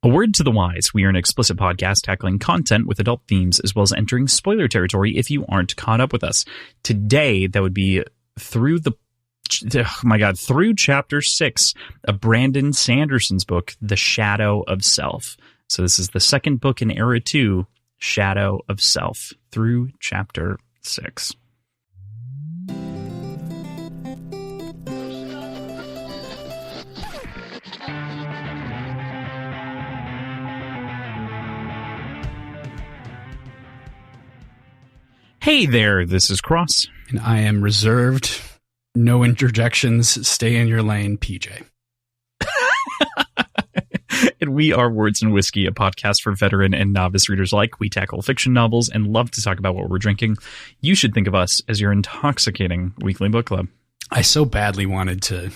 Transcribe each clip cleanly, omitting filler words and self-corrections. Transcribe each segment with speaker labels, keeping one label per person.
Speaker 1: A word to the wise, we are an explicit podcast tackling content with adult themes as well as entering spoiler territory if you aren't caught up with us. Today, that would be through chapter 6 of Brandon Sanderson's book, The Shadow of Self. So this is the second book in Era 2, Shadow of Self, through chapter 6. Hey there, this is Cross.
Speaker 2: And I am reserved. No interjections. Stay in your lane, PJ.
Speaker 1: And we are Words and Whiskey, a podcast for veteran and novice readers alike. We tackle fiction novels and love to talk about what we're drinking. You should think of us as your intoxicating weekly book club.
Speaker 2: I so badly wanted to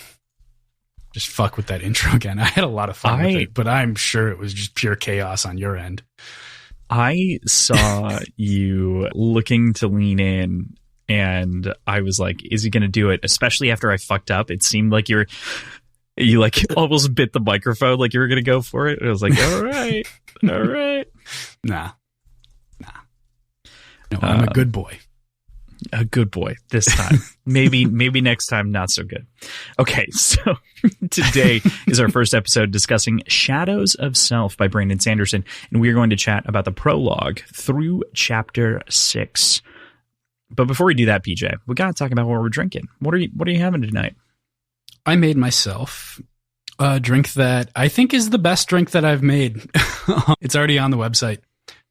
Speaker 2: just fuck with that intro again. I had a lot of fun with it, but I'm sure it was just pure chaos on your end.
Speaker 1: I saw you looking to lean in, and I was like, is he going to do it? Especially after I fucked up. It seemed like you like almost bit the microphone like you were going to go for it. And I was like, all right.
Speaker 2: Nah. No, I'm a good boy.
Speaker 1: A good boy this time. Maybe next time not so good. Okay, so today is our first episode discussing Shadows of Self by Brandon Sanderson, and we are going to chat about the prologue through chapter 6. But before we do that, PJ, we got to talk about what we're drinking. What are you having tonight?
Speaker 2: I made myself a drink that I think is the best drink that I've made. It's already on the website,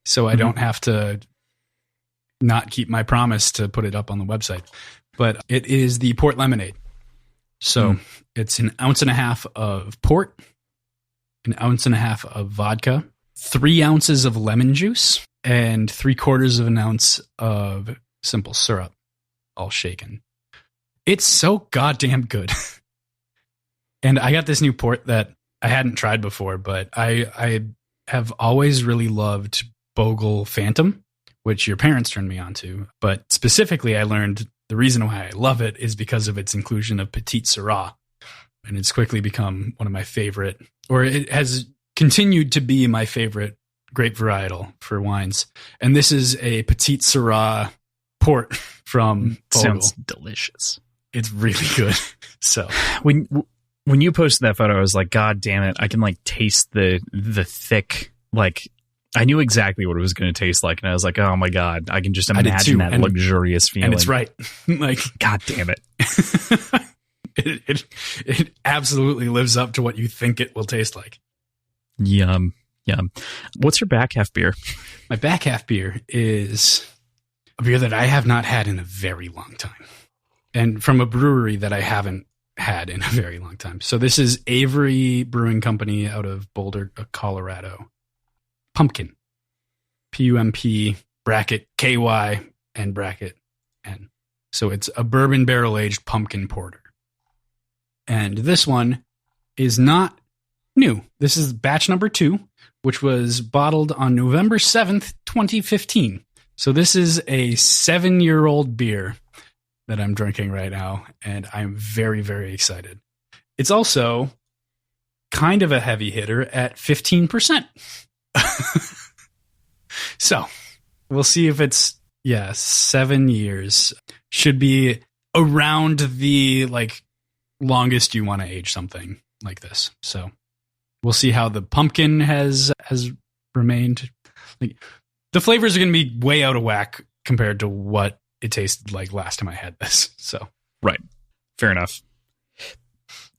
Speaker 2: so I don't have to not keep my promise to put it up on the website. But it is the port lemonade. So it's 1.5 ounces of port, 1.5 ounces of vodka, 3 ounces of lemon juice, and 3/4 ounce of simple syrup, all shaken. It's so goddamn good. And I got this new port that I hadn't tried before, but I have always really loved Bogle Phantom, which your parents turned me on to. But specifically, I learned the reason why I love it is because of its inclusion of Petite Syrah. And it's quickly become one of my favorite, or it has continued to be my favorite grape varietal for wines. And this is a Petite Syrah port from Bogle.
Speaker 1: Sounds delicious.
Speaker 2: It's really good. So
Speaker 1: when you posted that photo, I was like, God damn it. I can like taste the thick, like, I knew exactly what it was going to taste like, and I was like, "Oh my god, I can just imagine that luxurious feeling."
Speaker 2: And it's right, like,
Speaker 1: God damn it,
Speaker 2: it absolutely lives up to what you think it will taste like.
Speaker 1: Yum. What's your back half beer?
Speaker 2: My back half beer is a beer that I have not had in a very long time, and from a brewery that I haven't had in a very long time. So this is Avery Brewing Company out of Boulder, Colorado. Pumpkin, PUMP, bracket KY, and bracket N. So it's a bourbon barrel-aged pumpkin porter. And this one is not new. This is batch number 2, which was bottled on November 7th, 2015. So this is a 7-year-old beer that I'm drinking right now, and I'm very, very excited. It's also kind of a heavy hitter at 15%. So we'll see if it's 7 years. Should be around the like longest you want to age something like this. So we'll see how the pumpkin has remained. Like, the flavors are going to be way out of whack compared to what it tasted like last time I had this. So
Speaker 1: right, fair enough.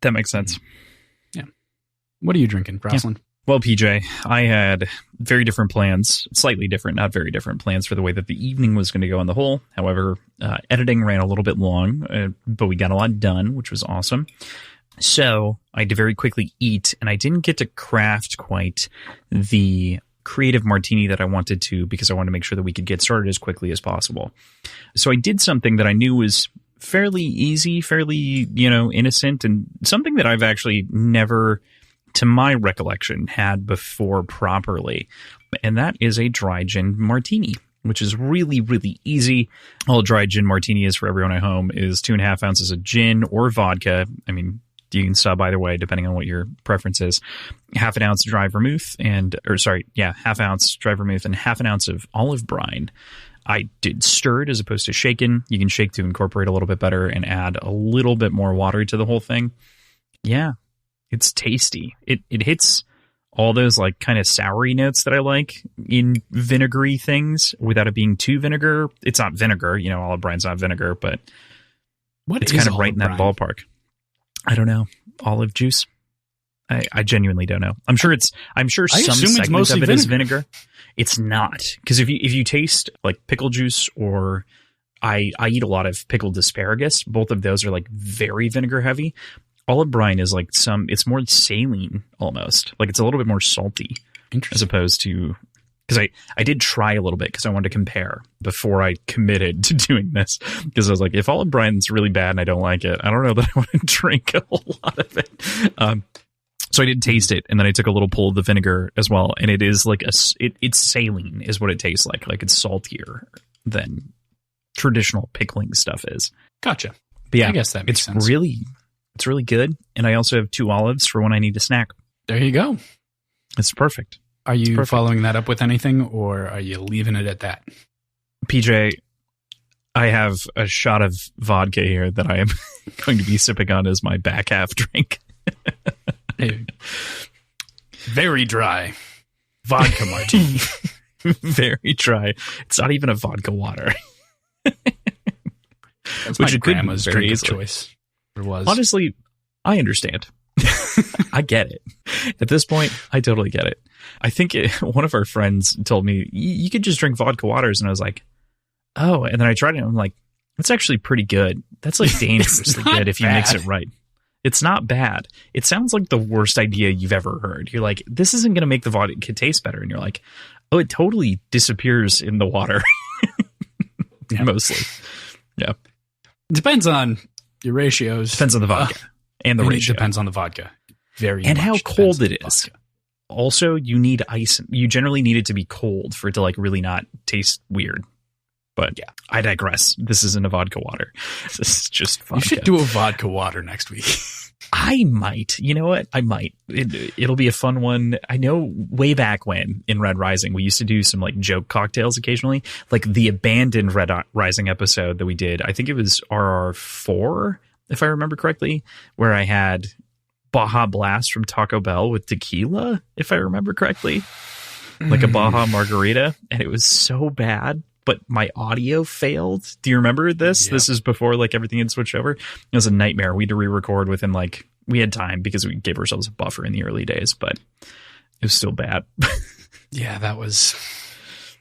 Speaker 1: That makes sense.
Speaker 2: Yeah. What are you drinking, Jocelyn?
Speaker 1: Yeah. Well, PJ, I had very different plans, slightly different, not very different plans for the way that the evening was going to go on the whole. However, editing ran a little bit long, but we got a lot done, which was awesome. So I had to very quickly eat, and I didn't get to craft quite the creative martini that I wanted to, because I wanted to make sure that we could get started as quickly as possible. So I did something that I knew was fairly easy, fairly, innocent, and something that I've actually never, to my recollection, had before properly. And that is a dry gin martini, which is really, really easy. All dry gin martini is for everyone at home is 2.5 ounces of gin or vodka. I mean, You can sub either way, depending on what your preference is. Half an ounce dry vermouth half ounce dry vermouth and half an ounce of olive brine. I did stirred as opposed to shaken. You can shake to incorporate a little bit better and add a little bit more water to the whole thing. Yeah, it's tasty. It hits all those like kind of soury notes that I like in vinegary things without it being too vinegar. It's not vinegar, olive brine's not vinegar, but it's kind of right in that ballpark. I don't know. Olive juice? I genuinely don't know. I'm sure some segment of it is vinegar. It's not, because if you taste like pickle juice, or I eat a lot of pickled asparagus, both of those are like very vinegar heavy. Olive brine is like it's more saline almost. Like it's a little bit more salty as opposed to, because I did try a little bit because I wanted to compare before I committed to doing this, because I was like, if olive brine's really bad and I don't like it, I don't know that I want to drink a whole lot of it. So I did taste it, and then I took a little pull of the vinegar as well, and it is like it's saline is what it tastes like. Like it's saltier than traditional pickling stuff is.
Speaker 2: Gotcha.
Speaker 1: But yeah,
Speaker 2: I guess that makes sense.
Speaker 1: It's really good, and I also have 2 olives for when I need a snack.
Speaker 2: There you go.
Speaker 1: It's perfect.
Speaker 2: Are you following that up with anything, or are you leaving it at that?
Speaker 1: PJ, I have a shot of vodka here that I am going to be sipping on as my back half drink.
Speaker 2: Very dry vodka martini.
Speaker 1: Very dry. It's not even a vodka water.
Speaker 2: That's my grandma's drink of choice. It was.
Speaker 1: Honestly, I understand. I get it. At this point, I totally get it. I think one of our friends told me, you could just drink vodka waters. And I was like, oh. And then I tried it, and I'm like, that's actually pretty good. That's like dangerously good if you mix it right. It's not bad. It sounds like the worst idea you've ever heard. You're like, this isn't going to make the vodka taste better. And you're like, oh, it totally disappears in the water. Yeah. Mostly. Yeah.
Speaker 2: Depends on your ratios.
Speaker 1: Depends on the vodka and the ratio.
Speaker 2: It depends on the vodka.
Speaker 1: And how cold it is. Vodka. Also, you need ice. You generally need it to be cold for it to like really not taste weird. But yeah, I digress. This isn't a vodka water. This is just vodka.
Speaker 2: You should do a vodka water next week.
Speaker 1: I might. You know what? I might. It'll be a fun one. I know way back when in Red Rising, we used to do some like joke cocktails occasionally. Like the abandoned Red Rising episode that we did. I think it was RR4, if I remember correctly, where I had Baja Blast from Taco Bell with tequila, if I remember correctly. Like a Baja Margarita. And it was so bad. But my audio failed. Do you remember this? Yeah. This is before like everything had switched over. It was a nightmare. We had to re-record within like, we had time because we gave ourselves a buffer in the early days, but it was still bad.
Speaker 2: Yeah,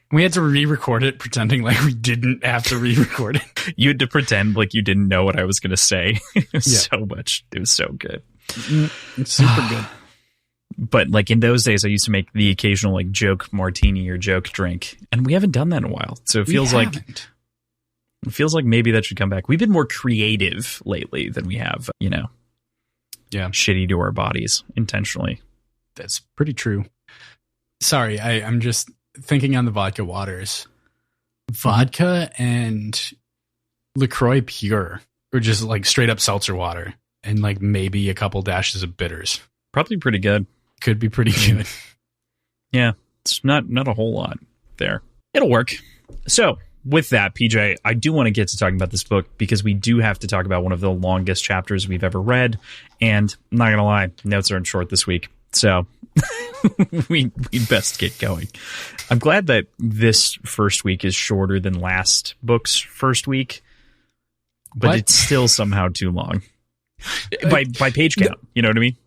Speaker 2: we had to re-record it pretending like we didn't have to re-record it.
Speaker 1: You had to pretend like you didn't know what I was going to say. It was so much. It was so good.
Speaker 2: It's super good.
Speaker 1: But like in those days, I used to make the occasional like joke martini or joke drink, and we haven't done that in a while. So it feels like maybe that should come back. We've been more creative lately than we have, shitty to our bodies intentionally.
Speaker 2: That's pretty true. Sorry, I'm just thinking on the vodka waters. Vodka and LaCroix Pure, or just like straight up seltzer water, and like maybe a couple dashes of bitters.
Speaker 1: Probably pretty good.
Speaker 2: Could be pretty good.
Speaker 1: Yeah, it's not a whole lot there. It'll work. So with that, PJ, I do want to get to talking about this book because we do have to talk about one of the longest chapters we've ever read. And I'm not going to lie, notes aren't short this week. So we best get going. I'm glad that this first week is shorter than last book's first week, but it's still somehow too long. By page count, you know what I mean?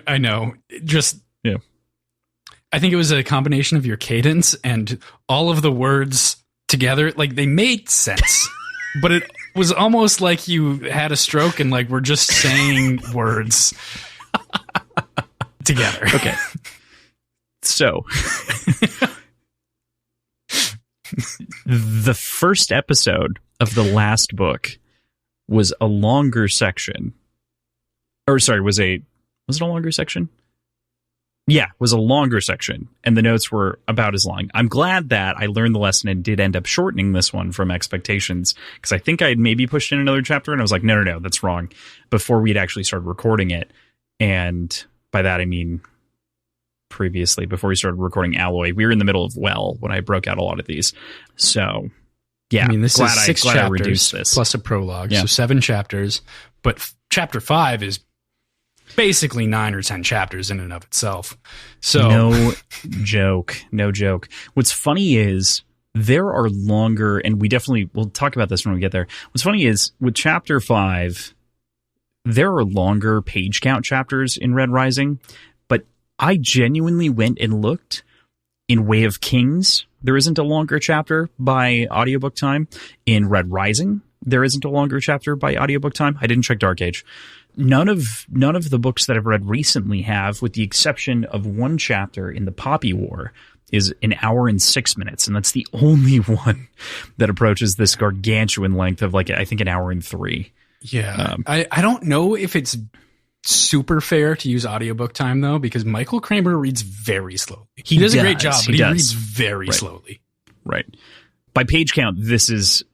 Speaker 2: I know. Just, yeah. I think it was a combination of your cadence and all of the words together. Like they made sense, but it was almost like you had a stroke and like we're just saying words together.
Speaker 1: Okay. So the first episode of the last book was a longer section. Or sorry, was it a longer section? Yeah, was a longer section, and the notes were about as long. I'm glad that I learned the lesson and did end up shortening this one from expectations, because I think I had maybe pushed in another chapter, and I was like, no, that's wrong, before we'd actually started recording it. And by that, I mean previously, before we started recording Alloy. We were in the middle of Well when I broke out a lot of these. So, yeah,
Speaker 2: I mean, this is 6 chapters
Speaker 1: I reduced this.
Speaker 2: plus a prologue, so 7 chapters. But chapter 5 is basically 9 or 10 chapters in and of itself. So
Speaker 1: no joke. What's funny is there are longer, and we'll talk about this when we get there. What's funny is with chapter 5, there are longer page count chapters in Red Rising, but I genuinely went and looked in Way of Kings. There isn't a longer chapter by audiobook time. In Red Rising, there isn't a longer chapter by audiobook time. I didn't check Dark Age. None of the books that I've read recently have, with the exception of one chapter in the Poppy War, is an hour and 6 minutes, and that's the only one that approaches this gargantuan length of, like, I think an hour and 3.
Speaker 2: Yeah, I don't know if it's super fair to use audiobook time, though, because Michael Kramer reads very slowly. He does a great job, but he reads very slowly. Right.
Speaker 1: By page count, this is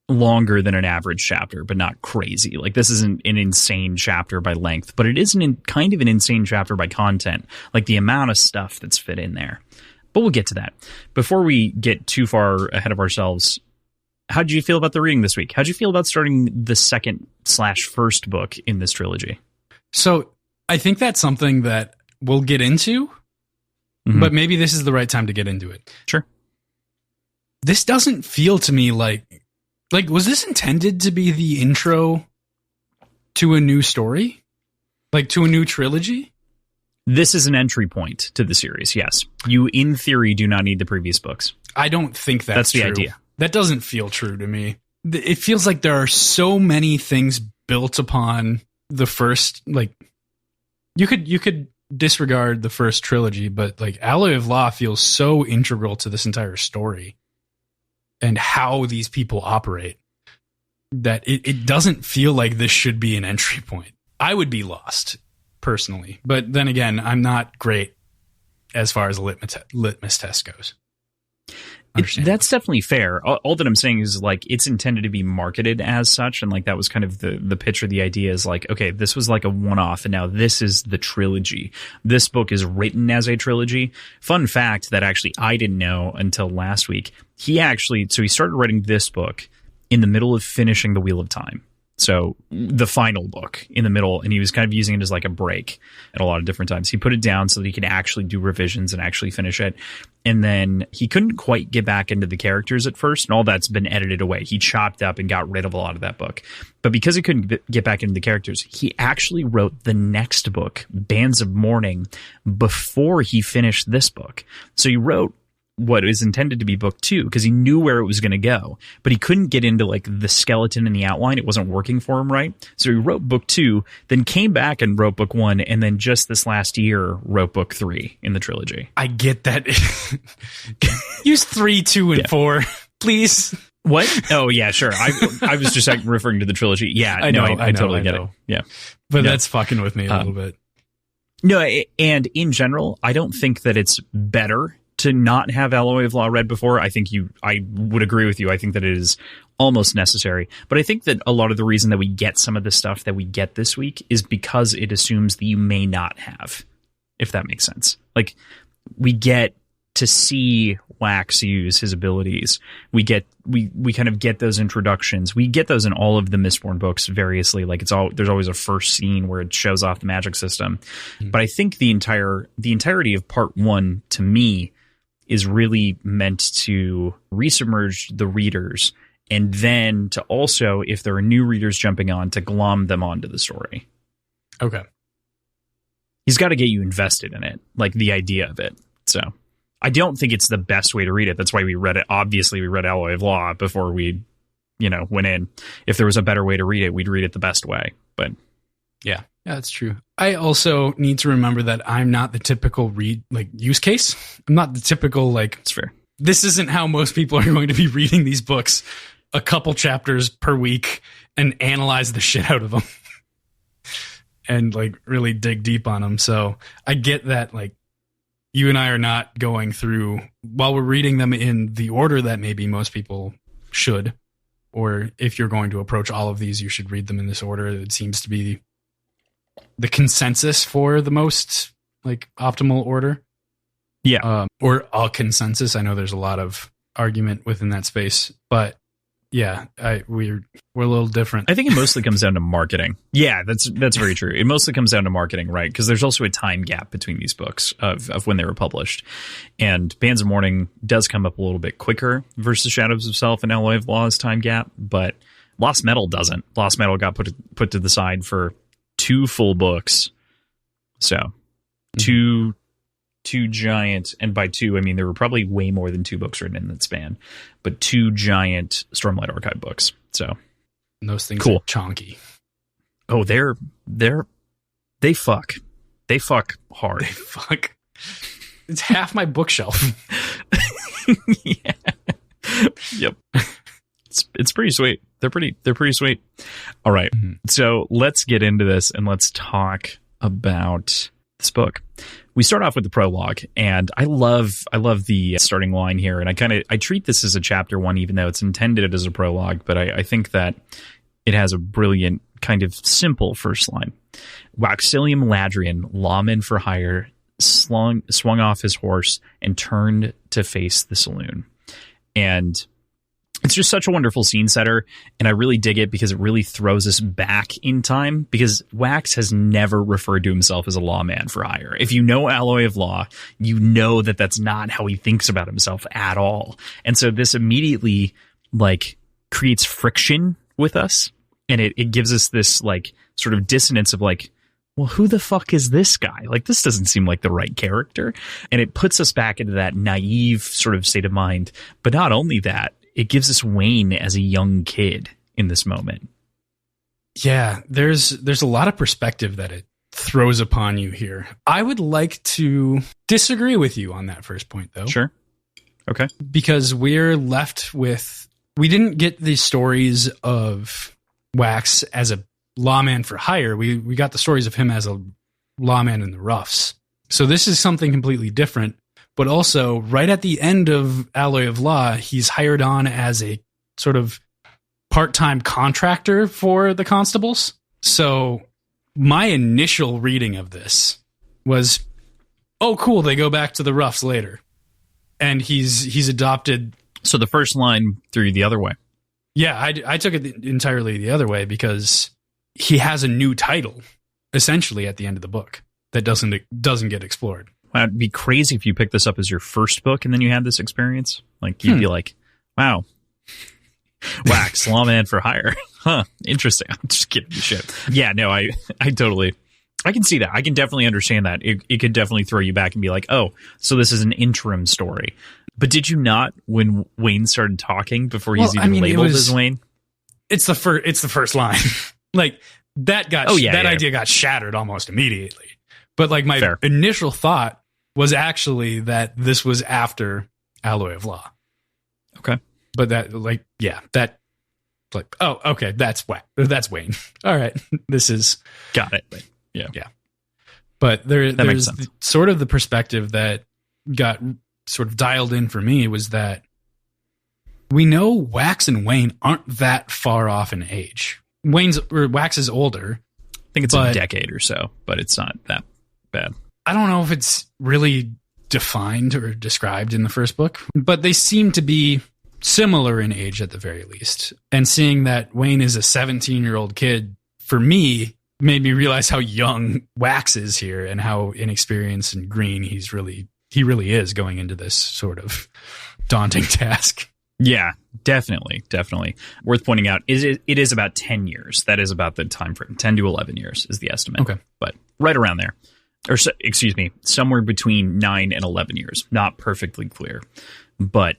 Speaker 1: longer than an average chapter, but not crazy. Like, this isn't an insane chapter by length, but it is kind of an insane chapter by content, like the amount of stuff that's fit in there. But we'll get to that. Before we get too far ahead of ourselves, how did you feel about the reading this week? How did you feel about starting the second/first book in this trilogy?
Speaker 2: So I think that's something that we'll get into, but maybe this is the right time to get into it.
Speaker 1: Sure.
Speaker 2: This doesn't feel to me like, was this intended to be the intro to a new story? Like, to a new trilogy?
Speaker 1: This is an entry point to the series, yes. You, in theory, do not need the previous books.
Speaker 2: I don't think that's
Speaker 1: the
Speaker 2: true.
Speaker 1: idea.
Speaker 2: That doesn't feel true to me. It feels like there are so many things built upon the first, like, you could disregard the first trilogy, but, like, Alloy of Law feels so integral to this entire story and how these people operate that it doesn't feel like this should be an entry point. I would be lost, personally. But then again, I'm not great as far as a litmus test goes.
Speaker 1: That's definitely fair. All that I'm saying is, like, it's intended to be marketed as such, and, like, that was kind of the pitch or the idea is, like, okay, this was like a one-off, and now this is the trilogy. This book is written as a trilogy. Fun fact that actually I didn't know until last week. He started writing this book in the middle of finishing The Wheel of Time. So the final book in the middle, and he was kind of using it as like a break at a lot of different times. He put it down so that he could actually do revisions and actually finish it. And then he couldn't quite get back into the characters at first, and all that's been edited away. He chopped up and got rid of a lot of that book. But because he couldn't get back into the characters, he actually wrote the next book, Bands of Mourning, before he finished this book. So he wrote what is intended to be book 2 because he knew where it was going to go, but he couldn't get into, like, the skeleton and the outline. It wasn't working for him, right? So he wrote book 2, then came back and wrote book 1, and then just this last year wrote book 3 in the trilogy.
Speaker 2: I get that. Use 3, 2, and 4, please.
Speaker 1: What? Oh yeah, sure. I was just referring to the trilogy. Yeah, I know. I totally get it. Yeah,
Speaker 2: but that's fucking with me a little bit.
Speaker 1: No, and in general, I don't think that it's better to not have Alloy of Law read before. I would agree with you. I think that it is almost necessary. But I think that a lot of the reason that we get some of the stuff that we get this week is because it assumes that you may not have, if that makes sense. Like, we get to see Wax use his abilities. We kind of get those introductions. We get those in all of the Mistborn books variously. Like, there's always a first scene where it shows off the magic system. Mm-hmm. But I think the entirety of part 1 to me is really meant to resubmerge the readers, and then to also, if there are new readers jumping on, to glom them onto the story.
Speaker 2: Okay.
Speaker 1: He's got to get you invested in it, like the idea of it. So I don't think it's the best way to read it. That's why we read it. Obviously, we read Alloy of Law before we, went in. If there was a better way to read it, we'd read it the best way. But
Speaker 2: yeah, that's true. I also need to remember that I'm not the typical use case. I'm not the typical,
Speaker 1: it's fair.
Speaker 2: This isn't how most people are going to be reading these books, a couple chapters per week, and analyze the shit out of them and really dig deep on them. So I get that you and I are not going through, while we're reading them in the order that maybe most people should, or if you're going to approach all of these, you should read them in this order. It seems to be the consensus for the most like optimal order.
Speaker 1: Yeah.
Speaker 2: Or a consensus. I know there's a lot of argument within that space, but yeah, we're a little different.
Speaker 1: I think it mostly comes down to marketing. Yeah, that's very true. It mostly comes down to marketing, right? Because there's also a time gap between these books of when they were published. And Bands of Mourning does come up a little bit quicker versus Shadows of Self and Alloy of Law's time gap, but Lost Metal doesn't. Lost Metal got put to the side for 2 full books. So, two giant, and by 2 I mean there were probably way more than 2 books written in that span, but 2 giant Stormlight Archive books. So
Speaker 2: and those things
Speaker 1: cool.
Speaker 2: are chonky.
Speaker 1: Oh, they fuck hard.
Speaker 2: They fuck. It's half my bookshelf.
Speaker 1: Yeah. Yep. It's pretty sweet. They're pretty sweet. All right. Mm-hmm. So let's get into this and let's talk about this book. We start off with the prologue, and I love the starting line here, and I treat this as a chapter 1, even though it's intended as a prologue, but I think that it has a brilliant kind of simple first line. Waxilium Ladrian, lawman for hire, swung off his horse and turned to face the saloon. And it's just such a wonderful scene setter, and I really dig it because it really throws us back in time, because Wax has never referred to himself as a lawman for hire. If you know Alloy of Law, you know that that's not how he thinks about himself at all. And so this immediately like creates friction with us, and it gives us this like sort of dissonance of like, well, who the fuck is this guy? Like, this doesn't seem like the right character. And it puts us back into that naive sort of state of mind. But not only that, it gives us Wayne as a young kid in this moment.
Speaker 2: Yeah, there's a lot of perspective that it throws upon you here. I would like to disagree with you on that first point, though.
Speaker 1: Sure. Okay.
Speaker 2: Because we're left with... We didn't get the stories of Wax as a lawman for hire. We got the stories of him as a lawman in the roughs. So this is something completely different. But also, right at the end of Alloy of Law, he's hired on as a sort of part-time contractor for the constables. So my initial reading of this was, oh, cool, they go back to the roughs later. And he's adopted...
Speaker 1: So the first line threw you the other way.
Speaker 2: Yeah, I took it entirely the other way because he has a new title, essentially, at the end of the book that doesn't get explored.
Speaker 1: Wow, it'd be crazy if you picked this up as your first book and then you had this experience. Like, you'd be like, wow, Wax, lawman for hire. Huh, interesting. I'm just kidding you shit. Yeah, no, I totally, I can see that. I can definitely understand that. It could definitely throw you back and be like, oh, so this is an interim story. But did you not, when Wayne started talking, before he's labeled as Wayne?
Speaker 2: It's the first line. Like, that idea got shattered almost immediately. But like my initial thought was actually that this was after Alloy of Law.
Speaker 1: Okay.
Speaker 2: But that oh, okay, that's Wayne. All right. This is
Speaker 1: got it. Yeah.
Speaker 2: Yeah. But there's sort of the perspective that got sort of dialed in for me was that we know Wax and Wayne aren't that far off in age. Wax is older.
Speaker 1: I think it's a decade or so, but it's not that bad.
Speaker 2: I don't know if it's really defined or described in the first book, but they seem to be similar in age at the very least. And seeing that Wayne is a 17-year-old kid, for me, made me realize how young Wax is here and how inexperienced and green he really is going into this sort of daunting task.
Speaker 1: Yeah, definitely. Worth pointing out is it is about 10 years. That is about the time frame. 10 to 11 years is the estimate.
Speaker 2: Okay.
Speaker 1: But right around there. Or, excuse me, somewhere between 9 and 11 years. Not perfectly clear. But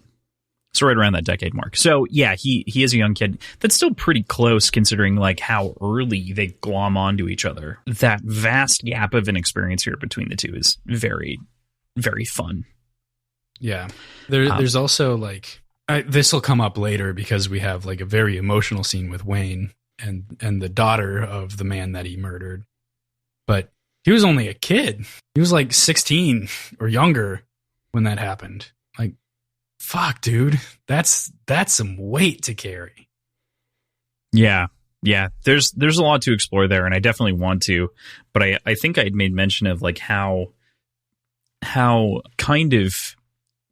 Speaker 1: it's right around that decade mark. So, yeah, he is a young kid. That's still pretty close considering like how early they glom onto each other. That vast gap of an experience here between the two is very, very fun.
Speaker 2: Yeah. There's also like... this will come up later because we have like a very emotional scene with Wayne and the daughter of the man that he murdered. But he was only a kid. He was like 16 or younger when that happened. Like, fuck, dude, that's some weight to carry.
Speaker 1: Yeah. There's a lot to explore there, and I definitely want to. But I think I'd made mention of like how kind of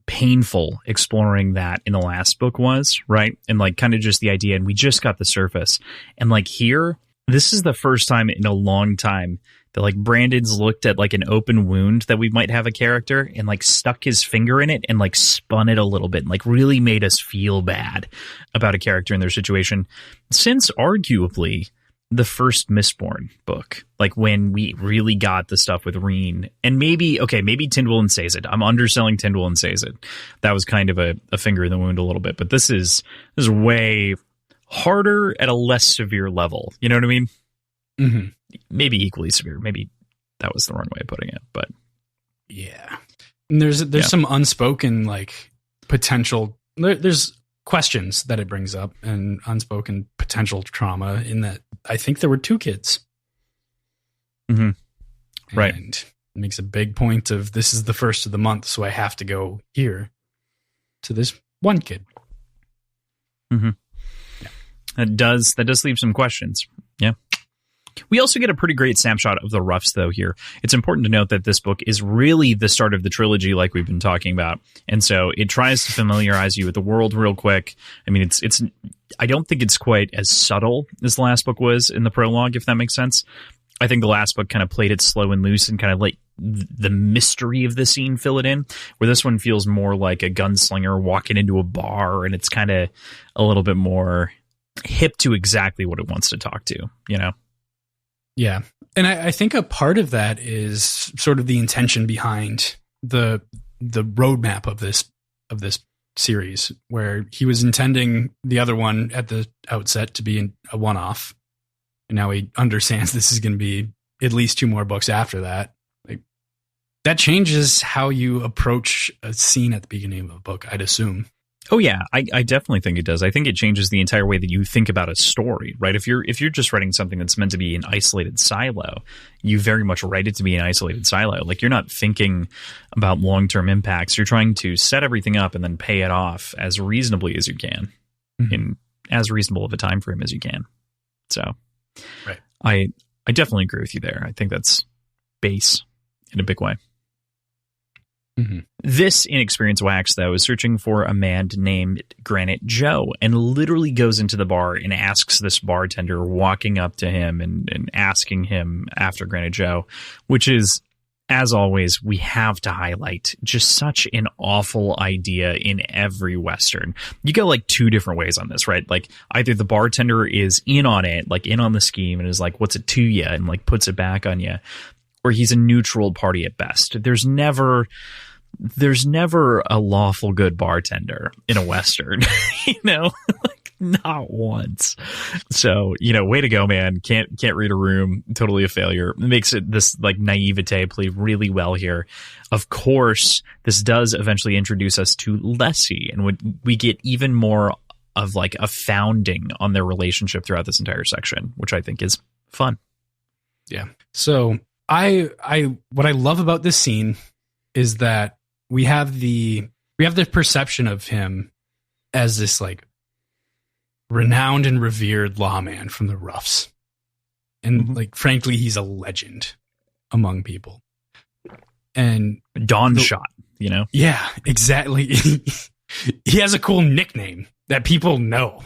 Speaker 1: painful exploring that in the last book was, right? And like kind of just the idea, and we just got the surface. And like here, this is the first time in a long time that like Brandon's looked at like an open wound that we might have a character and like stuck his finger in it and like spun it a little bit and like really made us feel bad about a character in their situation since arguably the first Mistborn book, like when we really got the stuff with Reen. And maybe Tindwyl and Sazed. I'm underselling Tindwyl and Sazed. That was kind of a finger in the wound a little bit, but this is way harder at a less severe level. You know what I mean?
Speaker 2: Mm-hmm.
Speaker 1: Maybe equally severe. Maybe that was the wrong way of putting it, but
Speaker 2: yeah. And there's some unspoken like potential. There's questions that it brings up and unspoken potential trauma in that. I think there were 2 kids.
Speaker 1: Mm-hmm. Right.
Speaker 2: And it makes a big point of this is the first of the month, so I have to go here to this one kid.
Speaker 1: Mm-hmm. Yeah. That does leave some questions. Yeah. We also get a pretty great snapshot of the roughs, though, here. It's important to note that this book is really the start of the trilogy, like we've been talking about. And so it tries to familiarize you with the world real quick. I mean, it's I don't think it's quite as subtle as the last book was in the prologue, if that makes sense. I think the last book kind of played it slow and loose and kind of let the mystery of the scene fill it in, where this one feels more like a gunslinger walking into a bar, and it's kind of a little bit more hip to exactly what it wants to talk to, you know?
Speaker 2: Yeah. And I think a part of that is sort of the intention behind the roadmap of this series, where he was intending the other one at the outset to be a one-off. And now he understands this is going to be at least 2 more books after that. Like, that changes how you approach a scene at the beginning of a book, I'd assume.
Speaker 1: Oh yeah, I definitely think it does. I think it changes the entire way that you think about a story, right? If you're just writing something that's meant to be an isolated silo, you very much write it to be an isolated silo. Like, you're not thinking about long-term impacts. You're trying to set everything up and then pay it off as reasonably as you can, in as reasonable of a time frame as you can. So,
Speaker 2: right.
Speaker 1: I definitely agree with you there. I think that's base in a big way.
Speaker 2: Mm-hmm.
Speaker 1: This inexperienced wax, though, is searching for a man named Granite Joe, and literally goes into the bar and asks this bartender, walking up to him and asking him after Granite Joe, which is, as always, we have to highlight just such an awful idea in every Western. You go like 2 different ways on this, right? Like, either the bartender is in on it, like in on the scheme, and is like, what's it to you? And like puts it back on you. Or he's a neutral party at best. There's never a lawful good bartender in a Western, you know, like not once. So, you know, way to go, man. Can't read a room. Totally a failure. It makes it this like naivete play really well here. Of course, this does eventually introduce us to Lessie, and we get even more of like a founding on their relationship throughout this entire section, which I think is fun.
Speaker 2: Yeah. So what I love about this scene is that we have the perception of him as this like renowned and revered lawman from the roughs. And like, frankly, he's a legend among people. And
Speaker 1: Dawn Shot, you know?
Speaker 2: Yeah, exactly. He has a cool nickname that people know.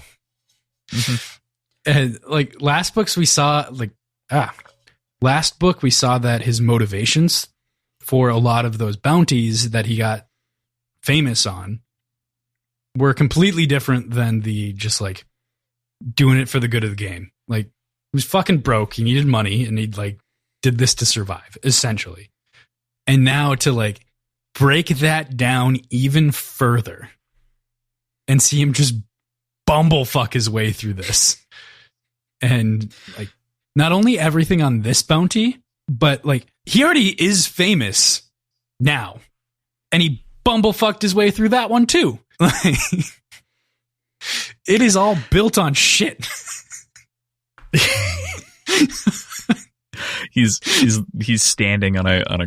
Speaker 2: Mm-hmm. And like last book we saw that his motivations for a lot of those bounties that he got famous on were completely different than the just like doing it for the good of the game. Like, he was fucking broke. He needed money, and he like did this to survive, essentially. And now to like break that down even further and see him just bumblefuck his way through this. And like, not only everything on this bounty, but like, he already is famous now, and he bumblefucked his way through that one too. Like, it is all built on shit.
Speaker 1: he's standing on a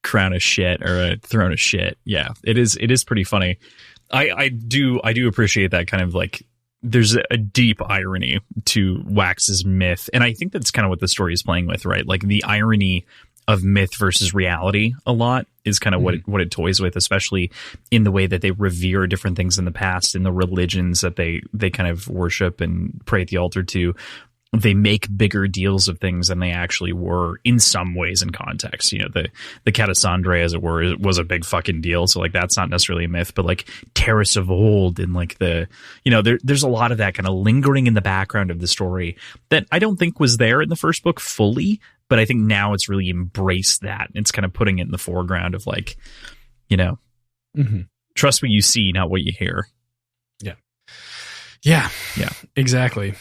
Speaker 1: crown of shit or a throne of shit. Yeah, it is pretty funny. I do appreciate that kind of like there's a deep irony to Wax's myth, and I think that's kind of what the story is playing with, right? Like the irony of myth versus reality a lot is kind of what it toys with, especially in the way that they revere different things in the past, in the religions that they kind of worship and pray at the altar to. They make bigger deals of things than they actually were in some ways in context. You know, the Catasandre, as it were, was a big fucking deal. So like, that's not necessarily a myth, but like Terrace of Old and like there's a lot of that kind of lingering in the background of the story that I don't think was there in the first book fully, but I think now it's really embraced that. It's kind of putting it in the foreground of like, trust what you see, not what you hear.
Speaker 2: Yeah, exactly.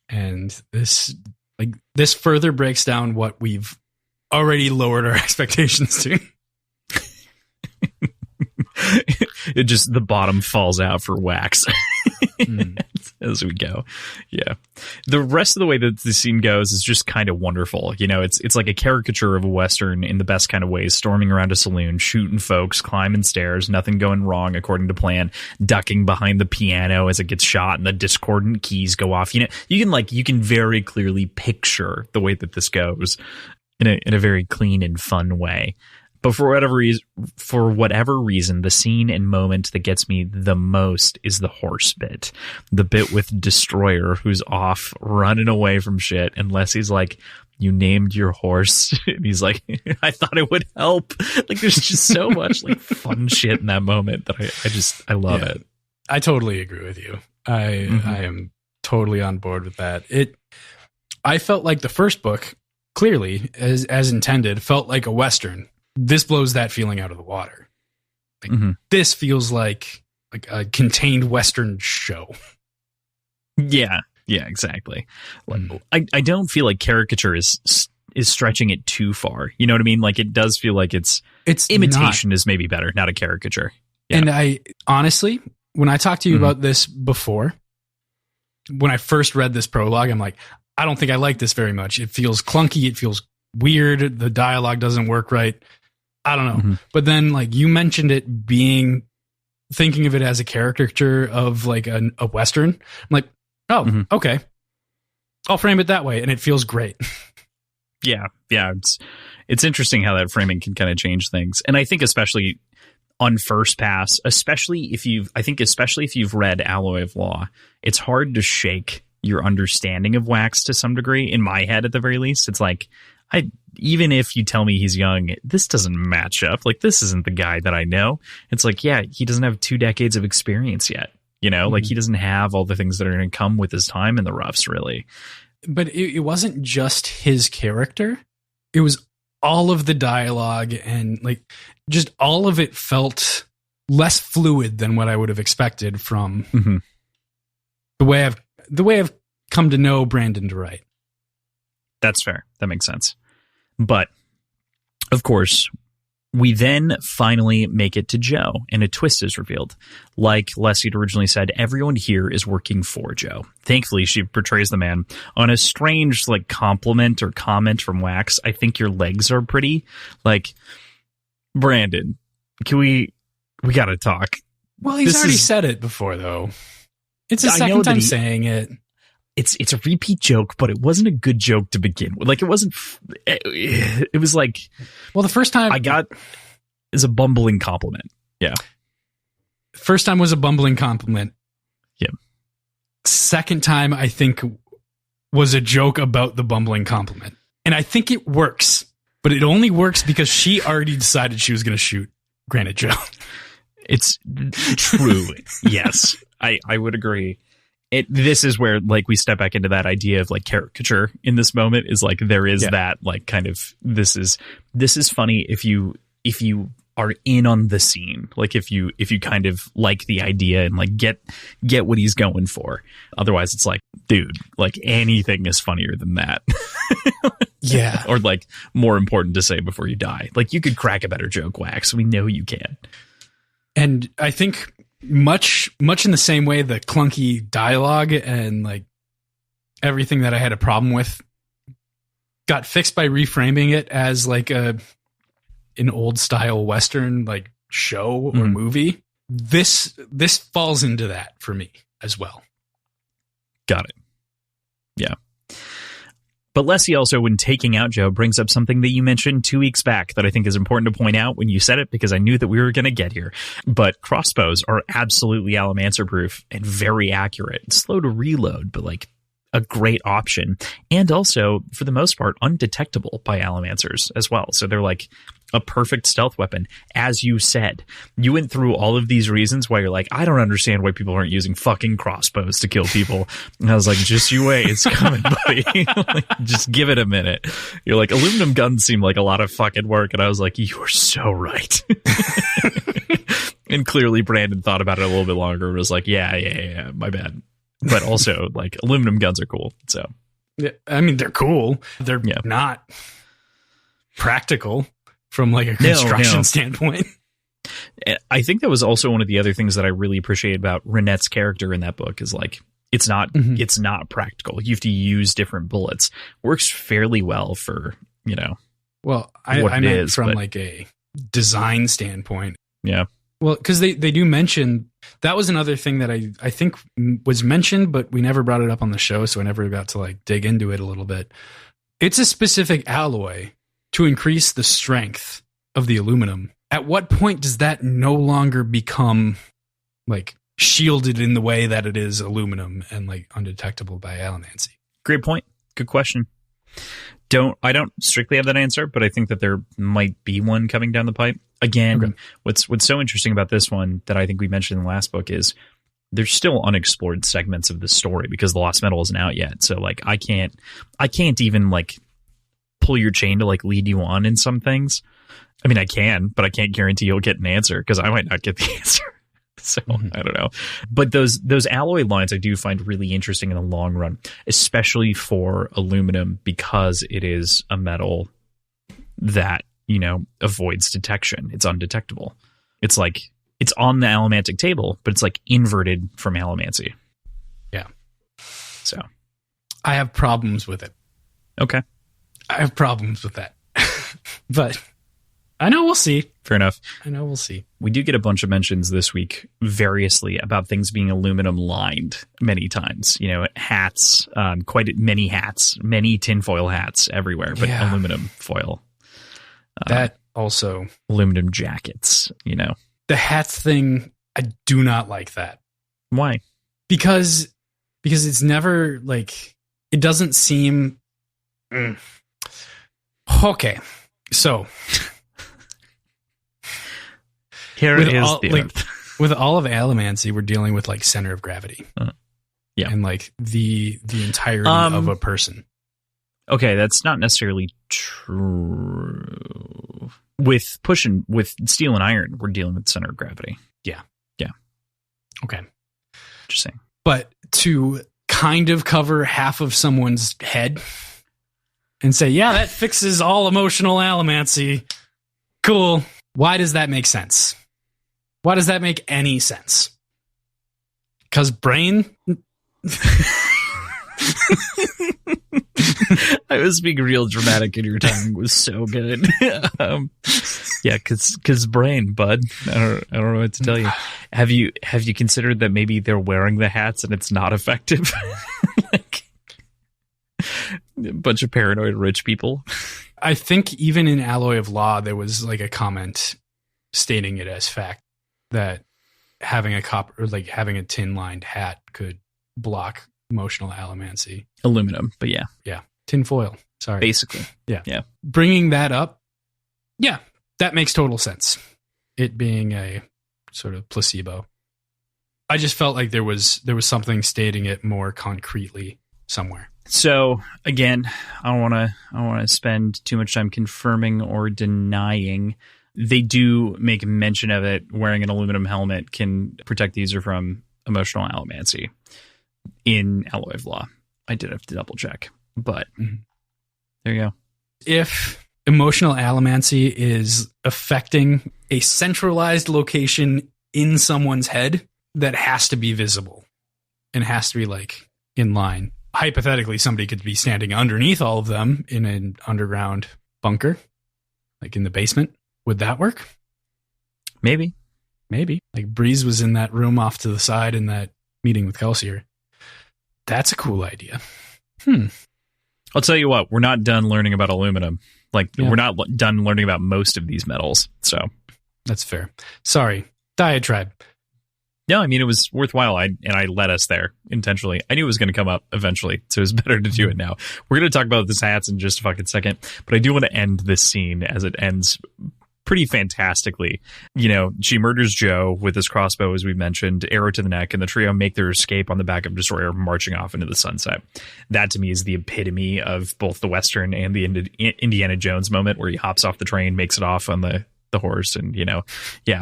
Speaker 2: And this further breaks down what we've already lowered our expectations to.
Speaker 1: It just, the bottom falls out for Wax as we go. Yeah. The rest of the way that the scene goes is just kind of wonderful. You know, it's like a caricature of a Western in the best kind of ways, storming around a saloon, shooting folks, climbing stairs, nothing going wrong according to plan, ducking behind the piano as it gets shot and the discordant keys go off. You know, you can very clearly picture the way that this goes in a very clean and fun way. But for whatever reason, the scene and moment that gets me the most is the horse bit. The bit with Destroyer, who's off running away from shit, unless he's like, you named your horse. And he's like, I thought it would help. Like, there's just so much like fun shit in that moment that I love it.
Speaker 2: I totally agree with you. I am totally on board with that. I felt like the first book, clearly, as intended, felt like a Western. This blows that feeling out of the water. Like, this feels like a contained Western show.
Speaker 1: Yeah, exactly. I don't feel like caricature is stretching it too far. You know what I mean? Like, it does feel like it's imitation is maybe better, not a caricature. Yeah.
Speaker 2: And I honestly, when I talked to you about this before, when I first read this prologue, I'm like, I don't think I like this very much. It feels clunky. It feels weird. The dialogue doesn't work right. I don't know. But then like you mentioned it thinking of it as a caricature of like a Western. I'm like, oh, okay. I'll frame it that way. And it feels great.
Speaker 1: Yeah. It's interesting how that framing can kind of change things. And I think especially on first pass, especially if you've read Alloy of Law, it's hard to shake your understanding of Wax to some degree. In my head, at the very least, it's like, even if you tell me he's young, this doesn't match up. Like, this isn't the guy that I know. It's like, yeah, he doesn't have 2 decades of experience yet. You know, like he doesn't have all the things that are going to come with his time in the roughs, really.
Speaker 2: But it wasn't just his character. It was all of the dialogue, and like just all of it felt less fluid than what I would have expected from the way I've come to know Brandon to write.
Speaker 1: That's fair. That makes sense. But, of course, we then finally make it to Joe, and a twist is revealed. Like Leslie had originally said, everyone here is working for Joe. Thankfully, she portrays the man on a strange like compliment or comment from Wax. I think your legs are pretty. Like, Brandon, we got to talk.
Speaker 2: Well, he's already said it before, though. It's the second time saying it.
Speaker 1: It's a repeat joke, but it wasn't a good joke to begin with. Like, it wasn't. It was like,
Speaker 2: well, the first time
Speaker 1: I got is a bumbling compliment. Yeah.
Speaker 2: First time was a bumbling compliment.
Speaker 1: Yeah.
Speaker 2: Second time, I think, was a joke about the bumbling compliment. And I think it works, but it only works because she already decided she was going to shoot Granite Joe.
Speaker 1: It's true. Yes, I would agree. This is where like we step back into that idea of like caricature in this moment is like there is that like kind of this is funny if you are in on the scene, like if you kind of like the idea and like get what he's going for. Otherwise it's like, dude, like anything is funnier than that.
Speaker 2: Yeah.
Speaker 1: Or like more important to say before you die. Like you could crack a better joke, Wax. We know you can.
Speaker 2: And I think much in the same way, the clunky dialogue and like everything that I had a problem with got fixed by reframing it as like an old style Western like show or movie. This falls into that for me as well.
Speaker 1: Got it. Yeah. But Leslie also, when taking out Joe, brings up something that you mentioned 2 weeks back that I think is important to point out when you said it, because I knew that we were going to get here. But crossbows are absolutely Allomancer proof and very accurate. It's slow to reload, but like a great option. And also, for the most part, undetectable by Allomancers as well. So they're like a perfect stealth weapon. As you said, you went through all of these reasons why you're like, I don't understand why people aren't using fucking crossbows to kill people. And I was like, just you wait, it's coming, buddy. Like, just give it a minute. You're like, aluminum guns seem like a lot of fucking work. And I was like, you are so right. And clearly Brandon thought about it a little bit longer and was like, yeah, my bad. But also, like, aluminum guns are cool. So,
Speaker 2: yeah, I mean, they're cool. They're not practical from like a construction standpoint.
Speaker 1: I think that was also one of the other things that I really appreciate about Renette's character in that book is like, it's not practical. You have to use different bullets. Works fairly well for,
Speaker 2: well, I meant from like a design standpoint.
Speaker 1: Yeah.
Speaker 2: Well, because they do mention, that was another thing that I think was mentioned, but we never brought it up on the show, so I never got to like dig into it a little bit. It's a specific alloy to increase the strength of the aluminum. At what point does that no longer become like shielded in the way that it is aluminum and like undetectable by allomancy?
Speaker 1: Great point. Good question. I don't strictly have that answer, but I think that there might be one coming down the pipe. Again, what's so interesting about this one that I think we mentioned in the last book is there's still unexplored segments of the story because the Lost Metal isn't out yet. So like I can't even like pull your chain to like lead you on in some things. I mean, I can, but I can't guarantee you'll get an answer because I might not get the answer. So I don't know. But those alloy lines I do find really interesting in the long run, especially for aluminum because it is a metal that, avoids detection. It's undetectable. It's like it's on the allomantic table, but it's like inverted from allomancy.
Speaker 2: Yeah.
Speaker 1: So
Speaker 2: I have problems with it.
Speaker 1: Okay.
Speaker 2: I have problems with that. But I know we'll see.
Speaker 1: Fair enough.
Speaker 2: I know we'll see.
Speaker 1: We do get a bunch of mentions this week variously about things being aluminum lined many times. Hats, quite many hats, many tinfoil hats everywhere, but aluminum foil.
Speaker 2: That also.
Speaker 1: Aluminum jackets,
Speaker 2: The hats thing, I do not like that.
Speaker 1: Why?
Speaker 2: Because it's never like, it doesn't seem... Okay, so...
Speaker 1: Here
Speaker 2: with
Speaker 1: is
Speaker 2: all,
Speaker 1: the
Speaker 2: like, with all of allomancy, we're dealing with like center of gravity, and like the entirety of a person.
Speaker 1: Okay, that's not necessarily true. With steel and iron, we're dealing with center of gravity.
Speaker 2: Yeah. Okay,
Speaker 1: just saying.
Speaker 2: But to kind of cover half of someone's head and say, yeah, that fixes all emotional allomancy. Cool. Why does that make sense? Why does that make any sense? Because brain?
Speaker 1: I was being real dramatic and your timing was so good. Because brain, bud. I don't know what to tell you. Have you considered that maybe they're wearing the hats and it's not effective? Like a bunch of paranoid rich people.
Speaker 2: I think even in Alloy of Law, there was like a comment stating it as fact that having having a tin lined hat could block emotional allomancy.
Speaker 1: Aluminum, but yeah.
Speaker 2: Tin foil. Sorry.
Speaker 1: Basically.
Speaker 2: Yeah. Bringing that up. Yeah. That makes total sense. It being a sort of placebo. I just felt like there was something stating it more concretely somewhere.
Speaker 1: So again, I don't want to spend too much time confirming or denying. They do make mention of it. Wearing an aluminum helmet can protect the user from emotional allomancy in Alloy of Law. I did have to double check, but there you go. If
Speaker 2: emotional allomancy is affecting a centralized location in someone's head, that has to be visible and has to be like in line hypothetically, somebody could be standing underneath all of them in an underground bunker, like in the basement. Would that work?
Speaker 1: Maybe.
Speaker 2: Like Breeze was in that room off to the side in that meeting with Kelsier. That's a cool idea.
Speaker 1: I'll tell you what, we're not done learning about aluminum. We're not done learning about most of these metals. So
Speaker 2: that's fair. Sorry. Diatribe.
Speaker 1: No, I mean, it was worthwhile. I led us there intentionally. I knew it was going to come up eventually, so it was better to do it now. We're going to talk about this hats in just a fucking second, but I do want to end this scene as it ends pretty fantastically. She murders Joe with his crossbow, as we mentioned, arrow to the neck, and the trio make their escape on the back of Destroyer, marching off into the sunset. That, to me, is the epitome of both the Western and the Indiana Jones moment, where he hops off the train, makes it off on the horse, and, yeah.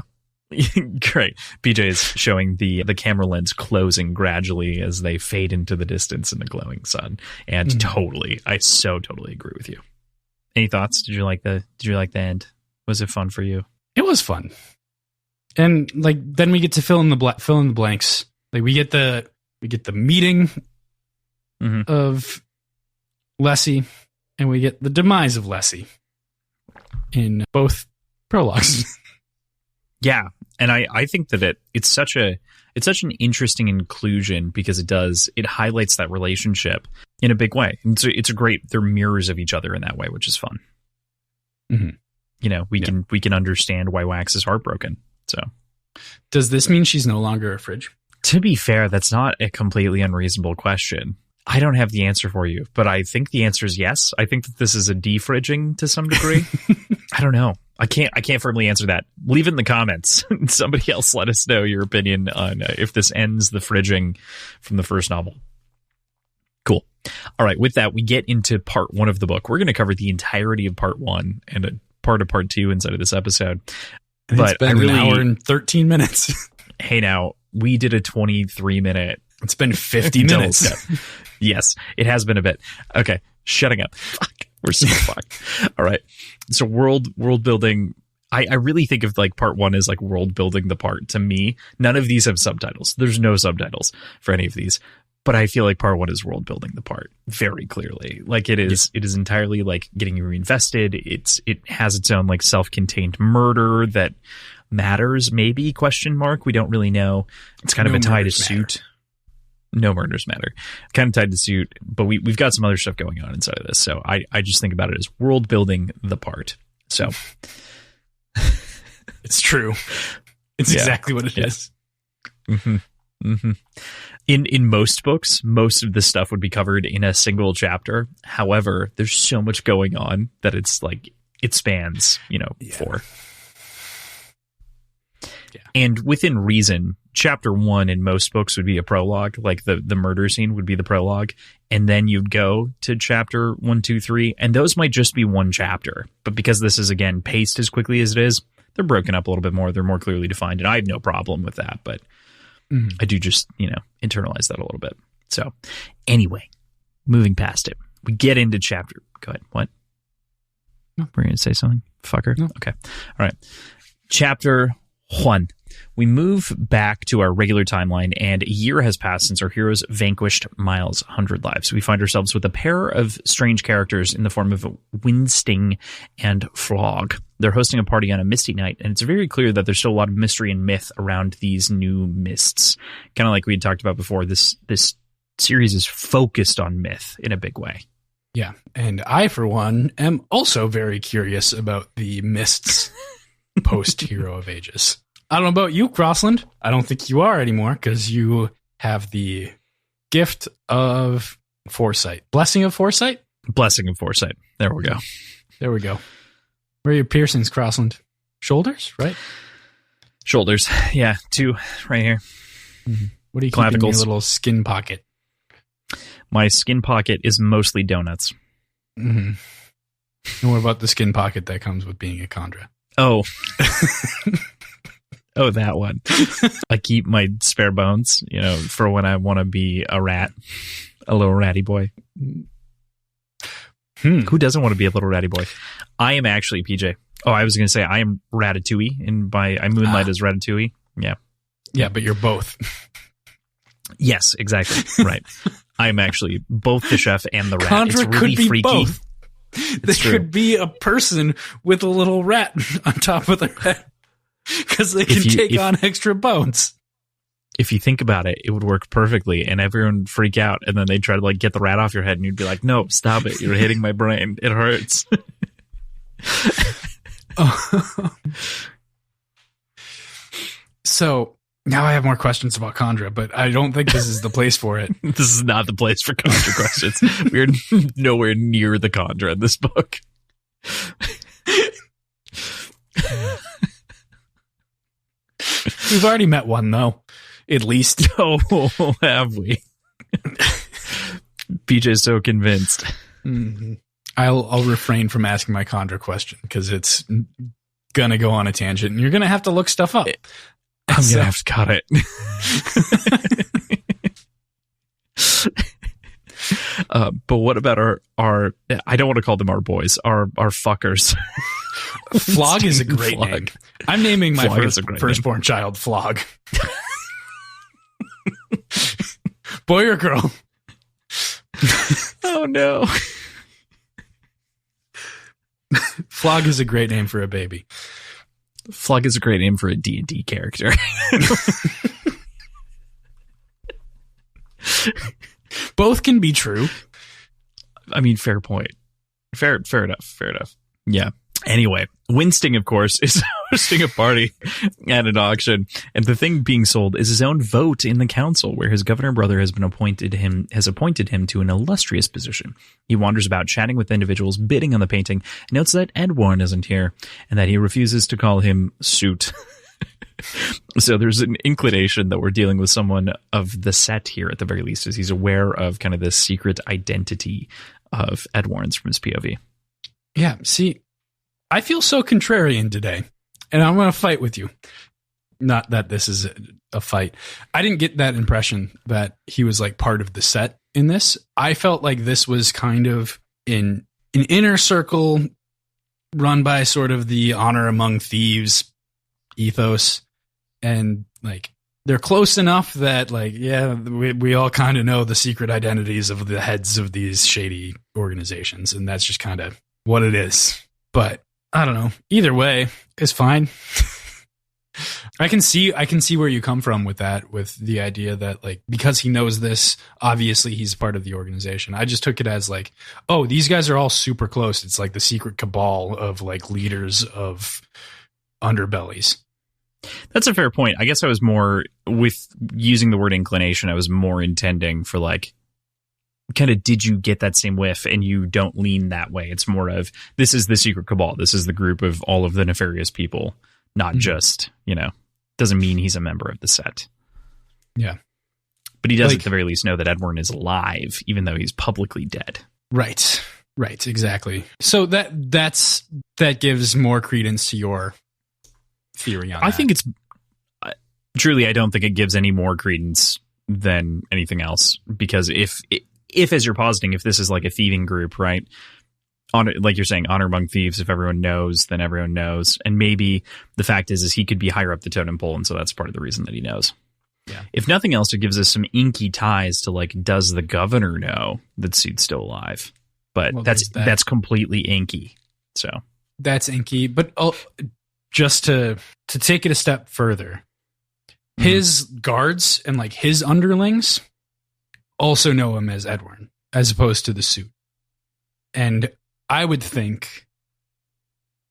Speaker 1: Great. PJ is showing the camera lens closing gradually as they fade into the distance in the glowing sun. And I so totally agree with you. Any thoughts? Did you like the end? Was it fun for you?
Speaker 2: It was fun. And then we get to fill in the blanks. Like we get the meeting of Lessie, and we get the demise of Lessie in both prologues.
Speaker 1: Yeah, and I think that it's such an interesting inclusion because it highlights that relationship in a big way. And they're mirrors of each other in that way, which is fun. We can understand why Wax is heartbroken. So,
Speaker 2: does this mean she's no longer a fridge?
Speaker 1: To be fair, that's not a completely unreasonable question. I don't have the answer for you, but I think the answer is yes. I think that this is a defridging to some degree. I don't know. I can't firmly answer that. Leave it in the comments. Somebody else let us know your opinion on if this ends the fridging from the first novel. Cool. All right. With that, we get into part 1 of the book. We're going to cover the entirety of part 1 and a part of part 2 inside of this episode.
Speaker 2: But it's been an hour and 13 minutes.
Speaker 1: Hey, now we did a 23-minute.
Speaker 2: It's been 50 minutes.
Speaker 1: Yes, it has been a bit. Okay, shutting up. Fuck, we're so fucked. All right. So world building. I really think of part 1 as world building the part. To me, none of these have subtitles. There's no subtitles for any of these. But I feel like part 1 is world building the part very clearly. It is entirely getting you reinvested. It has its own self-contained murder that matters. Maybe ? We don't really know. It's kind of a tie to suit. No murders matter. Kind of tied to suit, but we've got some other stuff going on inside of this. So I just think about it as world building the part. So
Speaker 2: it's true. It's exactly what it is.
Speaker 1: In most books, most of this stuff would be covered in a single chapter. However, there's so much going on that it's it spans, 4. Yeah. And within reason, chapter 1 in most books would be a prologue, the murder scene would be the prologue. And then you'd go to chapter 1, 2, 3, and those might just be one chapter. But because this is, again, paced as quickly as it is, they're broken up a little bit more. They're more clearly defined. And I have no problem with that. But I do just, internalize that a little bit. So anyway, moving past it, we get into chapter. Go ahead. What? No. We're going to say something? Fucker? No. Okay. All right. Chapter 1. We move back to our regular timeline, and a year has passed since our heroes vanquished Miles' 100 lives. We find ourselves with a pair of strange characters in the form of Windsting and Flog. They're hosting a party on a misty night, and it's very clear that there's still a lot of mystery and myth around these new mists. Kind of like we had talked about before, this series is focused on myth in a big way.
Speaker 2: Yeah, and I, for one, am also very curious about the mists post-Hero of Ages. I don't know about you, Crossland. I don't think you are anymore because you have the gift of foresight. Blessing of foresight?
Speaker 1: Blessing of foresight. There we go.
Speaker 2: There we go. Where are your piercings, Crossland? Shoulders, right?
Speaker 1: Shoulders. Yeah, 2 right here.
Speaker 2: Mm-hmm. What do you keep in your little skin pocket?
Speaker 1: My skin pocket is mostly donuts.
Speaker 2: Mm-hmm. And what about the skin pocket that comes with being a Chondra?
Speaker 1: Oh. Oh, that one. I keep my spare bones, for when I want to be a rat, a little ratty boy. Who doesn't want to be a little ratty boy? I am actually PJ. Oh, I was going to say I am Ratatouille, and I moonlight as Ratatouille. Yeah.
Speaker 2: Yeah, but you're both.
Speaker 1: Yes, exactly. Right. I'm actually both the chef and the rat.
Speaker 2: Condra
Speaker 1: it's really
Speaker 2: could be
Speaker 1: freaky.
Speaker 2: both. There could be a person with a little rat on top of their head because they can take on extra bones.
Speaker 1: If you think about it, it would work perfectly, and everyone would freak out, and then they'd try to like get the rat off your head, and you'd be like, "No, stop it! You're hitting my brain. It hurts."
Speaker 2: So now I have more questions about Condra, but I don't think this is the place for it.
Speaker 1: This is not the place for Condra questions. We're nowhere near the Condra in this book.
Speaker 2: We've already met one, though. At least.
Speaker 1: Oh, have we? PJ's so convinced.
Speaker 2: Mm-hmm. I'll refrain from asking my Condra question because it's gonna go on a tangent, and you're gonna have to look stuff up.
Speaker 1: I'm gonna have to cut it. But what about our I don't want to call them our boys, our fuckers.
Speaker 2: Flog is a great name. I'm naming my firstborn child Flog. Boy or girl?
Speaker 1: Oh no.
Speaker 2: Flog is a great name for a baby.
Speaker 1: Flog is a great name for a D&D character.
Speaker 2: Both can be true.
Speaker 1: I mean, fair point. Fair enough. Yeah. Anyway, Winston, of course, is hosting a party at an auction, and the thing being sold is his own vote in the council, where his governor brother has appointed him to an illustrious position. He wanders about chatting with individuals bidding on the painting, and notes that Edwarn isn't here, and that he refuses to call him suit. So there's an inclination that we're dealing with someone of the set here, at the very least, as he's aware of kind of the secret identity of Edwarn's from his POV.
Speaker 2: Yeah, see, I feel so contrarian today, and I'm going to fight with you. Not that this is a fight. I didn't get that impression that he was like part of the set in this. I felt like this was kind of in an inner circle run by sort of the honor among thieves ethos. And like they're close enough that like, yeah, we all kind of know the secret identities of the heads of these shady organizations. And that's just kind of what it is. But I don't know. Either way, it's fine. I can see where you come from with that, with the idea that like, because he knows this, obviously he's part of the organization. I just took it as like, oh, these guys are all super close. It's like the secret cabal of like leaders of underbellies.
Speaker 1: That's a fair point. I guess I was more, with using the word inclination, I was more intending for like, kind of, did you get that same whiff, and you don't lean that way. It's more of, this is the secret cabal. This is the group of all of the nefarious people, not just, doesn't mean he's a member of the set.
Speaker 2: Yeah.
Speaker 1: But he does at the very least know that Edwarn is alive, even though he's publicly dead.
Speaker 2: Right. Right. Exactly. So that gives more credence to your theory on that.
Speaker 1: I think it's truly, I don't think it gives any more credence than anything else, because if as you're positing, if this is like a thieving group, right? Like you're saying, honor among thieves, if everyone knows, then everyone knows. And maybe the fact is he could be higher up the totem pole, and so that's part of the reason that he knows. Yeah. If nothing else, it gives us some inky ties to like, does the governor know that Suit's still alive? But that's completely inky. So
Speaker 2: that's inky. But just to take it a step further, his guards and like his underlings also know him as Edwarn, as opposed to the Suit. And I would think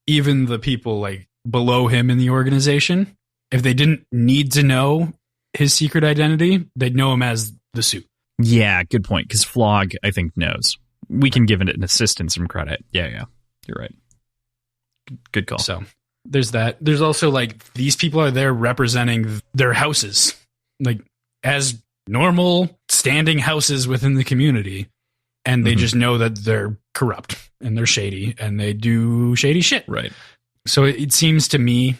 Speaker 2: even the people like below him in the organization, if they didn't need to know his secret identity, they'd know him as the Suit.
Speaker 1: Yeah, good point. Because Flog, I think, knows. We can give it an assistant some credit. Yeah, you're right. Good call.
Speaker 2: So there's that. There's also like, these people are there representing their houses, like as normal standing houses within the community. And they just know that they're corrupt and they're shady and they do shady shit.
Speaker 1: Right.
Speaker 2: So it seems to me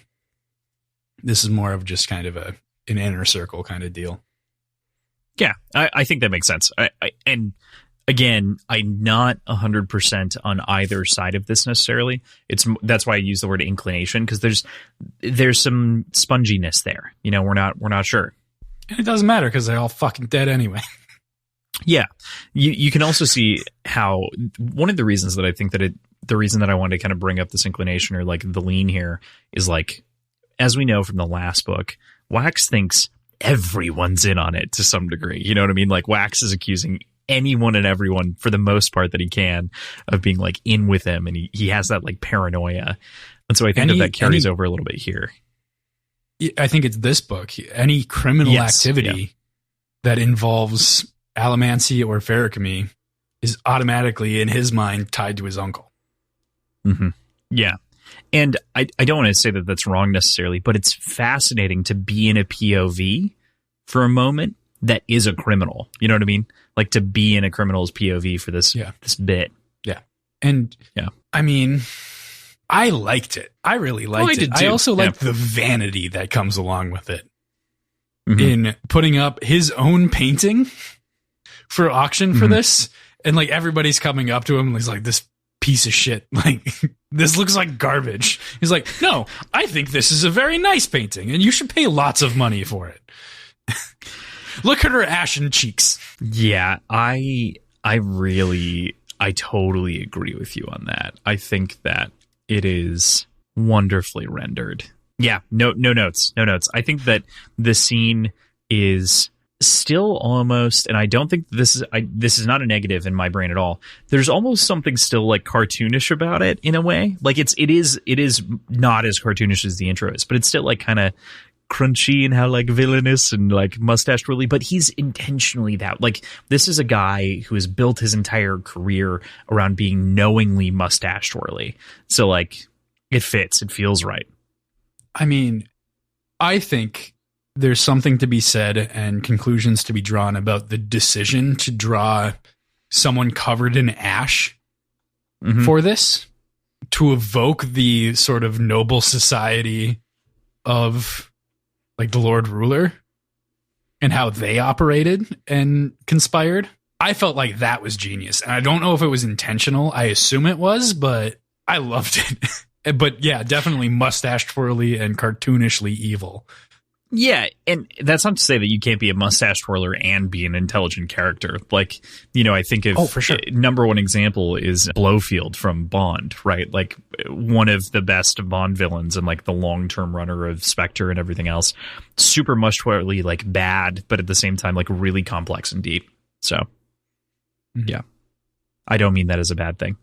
Speaker 2: this is more of just kind of an inner circle kind of deal.
Speaker 1: Yeah, I think that makes sense. And again, I'm not 100% on either side of this necessarily. That's why I use the word inclination, because there's some sponginess there. We're not sure.
Speaker 2: And it doesn't matter because they're all fucking dead anyway.
Speaker 1: Yeah. You can also see how one of the reasons that I think that the reason that I wanted to kind of bring up this inclination or like the lean here is like, as we know from the last book, Wax thinks everyone's in on it to some degree. You know what I mean? Like Wax is accusing anyone and everyone for the most part that he can of being like in with him. And he has that like paranoia. And so I think that carries over a little bit here.
Speaker 2: I think it's this book. Any criminal activity that involves allomancy or ferrochemy is automatically in his mind tied to his uncle.
Speaker 1: Mm-hmm. Yeah. And I don't want to say that that's wrong necessarily, but it's fascinating to be in a POV for a moment that is a criminal. You know what I mean? Like to be in a criminal's POV for this bit.
Speaker 2: Yeah. And I mean, I liked it. I really liked it. I also liked the vanity that comes along with it. Mm-hmm. In putting up his own painting for auction for this. And like everybody's coming up to him and he's like, this piece of shit. Like, this looks like garbage. He's like, no, I think this is a very nice painting and you should pay lots of money for it. Look at her ashen cheeks.
Speaker 1: Yeah, I totally agree with you on that. I think that it is wonderfully rendered. Yeah, no notes. I think that the scene is still almost, and I don't think this is not a negative in my brain at all. There's almost something still like cartoonish about it in a way. Like it is not as cartoonish as the intro is, but it's still like kind of crunchy and how like villainous and like mustache twirly, but he's intentionally that. Like this is a guy who has built his entire career around being knowingly mustache twirly. So like it fits, it feels right.
Speaker 2: I mean, I think there's something to be said and conclusions to be drawn about the decision to draw someone covered in ash for this, to evoke the sort of noble society of like the Lord Ruler and how they operated and conspired. I felt like that was genius. And I don't know if it was intentional. I assume it was, but I loved it. But yeah, definitely mustache twirly and cartoonishly evil.
Speaker 1: Yeah, and that's not to say that you can't be a mustache twirler and be an intelligent character. Like, you know, I think of
Speaker 2: for sure.
Speaker 1: Number one example is Blofeld from Bond, right? Like one of the best Bond villains and like the long-term runner of Spectre and everything else. Super much twirly, like bad, but at the same time, like really complex and deep. So, yeah, I don't mean that as a bad thing.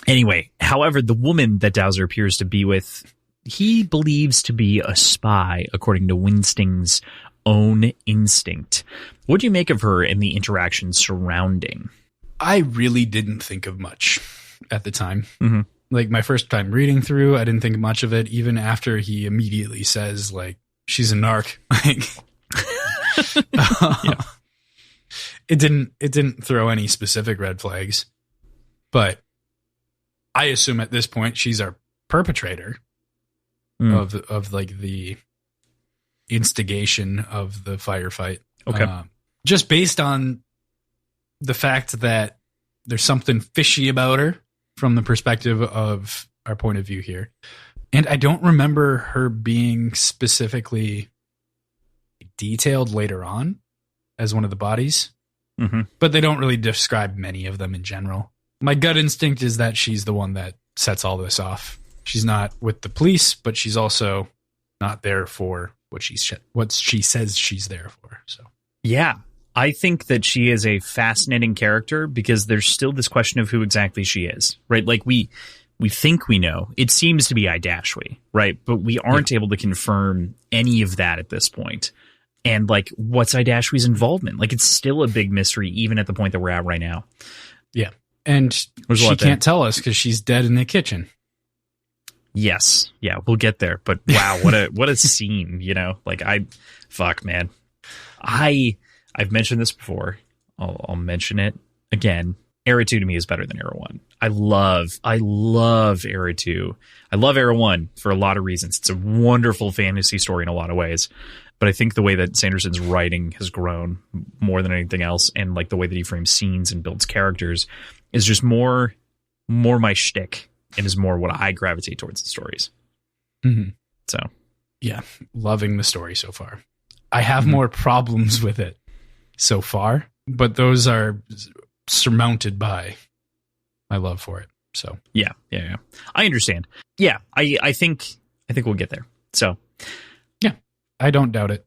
Speaker 1: Anyway, however, the woman that Dowser appears to be with, he believes to be a spy, according to Winston's own instinct. What do you make of her and the interaction surrounding?
Speaker 2: I really didn't think of much at the time. Mm-hmm. Like my first time reading through, I didn't think much of it, even after he immediately says, like, she's a narc. Like, it didn't throw any specific red flags, but I assume at this point she's our perpetrator of like the instigation of the firefight.
Speaker 1: Okay.
Speaker 2: Just based on the fact that there's something fishy about her from the perspective of our point of view here. And I don't remember her being specifically detailed later on as one of the bodies, but they don't really describe many of them in general. My gut instinct is that she's the one that sets all this off. She's not with the police, but she's also not there for what she says she's there for. So,
Speaker 1: yeah, I think that she is a fascinating character because there's still this question of who exactly she is, right? Like we think we know. It seems to be Idashwi, right? But we aren't able to confirm any of that at this point. And like, what's Idashwi's involvement? Like, it's still a big mystery, even at the point that we're at right now.
Speaker 2: Yeah. And she can't tell us because she's dead in the kitchen.
Speaker 1: Yes. Yeah, we'll get there. But wow, what a scene, you know? Like man. I've mentioned this before. I'll mention it again. Era 2 to me is better than Era 1. I love Era 2. I love Era 1 for a lot of reasons. It's a wonderful fantasy story in a lot of ways. But I think the way that Sanderson's writing has grown more than anything else, and like the way that he frames scenes and builds characters, is just more my shtick, and is more what I gravitate towards in stories.
Speaker 2: Mm-hmm.
Speaker 1: So,
Speaker 2: yeah, loving the story so far. I have more problems with it so far, but those are surmounted by my love for it. So
Speaker 1: yeah. I understand. Yeah, I think we'll get there. So
Speaker 2: yeah, I don't doubt it.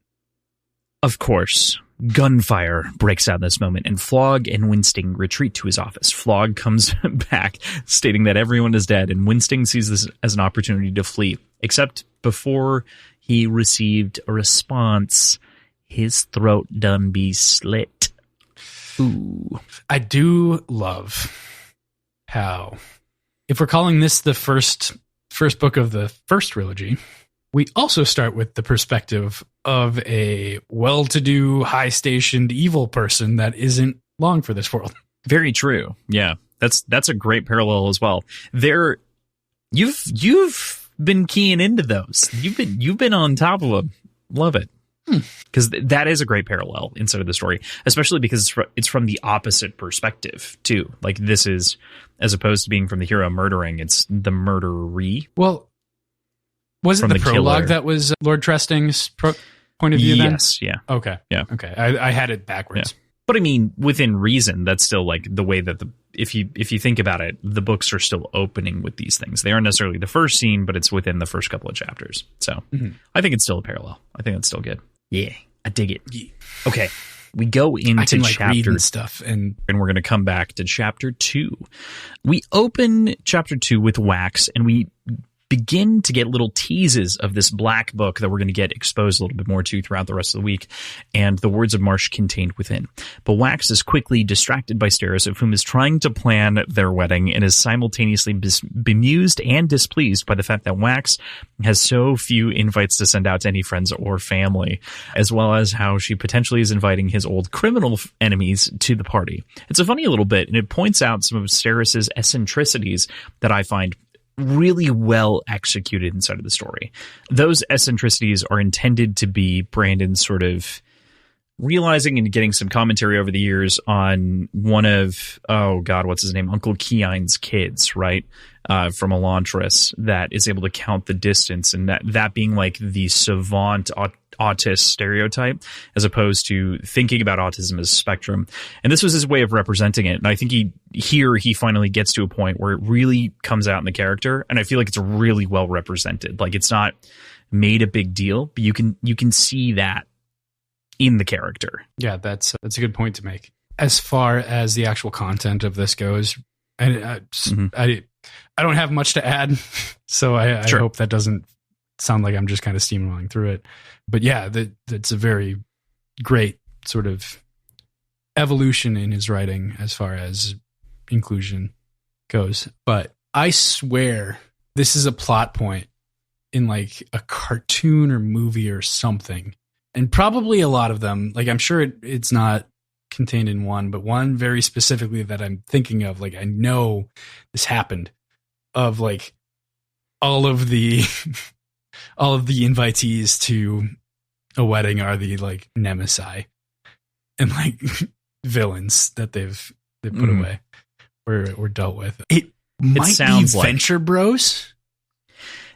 Speaker 1: Of course, gunfire breaks out in this moment, and Flog and Winsting retreat to his office. Flog comes back, stating that everyone is dead, and Winsting sees this as an opportunity to flee. Except before he received a response, his throat done be slit. Ooh.
Speaker 2: I do love how, if we're calling this the first book of the first trilogy, we also start with the perspective of a well-to-do, high-stationed evil person that isn't long for this world.
Speaker 1: Very true. Yeah, that's a great parallel as well. You've been keying into those. You've been on top of them. Love it. Because that is a great parallel inside of the story, especially because it's from the opposite perspective too. Like, this is, as opposed to being from the hero murdering, it's the murderee.
Speaker 2: Well, was it the prologue killer that was Lord Tresting's point of view then?
Speaker 1: Yes, yeah.
Speaker 2: Okay.
Speaker 1: Yeah.
Speaker 2: Okay. I had it backwards.
Speaker 1: Yeah. But I mean, within reason, that's still like the way that if you think about it, the books are still opening with these things. They aren't necessarily the first scene, but it's within the first couple of chapters. So I think it's still a parallel. I think it's still good. Yeah, I dig it. Yeah. Okay, we go into chapter
Speaker 2: stuff, and
Speaker 1: we're going to come back to chapter 2. We open chapter 2 with Wax, and we begin to get little teases of this black book that we're going to get exposed a little bit more to throughout the rest of the week, and the words of Marsh contained within. But Wax is quickly distracted by Steris, of whom is trying to plan their wedding, and is simultaneously bemused and displeased by the fact that Wax has so few invites to send out to any friends or family, as well as how she potentially is inviting his old criminal enemies to the party. It's a funny little bit, and it points out some of Steris's eccentricities that I find really well executed inside of the story. Those eccentricities are intended to be Brandon sort of realizing and getting some commentary over the years on one of, what's his name? Uncle Keein's kids, right? From Elantris, that is able to count the distance, and that being like the savant autist stereotype, as opposed to thinking about autism as a spectrum. And this was his way of representing it. And I think he finally gets to a point where it really comes out in the character, and I feel like it's really well represented. Like, it's not made a big deal, but you can see that in the character.
Speaker 2: Yeah, that's a good point to make. As far as the actual content of this goes, and I don't have much to add, so I hope that doesn't sound like I'm just kind of steamrolling through it. But yeah, that's a very great sort of evolution in his writing as far as inclusion goes. But I swear this is a plot point in like a cartoon or movie or something. And probably a lot of them, like, I'm sure it's not contained in one, but one very specifically that I'm thinking of, like, I know this happened, of like all of the invitees to a wedding are the like nemesis and like villains that they've put away or dealt with. It might be Venture Bros.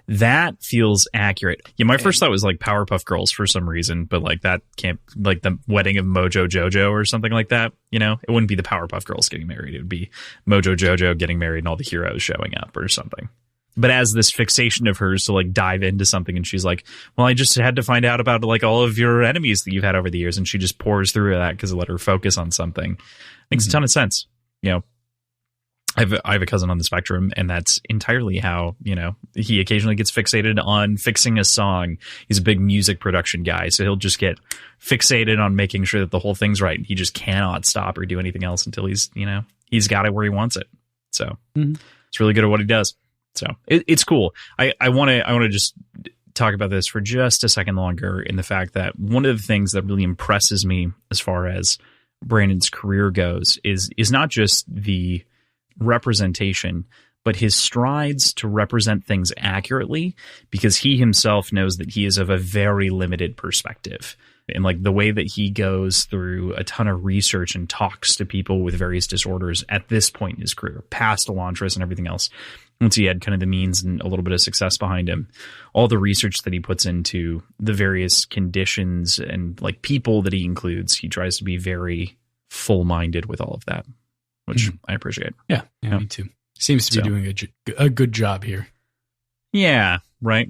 Speaker 1: That feels accurate. Yeah, my first thought was like Powerpuff Girls for some reason, but like that can't, like the wedding of Mojo Jojo or something like that. You know, it wouldn't be the Powerpuff Girls getting married. It would be Mojo Jojo getting married and all the heroes showing up or something. But as this fixation of hers to like dive into something, and she's like, well, I just had to find out about like all of your enemies that you've had over the years. And she just pours through that because it let her focus on something. Makes a ton of sense. You know, I have a cousin on the spectrum, and that's entirely how, you know, he occasionally gets fixated on fixing a song. He's a big music production guy, so he'll just get fixated on making sure that the whole thing's right. He just cannot stop or do anything else until he's got it where he wants it. So it's really good at what he does. So it's cool. I want to just talk about this for just a second longer, in the fact that one of the things that really impresses me as far as Brandon's career goes is not just the representation, but his strides to represent things accurately, because he himself knows that he is of a very limited perspective. And like the way that he goes through a ton of research and talks to people with various disorders at this point in his career, past Elantris and everything else, once he had kind of the means and a little bit of success behind him, all the research that he puts into the various conditions and like people that he includes, he tries to be very full-minded with all of that, which I appreciate.
Speaker 2: Yeah, me too. Seems to be doing a good job here.
Speaker 1: Yeah, right.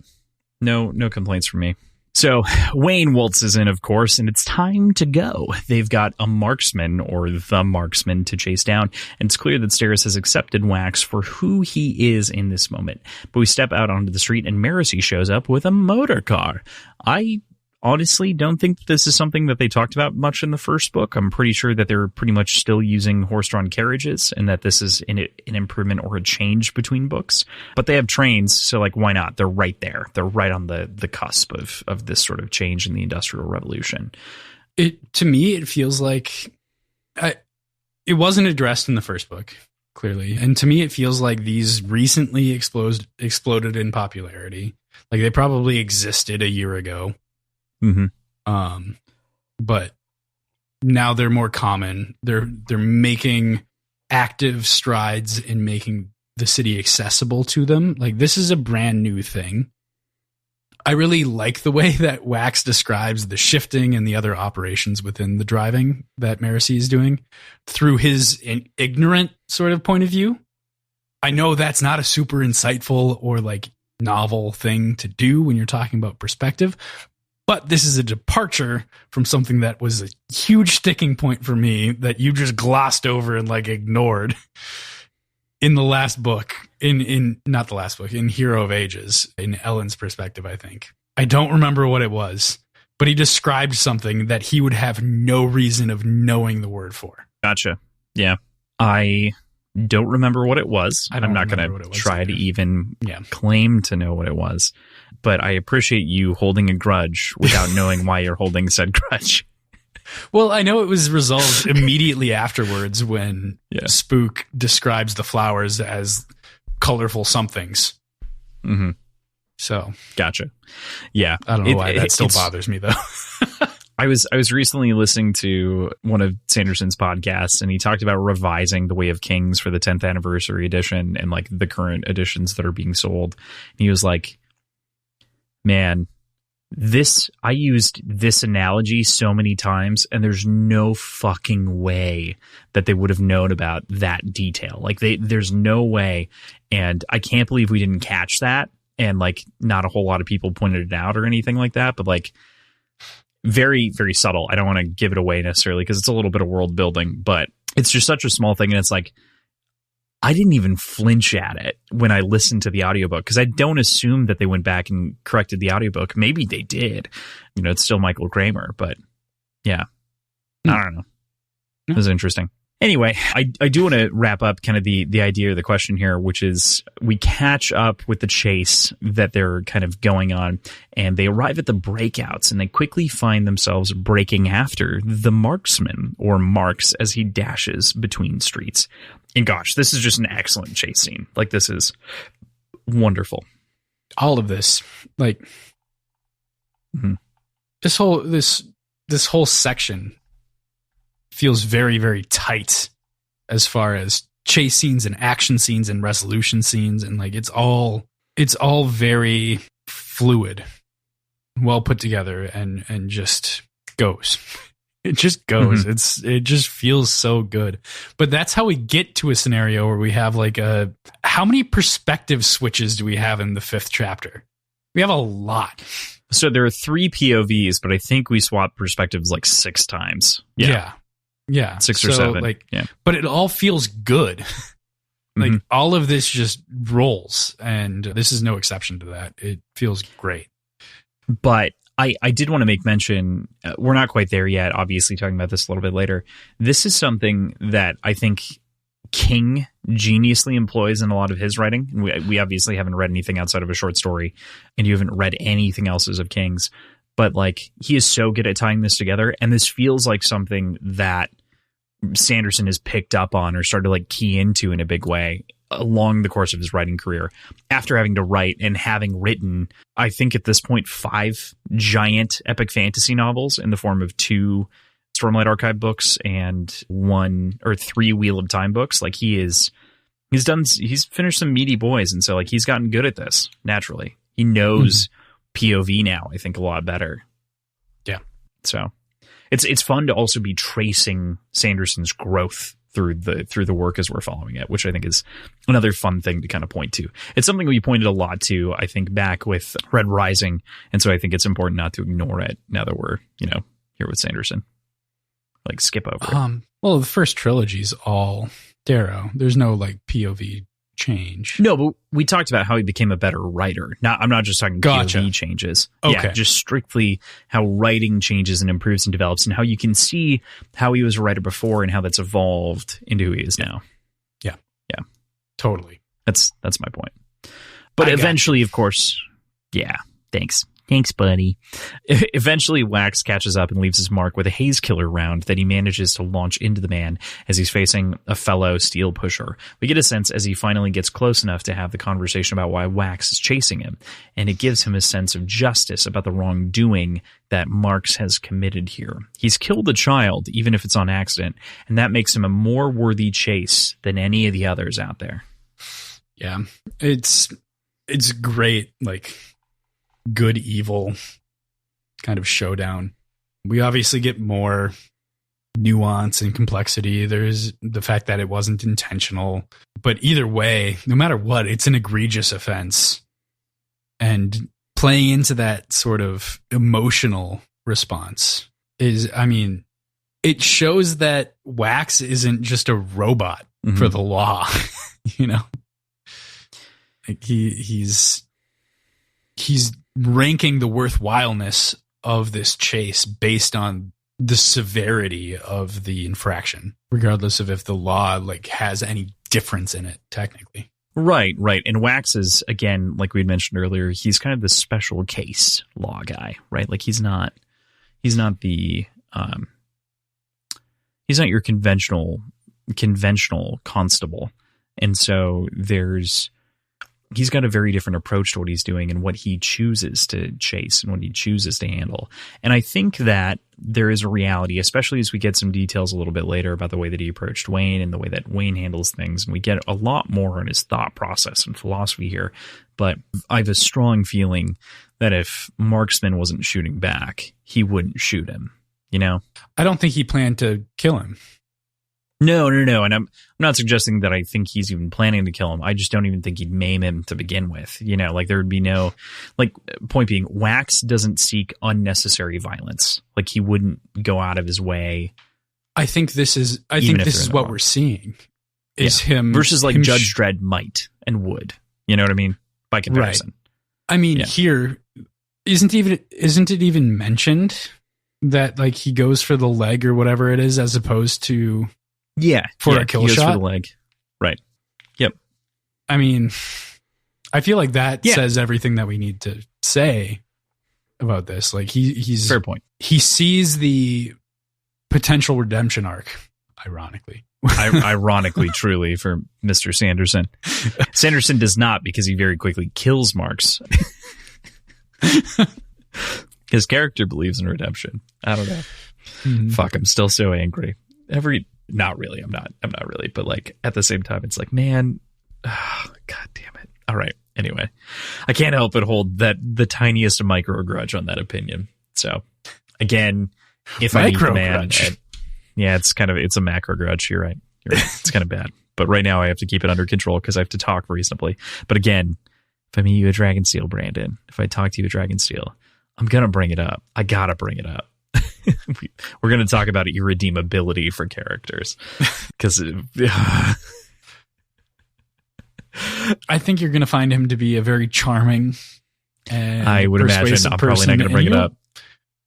Speaker 1: No complaints from me. So Wayne waltzes in, of course, and it's time to go. They've got a marksman, or the marksman, to chase down, and it's clear that Steris has accepted Wax for who he is in this moment. But we step out onto the street, and Marasi shows up with a motor car. I honestly don't think that this is something that they talked about much in the first book. I'm pretty sure that they're pretty much still using horse-drawn carriages, and that this is an improvement or a change between books. But they have trains, so like, why not? They're right there. They're right on the cusp of this sort of change in the Industrial Revolution.
Speaker 2: To me, it feels like it wasn't addressed in the first book, clearly. And to me, it feels like these recently exploded in popularity. Like, they probably existed a year ago. But now they're more common. They're making active strides in making the city accessible to them. Like, this is a brand new thing. I really like the way that Wax describes the shifting and the other operations within the driving that Marasi is doing through his ignorant sort of point of view. I know that's not a super insightful or like novel thing to do when you're talking about perspective, but this is a departure from something that was a huge sticking point for me that you just glossed over and like ignored in the last book, not the last book, in Hero of Ages, in Ellen's perspective, I think. I don't remember what it was, but he described something that he would have no reason of knowing the word for.
Speaker 1: Gotcha. Yeah. I don't remember what it was. I'm not going to try to even claim to know what it was. But I appreciate you holding a grudge without knowing why you're holding said grudge.
Speaker 2: Well, I know it was resolved immediately afterwards when Spook describes the flowers as colorful somethings.
Speaker 1: Mm-hmm.
Speaker 2: So,
Speaker 1: gotcha. Yeah,
Speaker 2: I don't know why that still bothers me though.
Speaker 1: I was recently listening to one of Sanderson's podcasts, and he talked about revising The Way of Kings for the 10th anniversary edition and like the current editions that are being sold. And he was like, man, I used this analogy so many times, and there's no fucking way that they would have known about that detail. Like, there's no way. And I can't believe we didn't catch that. And like, not a whole lot of people pointed it out or anything like that, but like, very, very subtle. I don't want to give it away necessarily because it's a little bit of world building, but it's just such a small thing. And it's like, I didn't even flinch at it when I listened to the audiobook, because I don't assume that they went back and corrected the audiobook. Maybe they did. You know, it's still Michael Kramer, but yeah, I don't know. It was interesting. Anyway, I do want to wrap up kind of the idea or the question here, which is we catch up with the chase that they're kind of going on, and they arrive at the breakouts, and they quickly find themselves breaking after the marksman, or Marks, as he dashes between streets. And gosh, this is just an excellent chase scene. Like, this is wonderful.
Speaker 2: All of this, like, this whole section feels very, very tight as far as chase scenes and action scenes and resolution scenes, and like it's all very fluid, well put together, and just goes. It just goes. It just feels so good. But that's how we get to a scenario where we have like how many perspective switches do we have in the 5th chapter? We have a lot.
Speaker 1: So there are 3 POVs, but I think we swap perspectives like 6 times.
Speaker 2: Yeah.
Speaker 1: 6 or 7.
Speaker 2: Like, but it all feels good. Like all of this just rolls, and this is no exception to that. It feels great.
Speaker 1: But I did want to make mention, we're not quite there yet, obviously talking about this a little bit later. This is something that I think King geniusly employs in a lot of his writing. We obviously haven't read anything outside of a short story, and you haven't read anything else of King's. But like, he is so good at tying this together, and this feels like something that Sanderson has picked up on or started to like key into in a big way along the course of his writing career, after having to write and having written, I think at this point, 5 giant epic fantasy novels in the form of 2 Stormlight Archive books and 1 or 3 Wheel of Time books. Like, he's finished some meaty boys, and so like he's gotten good at this naturally. He knows POV now, I think, a lot better.
Speaker 2: Yeah.
Speaker 1: So it's fun to also be tracing Sanderson's growth through the work as we're following it, which I think is another fun thing to kind of point to. It's something we pointed a lot to, I think, back with Red Rising, and so I think it's important not to ignore it now that we're, here with Sanderson. Like, skip over it.
Speaker 2: Well, the first trilogy's all Darrow. There's no like POV change.
Speaker 1: No, but we talked about how he became a better writer. I'm not just talking POV changes.
Speaker 2: Okay.
Speaker 1: Yeah, just strictly how writing changes and improves and develops, and how you can see how he was a writer before and how that's evolved into who he is now.
Speaker 2: Yeah.
Speaker 1: Yeah.
Speaker 2: Totally.
Speaker 1: That's my point. But eventually, of course, yeah. Thanks, buddy. Eventually, Wax catches up and leaves his mark with a haze killer round that he manages to launch into the man as he's facing a fellow steel pusher. We get a sense as he finally gets close enough to have the conversation about why Wax is chasing him, and it gives him a sense of justice about the wrongdoing that Marks has committed here. He's killed a child, even if it's on accident, and that makes him a more worthy chase than any of the others out there.
Speaker 2: Yeah, it's great, like, good evil kind of showdown. We obviously get more nuance and complexity. There's the fact that it wasn't intentional, but either way, no matter what, it's an egregious offense. And playing into that sort of emotional response is, I mean, it shows that Wax isn't just a robot for the law. Like he's ranking the worthwhileness of this chase based on the severity of the infraction, regardless of if the law like has any difference in it technically.
Speaker 1: Right. And Wax is, again, like we had mentioned earlier, he's kind of the special case law guy, right? Like he's not the he's not your conventional constable. And so he's got a very different approach to what he's doing and what he chooses to chase and what he chooses to handle. And I think that there is a reality, especially as we get some details a little bit later about the way that he approached Wayne and the way that Wayne handles things. And we get a lot more on his thought process and philosophy here. But I have a strong feeling that if Marksman wasn't shooting back, he wouldn't shoot him, I don't
Speaker 2: think he planned to kill him.
Speaker 1: No. And I'm not suggesting that I think he's even planning to kill him. I just don't even think he'd maim him to begin with. Like there would be no, like, point being, Wax doesn't seek unnecessary violence. Like he wouldn't go out of his way.
Speaker 2: I think this is what we're seeing is him
Speaker 1: versus like Judge Dredd might and would, you know what I mean? By comparison.
Speaker 2: Right. I mean, here isn't it even mentioned that like he goes for the leg or whatever it is, as opposed to for a kill shot for the leg. Right. Yep. I mean, I feel like that says everything that we need to say about this. Like he's
Speaker 1: fair point.
Speaker 2: He sees the potential redemption arc, ironically.
Speaker 1: Ironically, truly, for Mr. Sanderson. Sanderson does not, because he very quickly kills Marks. His character believes in redemption. I don't know. Mm-hmm. Fuck, I'm still so angry. Not really. I'm not really. But like at the same time, it's like, man, God damn it. All right. Anyway, I can't help but hold the tiniest micro grudge on that opinion. So again, if I need the man, it's a macro grudge. You're right. It's kind of bad. But right now I have to keep it under control because I have to talk reasonably. But again, if I meet you at Dragonsteel, Brandon, if I talk to you at Dragonsteel, I'm going to bring it up. I got to bring it up. We're going to talk about irredeemability for characters because
Speaker 2: I think you're going to find him to be a very charming and
Speaker 1: I would imagine I'm probably not going to bring it up.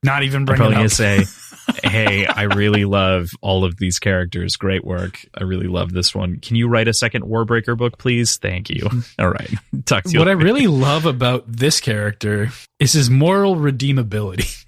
Speaker 2: Not even bring it up.
Speaker 1: I'm probably going to say, hey, I really love all of these characters. Great work. I really love this one. Can you write a second Warbreaker book, please? Thank you. All right. Talk to you later.
Speaker 2: What I really love about this character is his moral redeemability.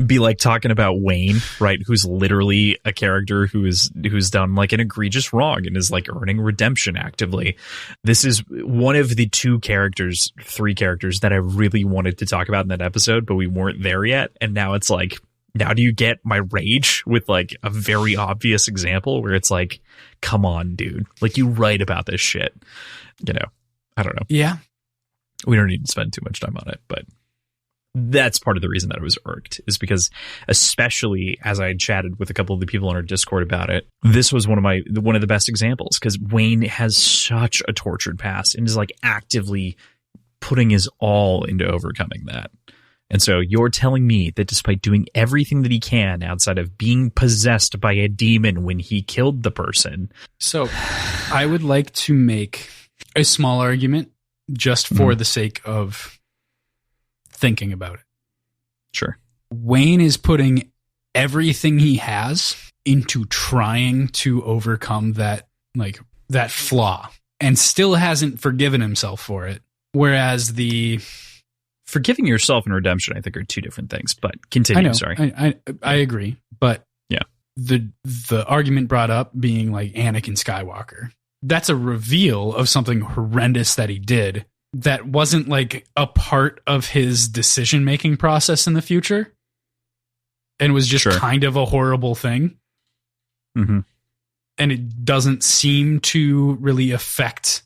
Speaker 1: Be like talking about Wayne, right? Who's literally a character who's done like an egregious wrong and is like earning redemption actively. This is one of the three characters that I really wanted to talk about in that episode, but we weren't there yet. And now it's like, now do you get my rage with like a very obvious example where it's like, come on, dude, like you write about this shit, I don't know.
Speaker 2: Yeah.
Speaker 1: We don't need to spend too much time on it, but that's part of the reason that I was irked, is because, especially as I had chatted with a couple of the people on our Discord about it, this was one of the best examples, because Wayne has such a tortured past and is like actively putting his all into overcoming that. And so you're telling me that despite doing everything that he can outside of being possessed by a demon when he killed the person.
Speaker 2: So I would like to make a small argument just for the sake of thinking about it.
Speaker 1: Sure.
Speaker 2: Wayne is putting everything he has into trying to overcome that flaw, and still hasn't forgiven himself for it. Whereas the
Speaker 1: forgiving yourself and redemption, I think, are two different things, but continue.
Speaker 2: I know,
Speaker 1: Sorry.
Speaker 2: I agree. But
Speaker 1: yeah,
Speaker 2: the argument brought up being like Anakin Skywalker. That's a reveal of something horrendous that he did that wasn't like a part of his decision-making process in the future, and was just kind of a horrible thing.
Speaker 1: Mm-hmm.
Speaker 2: And it doesn't seem to really affect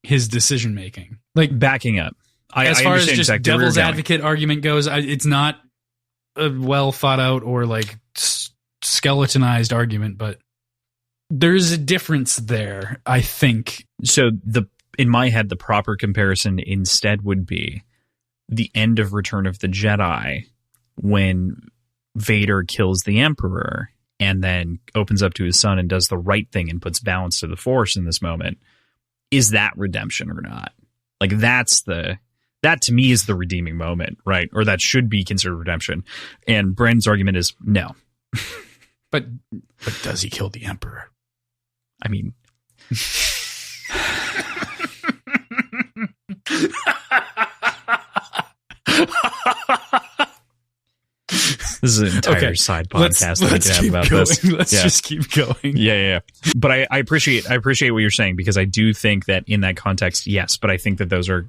Speaker 2: his decision-making. Like,
Speaker 1: backing up.
Speaker 2: As far as just
Speaker 1: exactly
Speaker 2: devil's advocate argument goes, it's not a well thought out or like skeletonized argument, but there's a difference there, I think.
Speaker 1: So in my head, the proper comparison instead would be the end of Return of the Jedi, when Vader kills the Emperor and then opens up to his son and does the right thing and puts balance to the Force in this moment. Is that redemption or not? Like, that to me is the redeeming moment, right? Or that should be considered redemption. And Brandon's argument is no.
Speaker 2: But does he kill the Emperor?
Speaker 1: I mean, this is an entire side podcast that we can have about this.
Speaker 2: Let's just keep going.
Speaker 1: Yeah. But I appreciate what you're saying, because I do think that in that context, yes. But I think that those are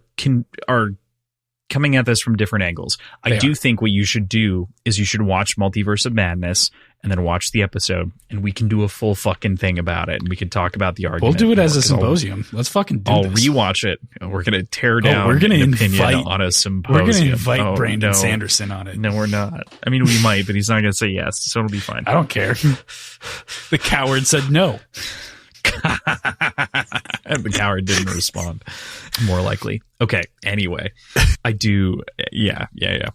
Speaker 1: coming at this from different angles. I do think what you should do is you should watch Multiverse of Madness and then watch the episode, and we can do a full fucking thing about it, and we can talk about the argument.
Speaker 2: We'll do it as a symposium. Let's fucking do
Speaker 1: I'll
Speaker 2: this.
Speaker 1: rewatch it. We're going to tear down
Speaker 2: we're gonna
Speaker 1: an opinion on a symposium.
Speaker 2: We're going to invite Brandon Sanderson on it.
Speaker 1: No, we're not. I mean, we might, but he's not going to say yes, so it'll be fine.
Speaker 2: I don't care. The coward said no.
Speaker 1: And the coward didn't respond, more likely. Okay, anyway. I do. Yeah.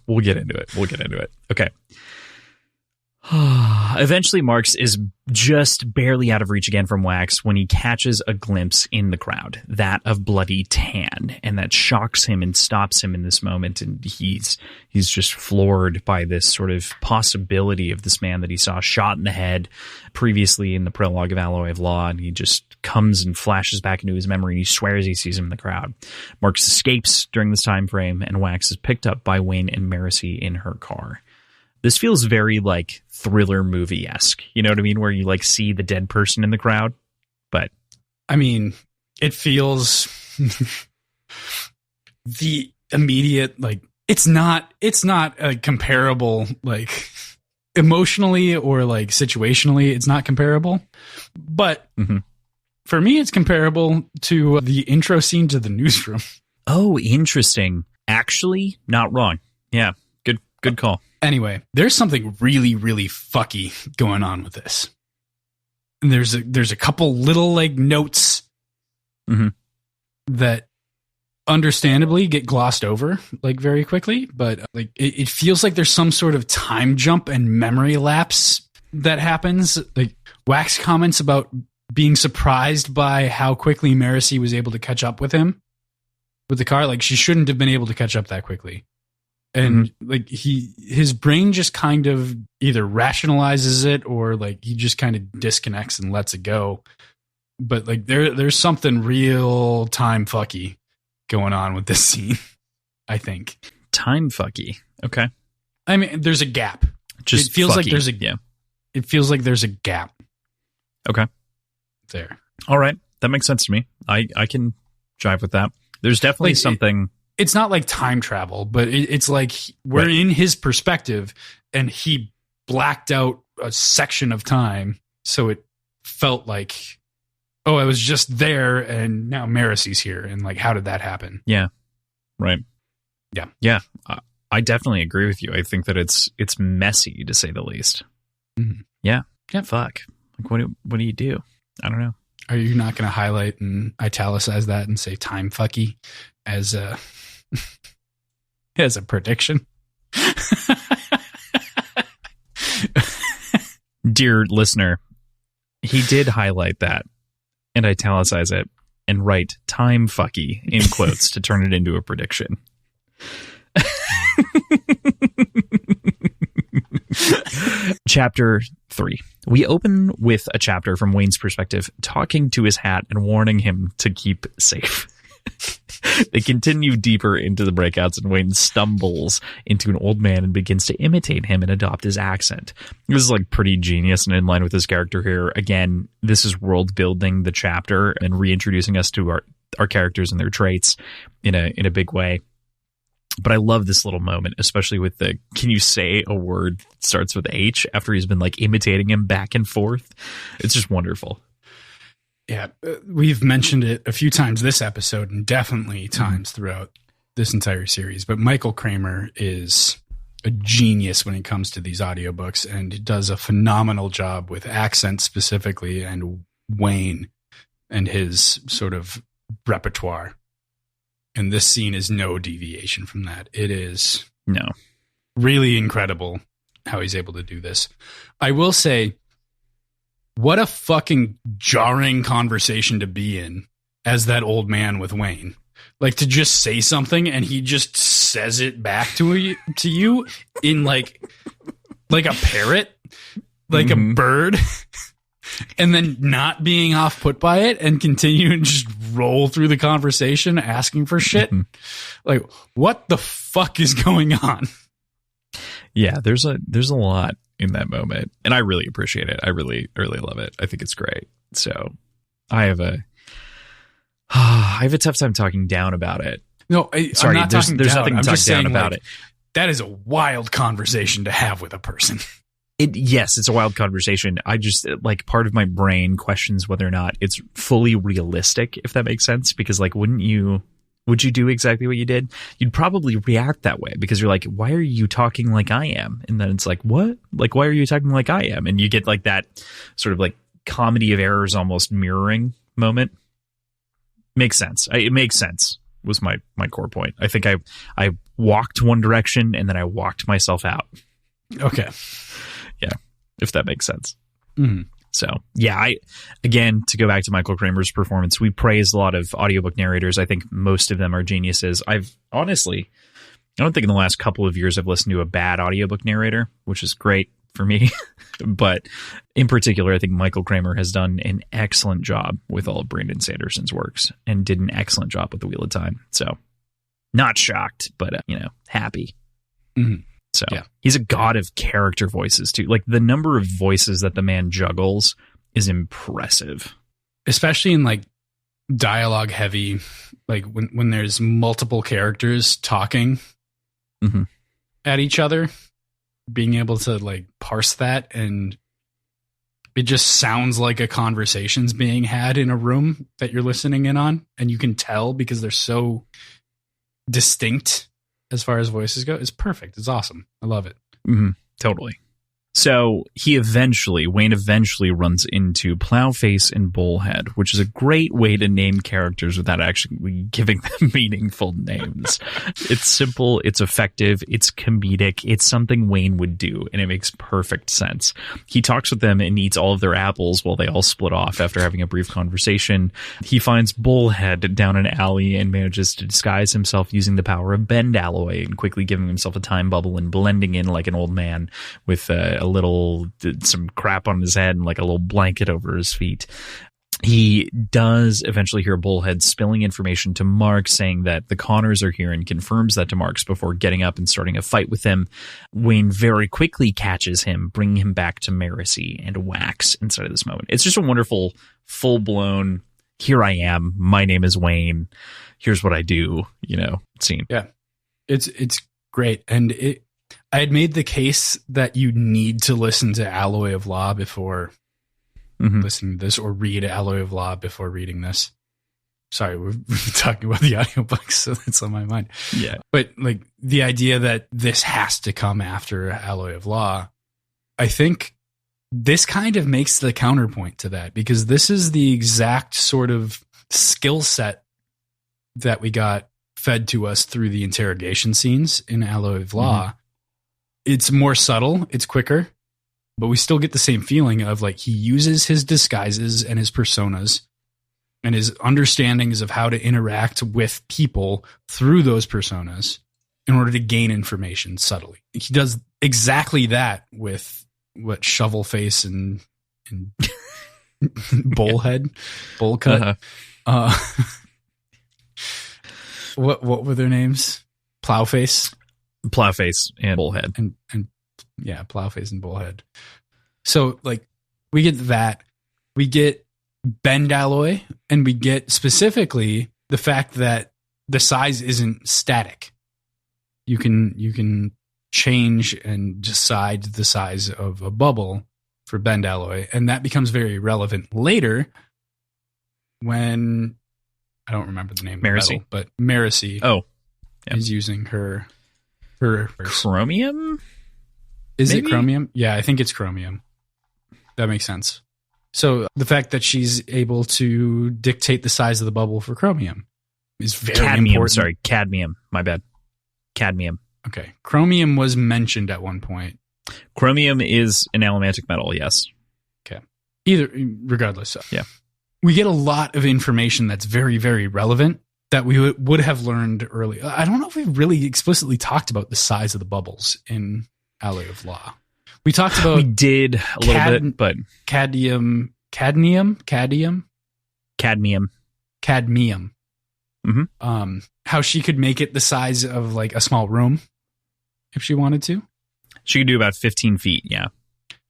Speaker 1: We'll get into it. Okay. Eventually, Marks is just barely out of reach again from Wax when he catches a glimpse in the crowd, that of Bloody Tan, and that shocks him and stops him in this moment, and he's just floored by this sort of possibility of this man that he saw shot in the head previously in the Prologue of Alloy of Law, and he just comes and flashes back into his memory, and he swears he sees him in the crowd. Marks escapes during this time frame, and Wax is picked up by Wayne and Marcy in her car. This feels very like thriller movie-esque, you know what I mean? Where you like see the dead person in the crowd. But
Speaker 2: I mean, it feels the immediate, like, it's not a comparable, like, emotionally or like situationally, it's not comparable. But for me, it's comparable to the intro scene to The Newsroom.
Speaker 1: Oh, interesting. Actually, not wrong. Yeah, good call.
Speaker 2: Anyway, there's something really, really fucky going on with this. And there's a couple little like notes that understandably get glossed over like very quickly, but like it feels like there's some sort of time jump and memory lapse that happens. Like Wax comments about being surprised by how quickly Marcy was able to catch up with him with the car. Like, she shouldn't have been able to catch up that quickly. And like his brain just kind of either rationalizes it or like he just kind of disconnects and lets it go. But like there's something real time fucky going on with this scene, I think.
Speaker 1: Time fucky. Okay.
Speaker 2: I mean, there's a gap.
Speaker 1: Just
Speaker 2: it feels
Speaker 1: fucky.
Speaker 2: like there's a It feels like there's a gap.
Speaker 1: Okay.
Speaker 2: There.
Speaker 1: All right. That makes sense to me. I can jive with that. There's definitely like, something.
Speaker 2: It's not like time travel, but it's like we're in his perspective and he blacked out a section of time. So it felt like, oh, I was just there and now Marcy's here. And like, how did that happen?
Speaker 1: Yeah. Right.
Speaker 2: Yeah.
Speaker 1: Yeah. I definitely agree with you. I think that it's messy, to say the least.
Speaker 2: Mm-hmm.
Speaker 1: Yeah. Fuck. Like, what do you do? I don't know.
Speaker 2: Are you not going to highlight and italicize that and say time fucky as a as a prediction?
Speaker 1: Dear listener, he did highlight that and italicize it and write time fucky in quotes to turn it into a prediction. Chapter 3. We open with a chapter from Wayne's perspective, talking to his hat and warning him to keep safe. They continue deeper into the breakouts, and Wayne stumbles into an old man and begins to imitate him and adopt his accent. This is like pretty genius and in line with his character here. Again, this is world building the chapter and reintroducing us to our characters and their traits in a big way. But I love this little moment, especially with the, can you say a word that starts with H, after he's been like imitating him back and forth. It's just wonderful.
Speaker 2: Yeah, we've mentioned it a few times this episode and definitely times throughout this entire series. But Michael Kramer is a genius when it comes to these audiobooks and does a phenomenal job with accent specifically and Wayne and his sort of repertoire. And this scene is no deviation from that. It is really incredible how he's able to do this. I will say, what a fucking jarring conversation to be in as that old man with Wayne. Like, to just say something and he just says it back to you in like a parrot, like a bird, and then not being off put by it and continue and just roll through the conversation asking for shit. Like, what the fuck is going on?
Speaker 1: Yeah, there's a lot in that moment, and I really appreciate it. I really love it. I think it's great. So I have a tough time talking down about it.
Speaker 2: No,
Speaker 1: sorry,
Speaker 2: I'm not
Speaker 1: there's
Speaker 2: talking down.
Speaker 1: nothing to
Speaker 2: I'm
Speaker 1: talk
Speaker 2: just
Speaker 1: down
Speaker 2: saying,
Speaker 1: about
Speaker 2: like,
Speaker 1: it.
Speaker 2: That is a wild conversation to have with a person.
Speaker 1: Yes, it's a wild conversation. I just, like, part of my brain questions whether or not it's fully realistic, if that makes sense. Because, like, would you do exactly what you did? You'd probably react that way because you're like, why are you talking like I am? And then it's like, what? Like, why are you talking like I am? And you get like that sort of like comedy of errors, almost mirroring moment. Makes sense. It makes sense was my core point. I think I walked one direction and then I walked myself out.
Speaker 2: Okay.
Speaker 1: Yeah, if that makes sense.
Speaker 2: Mm-hmm.
Speaker 1: So, yeah, again, to go back to Michael Kramer's performance, we praise a lot of audiobook narrators. I think most of them are geniuses. I don't think in the last couple of years I've listened to a bad audiobook narrator, which is great for me. But in particular, I think Michael Kramer has done an excellent job with all of Brandon Sanderson's works and did an excellent job with The Wheel of Time. So, not shocked, but, happy.
Speaker 2: Mm-hmm.
Speaker 1: So He's a god of character voices too. Like, the number of voices that the man juggles is impressive.
Speaker 2: Especially in like dialogue heavy, like when there's multiple characters talking at each other, being able to like parse that, and it just sounds like a conversation's being had in a room that you're listening in on, and you can tell because they're so distinct. As far as voices go, it's perfect. It's awesome. I love it.
Speaker 1: Mm-hmm. Totally. So Wayne eventually runs into Plowface and Bullhead, which is a great way to name characters without actually giving them meaningful names. It's simple, it's effective, it's comedic, it's something Wayne would do, and it makes perfect sense. He talks with them and eats all of their apples while they all split off after having a brief conversation. He finds Bullhead down an alley and manages to disguise himself using the power of bend alloy and quickly giving himself a time bubble and blending in like an old man with some crap on his head and like a little blanket over his feet. He does eventually hear Bullhead spilling information to Marks, saying that the Connors are here, and confirms that to Marks before getting up and starting a fight with him. Wayne very quickly catches him, bringing him back to Marcy and Wax inside of this moment. It's just a wonderful, full-blown, here I am, my name is Wayne, here's what I do, scene.
Speaker 2: Yeah, it's great. And I had made the case that you need to listen to Alloy of Law before listening to this, or read Alloy of Law before reading this. sorry, we're talking about the audiobooks, so that's on my mind.
Speaker 1: Yeah.
Speaker 2: But like the idea that this has to come after Alloy of Law, I think this kind of makes the counterpoint to that, because this is the exact sort of skill set that we got fed to us through the interrogation scenes in Alloy of Law. Mm-hmm. It's more subtle, it's quicker, but we still get the same feeling of like he uses his disguises and his personas and his understandings of how to interact with people through those personas in order to gain information subtly. He does exactly that with what shovel face and bullhead, bull cut. What were their names? Plowface
Speaker 1: and Bullhead.
Speaker 2: And yeah, Plowface and Bullhead. So like we get that. We get bend alloy, and we get specifically the fact that the size isn't static. You can change and decide the size of a bubble for bend alloy, and that becomes very relevant later when I don't remember the name
Speaker 1: Marcy.
Speaker 2: of the metal, but Marcy is using her
Speaker 1: chromium.
Speaker 2: Is Maybe? It chromium? Yeah, I think it's chromium. That makes sense. So the fact that she's able to dictate the size of the bubble for chromium is very important.
Speaker 1: Sorry, cadmium. My bad. Cadmium.
Speaker 2: Okay. Chromium was mentioned at one point.
Speaker 1: Chromium is an elementic metal, yes.
Speaker 2: Okay. Regardless.
Speaker 1: Yeah.
Speaker 2: We get a lot of information that's very, very relevant that we would have learned early. I don't know if we really explicitly talked about the size of the bubbles in Alloy of Law. We talked about...
Speaker 1: We did a little bit, but...
Speaker 2: Cadmium.
Speaker 1: Mm-hmm.
Speaker 2: How she could make it the size of like a small room if she wanted to.
Speaker 1: She could do about 15 feet, yeah.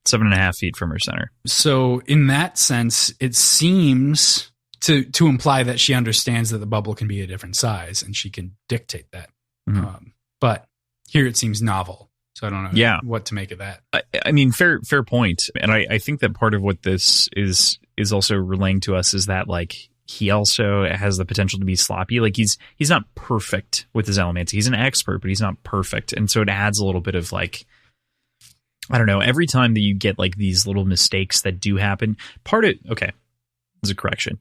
Speaker 1: 7.5 feet from her center.
Speaker 2: So in that sense, it seems to imply that she understands that the bubble can be a different size and she can dictate that.
Speaker 1: Mm-hmm.
Speaker 2: But here it seems novel. So I don't know what to make of that.
Speaker 1: I mean, fair point. And I think that part of what this is also relaying to us is that like he also has the potential to be sloppy. Like he's not perfect with his elements. He's an expert, but he's not perfect. And so it adds a little bit of like, I don't know, every time that you get like these little mistakes that do happen, there's a correction.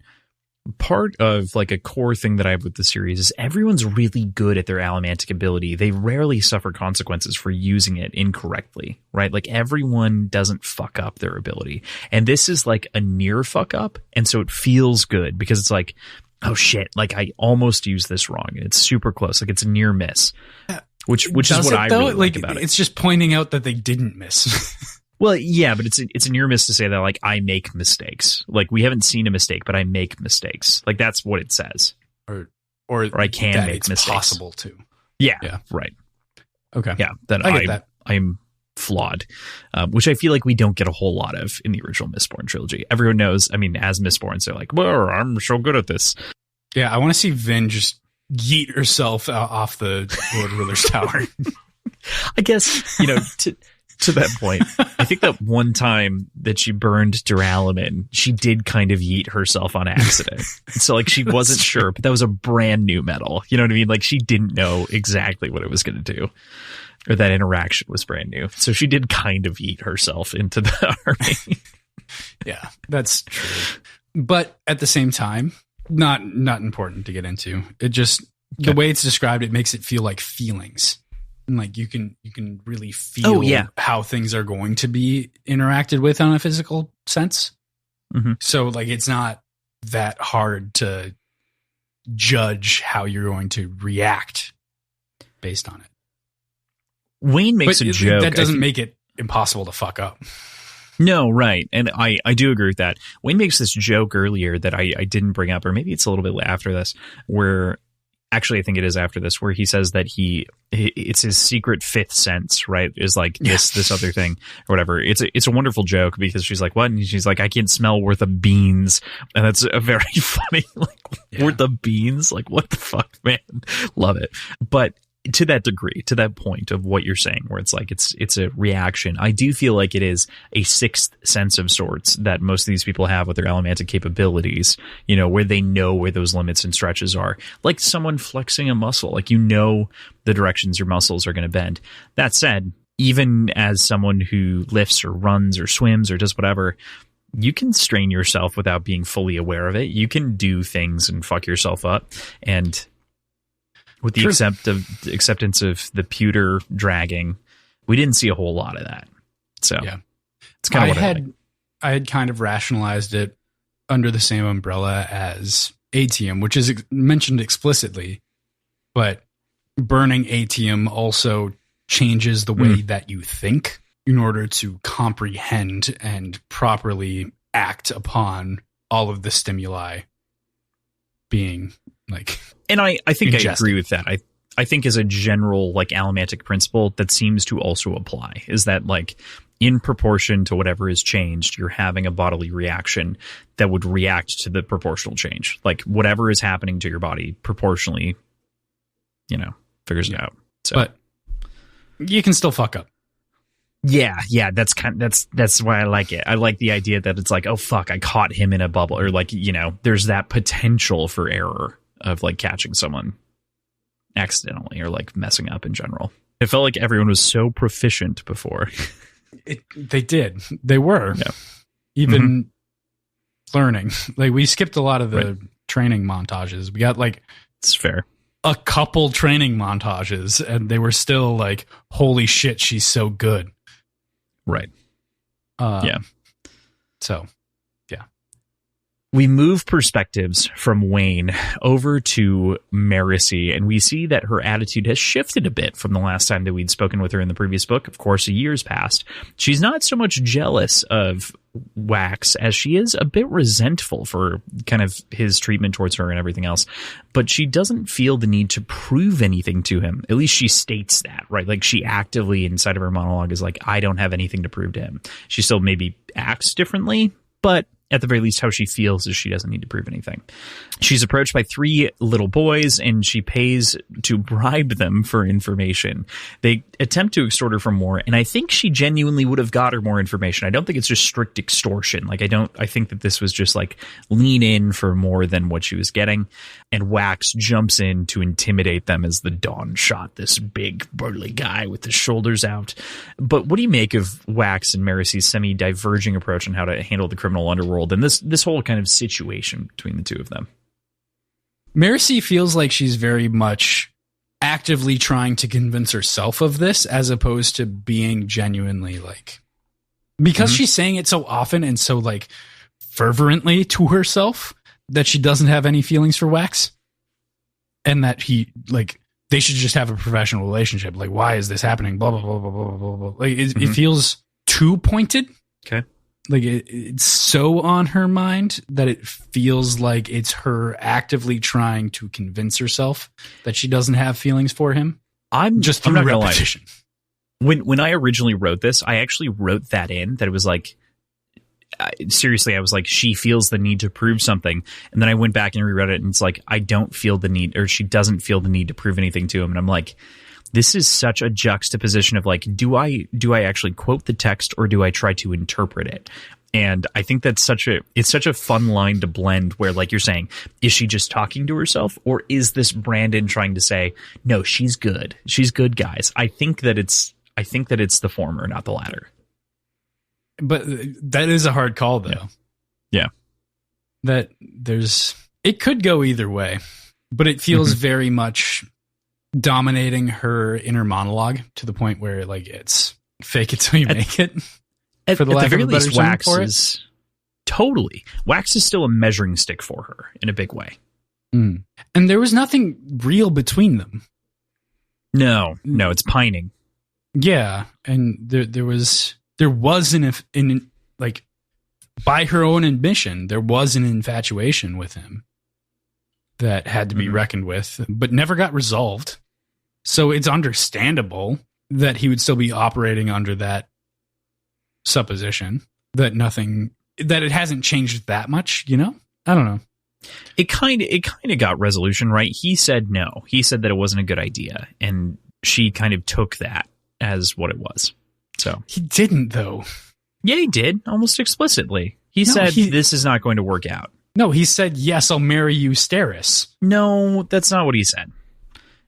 Speaker 1: Part of like a core thing that I have with the series is everyone's really good at their allomantic ability. They rarely suffer consequences for using it incorrectly, right? Like everyone doesn't fuck up their ability. And this is like a near fuck up. And so it feels good because it's like, oh shit, like I almost used this wrong. It's super close. Like it's a near miss, which is what I really like about it.
Speaker 2: It's just pointing out that they didn't miss.
Speaker 1: Well, yeah, but it's a near miss to say that like I make mistakes. Like we haven't seen a mistake, but I make mistakes. Like that's what it says.
Speaker 2: Or
Speaker 1: I can make mistakes.
Speaker 2: Possible to.
Speaker 1: Yeah. Right.
Speaker 2: Okay.
Speaker 1: Yeah. Then
Speaker 2: I get that.
Speaker 1: I'm flawed, which I feel like we don't get a whole lot of in the original Mistborn trilogy. Everyone knows. I mean, as Mistborns, they're like, "Well, I'm so good at this."
Speaker 2: Yeah, I want to see Vin just yeet herself off the Lord Ruler's tower.
Speaker 1: I guess to that point, I think that one time that she burned Duralumin, she did kind of yeet herself on accident. So like she wasn't sure, but that was a brand new metal. You know what I mean? Like she didn't know exactly what it was going to do, or that interaction was brand new. So she did kind of yeet herself into the army.
Speaker 2: Yeah, that's true. But at the same time, not important to get into. It just the way it's described, it makes it feel like feelings. And like you can really feel how things are going to be interacted with on a physical sense.
Speaker 1: Mm-hmm.
Speaker 2: So like it's not that hard to judge how you're going to react based on it.
Speaker 1: Wayne makes a joke.
Speaker 2: That doesn't make it impossible to fuck up.
Speaker 1: No, right. And I do agree with that. Wayne makes this joke earlier that I didn't bring up, or maybe it's a little bit after this, where actually I think it is after this, where he says that it's his secret fifth sense, right? Is like this other thing or whatever. It's a wonderful joke because she's like, what? And she's like, I can smell worth of beans. And that's a very funny, like worth of beans. Like what the fuck, man? Love it. But to that degree, to that point of what you're saying, where it's like it's a reaction. I do feel like it is a sixth sense of sorts that most of these people have with their allomantic capabilities, you know, where they know where those limits and stretches are. Like someone flexing a muscle, like, you know, the directions your muscles are going to bend. That said, even as someone who lifts or runs or swims or does whatever, you can strain yourself without being fully aware of it. You can do things and fuck yourself up. And with the acceptance of the pewter dragging, we didn't see a whole lot of that. So yeah, it's kind of
Speaker 2: I had kind of rationalized it under the same umbrella as atium, which is mentioned explicitly, but burning atium also changes the way that you think in order to comprehend and properly act upon all of the stimuli being like.
Speaker 1: And I think
Speaker 2: ingested.
Speaker 1: I agree with that. I think as a general like allomantic principle that seems to also apply is that like in proportion to whatever is changed, you're having a bodily reaction that would react to the proportional change. Like whatever is happening to your body proportionally, you know, figures it out. So.
Speaker 2: But you can still fuck up.
Speaker 1: Yeah, that's why I like it. I like the idea that it's like, oh fuck, I caught him in a bubble, or like, you know, there's that potential for error of like catching someone accidentally or like messing up in general. It felt like everyone was so proficient before.
Speaker 2: They were. Yeah. Even learning. Like we skipped a lot of the training montages. We got like,
Speaker 1: it's fair,
Speaker 2: a couple training montages and they were still like, holy shit, she's so good.
Speaker 1: Right.
Speaker 2: Yeah. So, yeah.
Speaker 1: We move perspectives from Wayne over to Marcy, and we see that her attitude has shifted a bit from the last time that we'd spoken with her in the previous book. Of course, a year's passed. She's not so much jealous of Wax as she is a bit resentful for kind of his treatment towards her and everything else, but she doesn't feel the need to prove anything to him. At least she states that, right? Like she actively inside of her monologue is like, I don't have anything to prove to him. She still maybe acts differently, but at the very least, how she feels is she doesn't need to prove anything. She's approached by 3 little boys, and she pays to bribe them for information. They attempt to extort her for more, and I think she genuinely would have got her more information. I don't think it's just strict extortion. Like, I think that this was just like lean in for more than what she was getting, and Wax jumps in to intimidate them as the Dawn shot this big burly guy with his shoulders out. But what do you make of Wax and Marcy's semi-diverging approach on how to handle the criminal underworld and this whole kind of situation between the two of them?
Speaker 2: Marcy feels like she's very much actively trying to convince herself of this as opposed to being genuinely like, because she's saying it so often and so like fervently to herself that she doesn't have any feelings for Wax, and that he like they should just have a professional relationship. Like, why is this happening? Blah blah blah blah blah blah blah. Like it feels too pointed.
Speaker 1: Okay.
Speaker 2: Like it's so on her mind that it feels like it's her actively trying to convince herself that she doesn't have feelings for him. I'm not repetition.
Speaker 1: When I originally wrote this, I actually wrote that in, that it was like, seriously, I was like, she feels the need to prove something. And then I went back and reread it, and it's like, I don't feel the need, or she doesn't feel the need to prove anything to him. And I'm like, this is such a juxtaposition of like, do I actually quote the text, or do I try to interpret it? And I think that's such a fun line to blend, where like you're saying, is she just talking to herself, or is this Brandon trying to say, no, she's good. She's good, guys. I think that it's the former, not the latter.
Speaker 2: But that is a hard call though.
Speaker 1: Yeah.
Speaker 2: That it could go either way, but it feels very much dominating her inner monologue to the point where like it's fake it till you make it.
Speaker 1: For the lack of a better term Wax for it. Totally. Wax is still a measuring stick for her in a big way.
Speaker 2: And there was nothing real between them.
Speaker 1: No, it's pining.
Speaker 2: Yeah, and there was an like, by her own admission, there was an infatuation with him that had to be reckoned with, but never got resolved. So it's understandable that he would still be operating under that supposition that it hasn't changed that much, you know? I don't know.
Speaker 1: It kind of got resolution, right? He said no. He said that it wasn't a good idea, and she kind of took that as what it was. So
Speaker 2: he didn't, though.
Speaker 1: Yeah, he did, almost explicitly. He said this is not going to work out.
Speaker 2: No, he said, yes, I'll marry you, Steris.
Speaker 1: No, that's not what he said.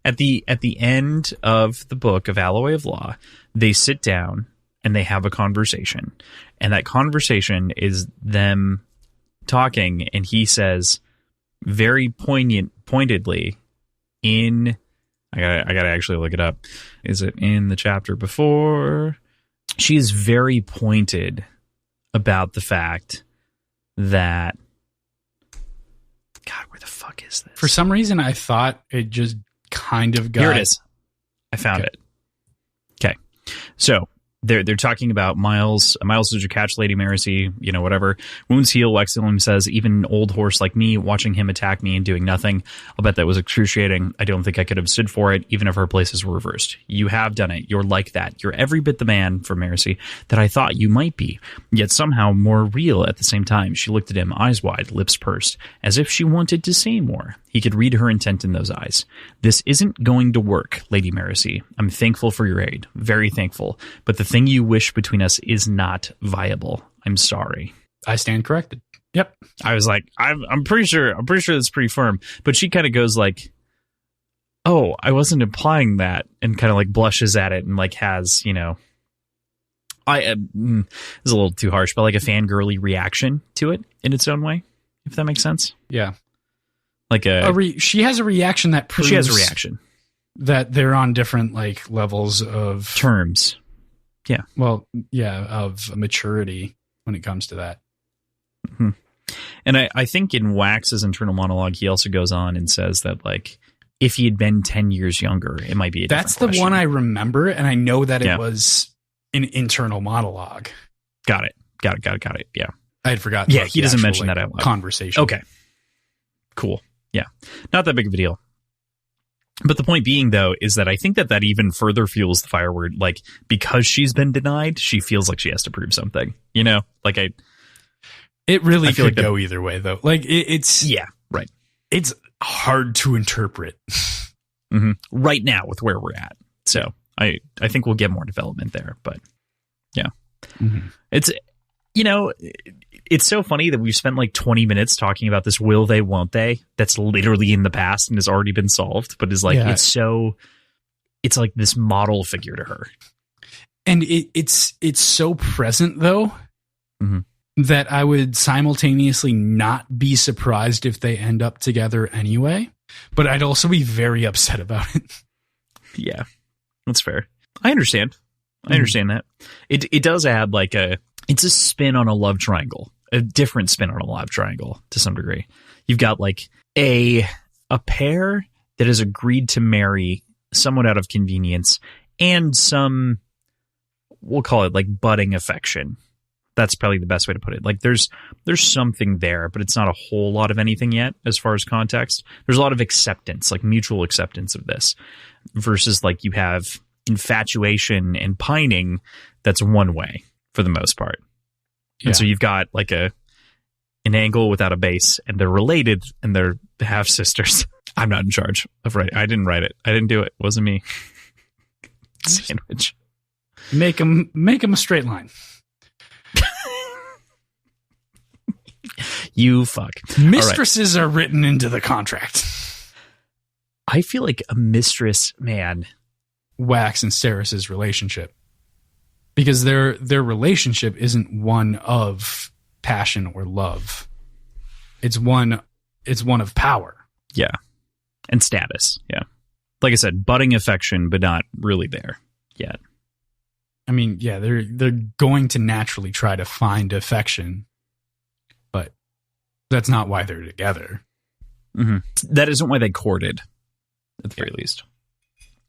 Speaker 1: At the end of the book of Alloy of Law, they sit down and they have a conversation. And that conversation is them talking, and he says very pointedly in I gotta actually look it up. Is it in the chapter before? She is very pointed about the fact that God, where the fuck is this?
Speaker 2: For some reason I thought it just kind of got...
Speaker 1: Here it is. I found it. Okay. So they're talking about Miles. Miles is your catch, Lady Marcy, whatever. Wounds heal. Wexilim says, even an old horse like me, watching him attack me and doing nothing. I'll bet that was excruciating. I don't think I could have stood for it, even if our places were reversed. You have done it. You're like that. You're every bit the man, for Marcy, that I thought you might be, yet somehow more real at the same time. She looked at him, eyes wide, lips pursed, as if she wanted to say more. He could read her intent in those eyes. This isn't going to work, Lady Marcy. I'm thankful for your aid. Very thankful. But the thing you wish between us is not viable. I'm sorry.
Speaker 2: I stand corrected. Yep.
Speaker 1: I was like, I'm pretty sure that's pretty firm. But she kind of goes like, oh, I wasn't implying that, and kind of like blushes at it and like has, it's a little too harsh, but like a fangirly reaction to it in its own way, if that makes sense.
Speaker 2: Yeah.
Speaker 1: Like
Speaker 2: she has a reaction that proves
Speaker 1: she has a reaction
Speaker 2: that they're on different like levels of
Speaker 1: terms. Yeah.
Speaker 2: Well, yeah, of maturity when it comes to that.
Speaker 1: Mm-hmm. And I think in Wax's internal monologue, he also goes on and says that like if he had been 10 years younger, it might be a
Speaker 2: That's
Speaker 1: different
Speaker 2: the
Speaker 1: question.
Speaker 2: one I remember, and I know that it was an internal monologue.
Speaker 1: Got it. Yeah.
Speaker 2: I had forgotten.
Speaker 1: Yeah, he doesn't mention that out loud.
Speaker 2: Conversation.
Speaker 1: Okay. Cool. Yeah. Not that big of a deal. But the point being, though, is that I think that even further fuels the fire word. Like, because she's been denied, she feels like she has to prove something. Like
Speaker 2: it really could go either way, though. Like, it's...
Speaker 1: Yeah, right.
Speaker 2: It's hard to interpret.
Speaker 1: Mm-hmm. Right now with where we're at. So I think we'll get more development there. But, yeah. Mm-hmm. It's so funny that we've spent like 20 minutes talking about this will they, won't they, that's literally in the past and has already been solved, but is like, it's like this model figure to her.
Speaker 2: And it's so present, though, that I would simultaneously not be surprised if they end up together anyway, but I'd also be very upset about it. Yeah,
Speaker 1: that's fair. I understand that. It does add like it's a spin on a love triangle. A different spin on a love triangle to some degree. You've got like a pair that has agreed to marry somewhat out of convenience and some, we'll call it like budding affection. That's probably the best way to put it. Like there's something there, but it's not a whole lot of anything yet as far as context. There's a lot of acceptance, like mutual acceptance of this, versus like you have infatuation and pining that's one way for the most part. And so you've got like an angle without a base, and they're related, and they're half sisters. I'm not in charge of writing. I didn't write it. I didn't do it. It wasn't me. Sandwich.
Speaker 2: Make them a straight line.
Speaker 1: You fuck.
Speaker 2: Mistresses are written into the contract.
Speaker 1: I feel like a mistress, man.
Speaker 2: Wax and Steris's relationship. Because their relationship isn't one of passion or love. It's one of power.
Speaker 1: Yeah. And status. Yeah. Like I said, budding affection, but not really there yet.
Speaker 2: I mean, yeah, they're going to naturally try to find affection, but that's not why they're together.
Speaker 1: Mm-hmm. That isn't why they courted, at the very least.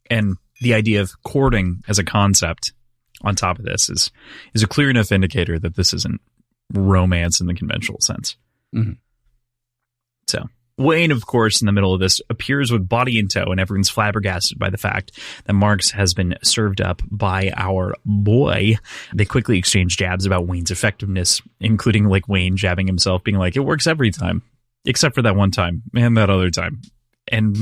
Speaker 1: And the idea of courting as a concept on top of this is a clear enough indicator that this isn't romance in the conventional sense. Mm-hmm. So Wayne, of course, in the middle of this, appears with body in tow, and everyone's flabbergasted by the fact that Marks has been served up by our boy. They quickly exchange jabs about Wayne's effectiveness, including like Wayne jabbing himself, being like, it works every time. except for that one time and that other time. And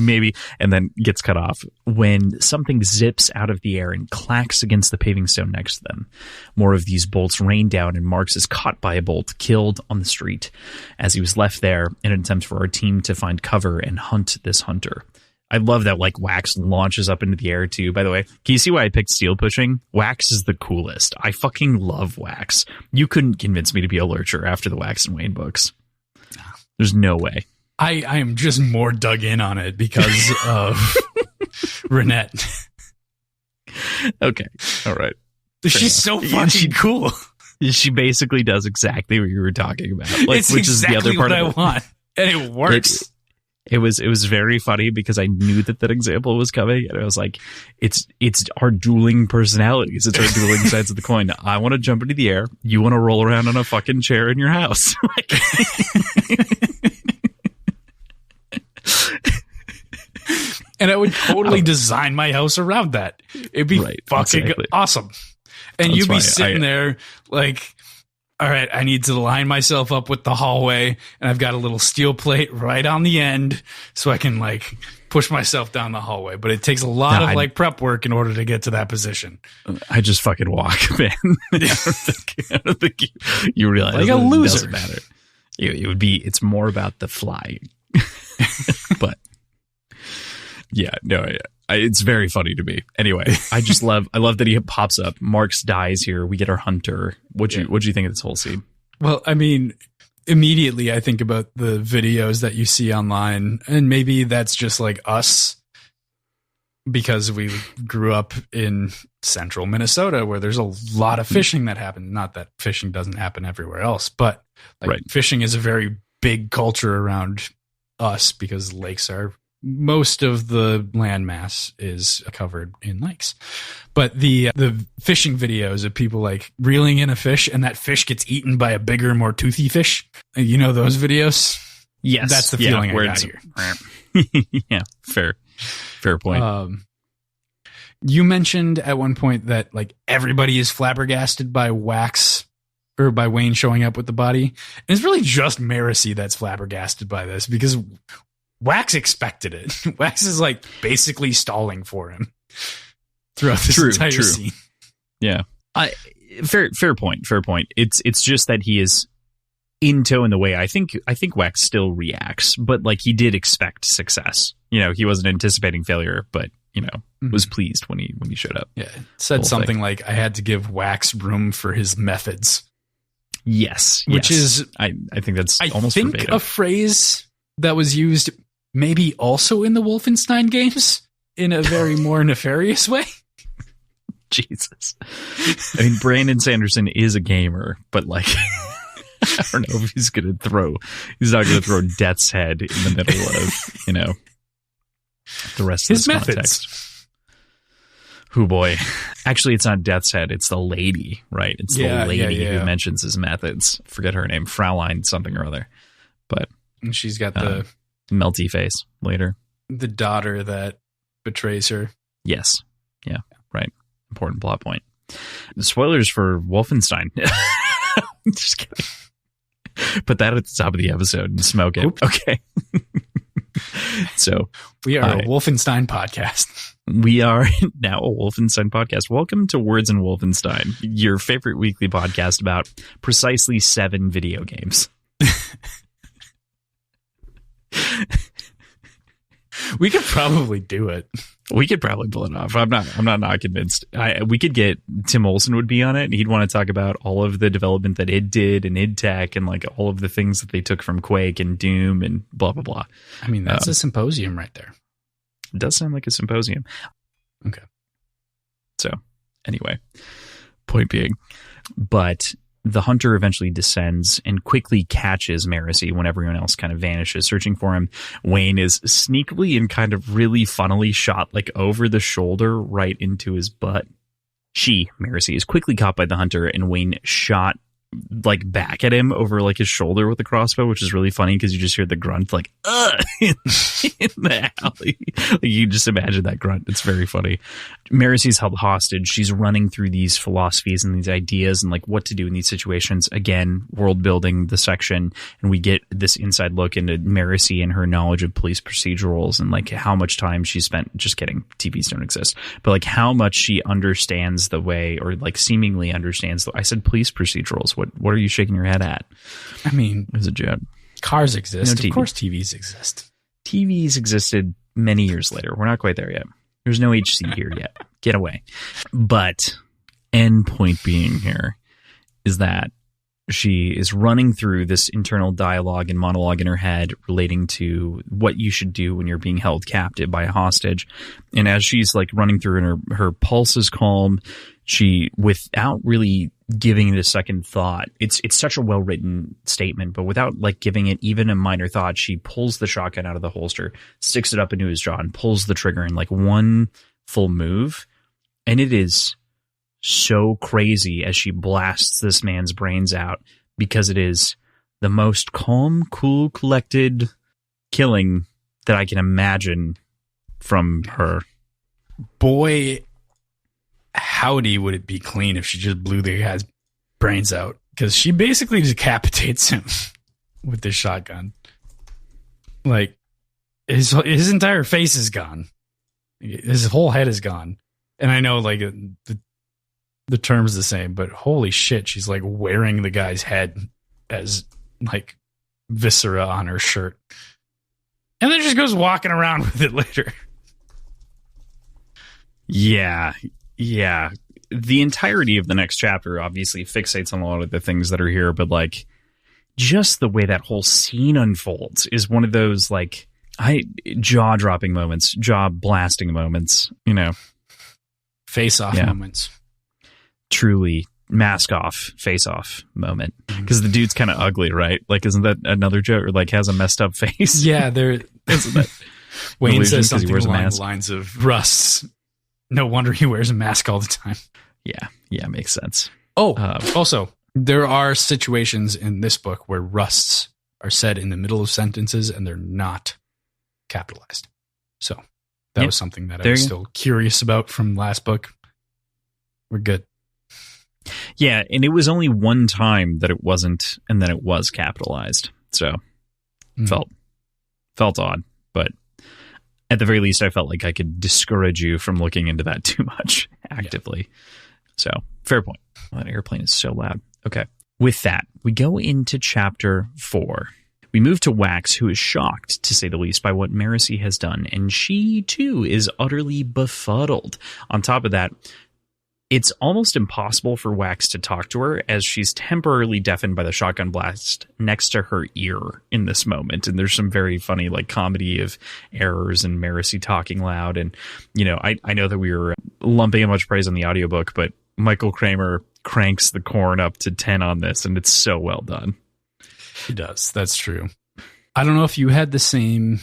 Speaker 1: then gets cut off when something zips out of the air and clacks against the paving stone next to them. More of these bolts rain down, and Marks is caught by a bolt, killed on the street, as he was left there in an attempt for our team to find cover and hunt this hunter. I love that, like, Wax launches up into the air, too, by the way. Can you see why I picked steel pushing? Wax is the coolest. I fucking love Wax. You couldn't convince me to be a lurcher after the Wax and Wayne books. There's no way.
Speaker 2: I am just more dug in on it because of Renette.
Speaker 1: Okay. All right.
Speaker 2: She's so fucking cool.
Speaker 1: She basically does exactly what you were talking about. Like,
Speaker 2: it's
Speaker 1: which
Speaker 2: exactly
Speaker 1: is the other part
Speaker 2: what
Speaker 1: of it.
Speaker 2: I want. And it works.
Speaker 1: It was very funny because I knew that example was coming, and I was like, it's our dueling personalities. It's our dueling sides of the coin. I want to jump into the air. You want to roll around on a fucking chair in your house.
Speaker 2: And I would totally design my house around that. It'd be fucking awesome. And you'd be sitting there like, all right, I need to line myself up with the hallway, and I've got a little steel plate right on the end so I can like push myself down the hallway. But it takes a lot of like prep work in order to get to that position.
Speaker 1: I just fucking walk, man. I don't think you realize
Speaker 2: like a loser.
Speaker 1: It doesn't matter. It's more about the flying. But yeah, no, it's very funny to me. Anyway, I love that he pops up. Marks dies here. We get our hunter. What'd you think of this whole scene?
Speaker 2: Well, I mean, immediately I think about the videos that you see online, and maybe that's just like us because we grew up in central Minnesota where there's a lot of fishing that happens. Not that fishing doesn't happen everywhere else, but like fishing is a very big culture around us because lakes are most of the landmass is covered in lakes. But the fishing videos of people like reeling in a fish and that fish gets eaten by a bigger, more toothy fish. You know those videos?
Speaker 1: Yes.
Speaker 2: That's the feeling I got here.
Speaker 1: Yeah, fair point.
Speaker 2: You mentioned at one point that like everybody is flabbergasted by Wax or by Wayne showing up with the body. And it's really just Marcy that's flabbergasted by this because Wax expected it. Wax is like basically stalling for him throughout this entire scene.
Speaker 1: Yeah. Fair point. It's just that he is in tow in the way I think Wax still reacts, but like he did expect success. You know, he wasn't anticipating failure, but you know, was pleased when he showed up.
Speaker 2: Yeah. Said something like, I had to give Wax room for his methods.
Speaker 1: Yes.
Speaker 2: Which is
Speaker 1: I think that's almost verbatim.
Speaker 2: A phrase that was used maybe also in the Wolfenstein games in a very more nefarious way.
Speaker 1: Jesus. I mean, Brandon Sanderson is a gamer, but like, I don't know if he's not going to throw Death's Head in the middle of, you know, the rest of his context. Oh boy. Actually, it's not Death's Head. It's the lady, right? It's the lady who mentions his methods. Forget her name. Fraulein something or other. But
Speaker 2: and she's got the
Speaker 1: melty face later.
Speaker 2: The daughter that betrays her.
Speaker 1: Yes. Yeah. Right. Important plot point. Spoilers for Wolfenstein. Just kidding. Put that at the top of the episode and smoke it. Oops. Okay. So
Speaker 2: we are a Wolfenstein podcast.
Speaker 1: We are now a Wolfenstein podcast. Welcome to Words in Wolfenstein, your favorite weekly podcast about precisely 7 video games.
Speaker 2: We could probably do it.
Speaker 1: We could probably pull it off. I'm not convinced. We could get Tim Olson would be on it, and he'd want to talk about all of the development that id did and id Tech and like all of the things that they took from Quake and Doom and blah blah blah.
Speaker 2: I mean, that's a symposium right there.
Speaker 1: It does sound like a symposium.
Speaker 2: Okay.
Speaker 1: So anyway, point being, but the hunter eventually descends and quickly catches Marcy when everyone else kind of vanishes, searching for him. Wayne is sneakily and kind of really funnily shot like over the shoulder right into his butt. Marcy, is quickly caught by the hunter, and Wayne shot like back at him over like his shoulder with the crossbow, which is really funny because you just hear the grunt like in the alley. Like, you just imagine that grunt. It's very funny. Maricy's held hostage. She's running through these philosophies and these ideas and like what to do in these situations. Again, world building the section, and we get this inside look into Maricy and her knowledge of police procedurals and like how much time she spent. Just kidding, TVs don't exist, but like how much she understands the way, or like seemingly understands. I said police procedurals. What are you shaking your head at?
Speaker 2: I mean,
Speaker 1: it was a joke.
Speaker 2: Cars exist.
Speaker 1: No,
Speaker 2: of course, TVs exist.
Speaker 1: TVs existed many years later. We're not quite there yet. There's no HC here yet. Get away. But end point being here is that she is running through this internal dialogue and monologue in her head relating to what you should do when you're being held captive by a hostage. And as she's like running through and her pulse is calm, she, without really giving it a second thought, it's such a well-written statement, but without like giving it even a minor thought, she pulls the shotgun out of the holster, sticks it up into his jaw, and pulls the trigger in like one full move. And it is so crazy as she blasts this man's brains out, because it is the most calm, cool, collected killing that I can imagine from her.
Speaker 2: Boy, howdy would it be clean if she just blew the guy's brains out, because she basically decapitates him with this shotgun. Like his entire face is gone, his whole head is gone. And I know like the term's the same, but holy shit, she's like wearing the guy's head as like viscera on her shirt, and then just goes walking around with it later.
Speaker 1: Yeah. The entirety of the next chapter obviously fixates on a lot of the things that are here, but like just the way that whole scene unfolds is one of those like jaw-dropping moments, jaw-blasting moments, you know.
Speaker 2: Face-off moments. Truly
Speaker 1: mask-off, face-off moment. Because the dude's kind of ugly, right? Like, isn't that another joke? Or like has a messed up face?
Speaker 2: Yeah, there isn't that. Wayne says something along the lines of Rust's. No wonder he wears a mask all the time.
Speaker 1: Yeah, makes sense.
Speaker 2: Also, there are situations in this book where rusts are said in the middle of sentences and they're not capitalized. So that was something that I was still curious about from last book. We're good.
Speaker 1: Yeah, and it was only one time that it wasn't, and then it was capitalized. So felt odd, but at the very least, I felt like I could discourage you from looking into that too much actively. Yeah. So, fair point. Well, that airplane is so loud. Okay. With that, we go into chapter 4. We move to Wax, who is shocked, to say the least, by what Maricy has done, and she, too, is utterly befuddled. On top of that, it's almost impossible for Wax to talk to her, as she's temporarily deafened by the shotgun blast next to her ear in this moment. And there's some very funny like comedy of errors and Maricy talking loud. And, you know, I know that we were lumping a much praise on the audiobook, but Michael Kramer cranks the corn up to 10 on this, and it's so well done.
Speaker 2: He does. That's true. I don't know if you had the same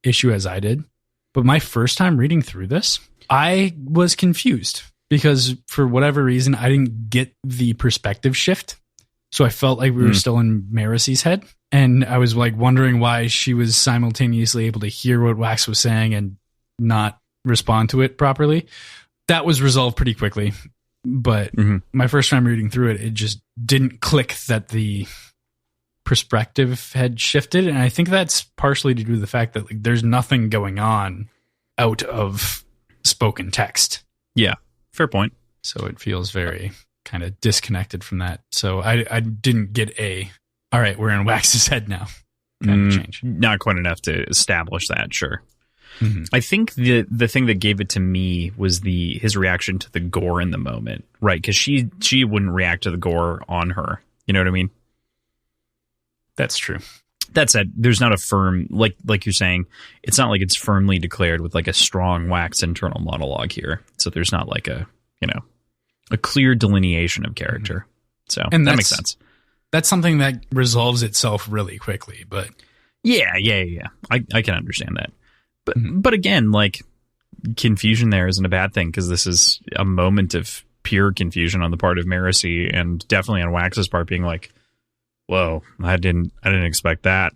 Speaker 2: issue as I did, but my first time reading through this, I was confused. Because for whatever reason, I didn't get the perspective shift. So I felt like we were still in Maricy's head. And I was like wondering why she was simultaneously able to hear what Wax was saying and not respond to it properly. That was resolved pretty quickly. But my first time reading through it, it just didn't click that the perspective had shifted. And I think that's partially to do with the fact that like, there's nothing going on out of spoken text.
Speaker 1: Yeah. Fair point.
Speaker 2: So it feels very kind of disconnected from that. So I didn't get all right, we're in Wax's head now kind of change.
Speaker 1: Not quite enough to establish that, sure. I think the thing that gave it to me was his reaction to the gore in the moment, right? Because she wouldn't react to the gore on her. You know what I mean?
Speaker 2: That's true.
Speaker 1: That said, there's not a firm, like you're saying, it's not like it's firmly declared with like a strong Wax internal monologue here. So there's not like a clear delineation of character. So and that makes sense.
Speaker 2: That's something that resolves itself really quickly, but
Speaker 1: yeah. I can understand that. But again, like confusion there isn't a bad thing, because this is a moment of pure confusion on the part of Maricy, and definitely on Wax's part being like, whoa, I didn't expect that.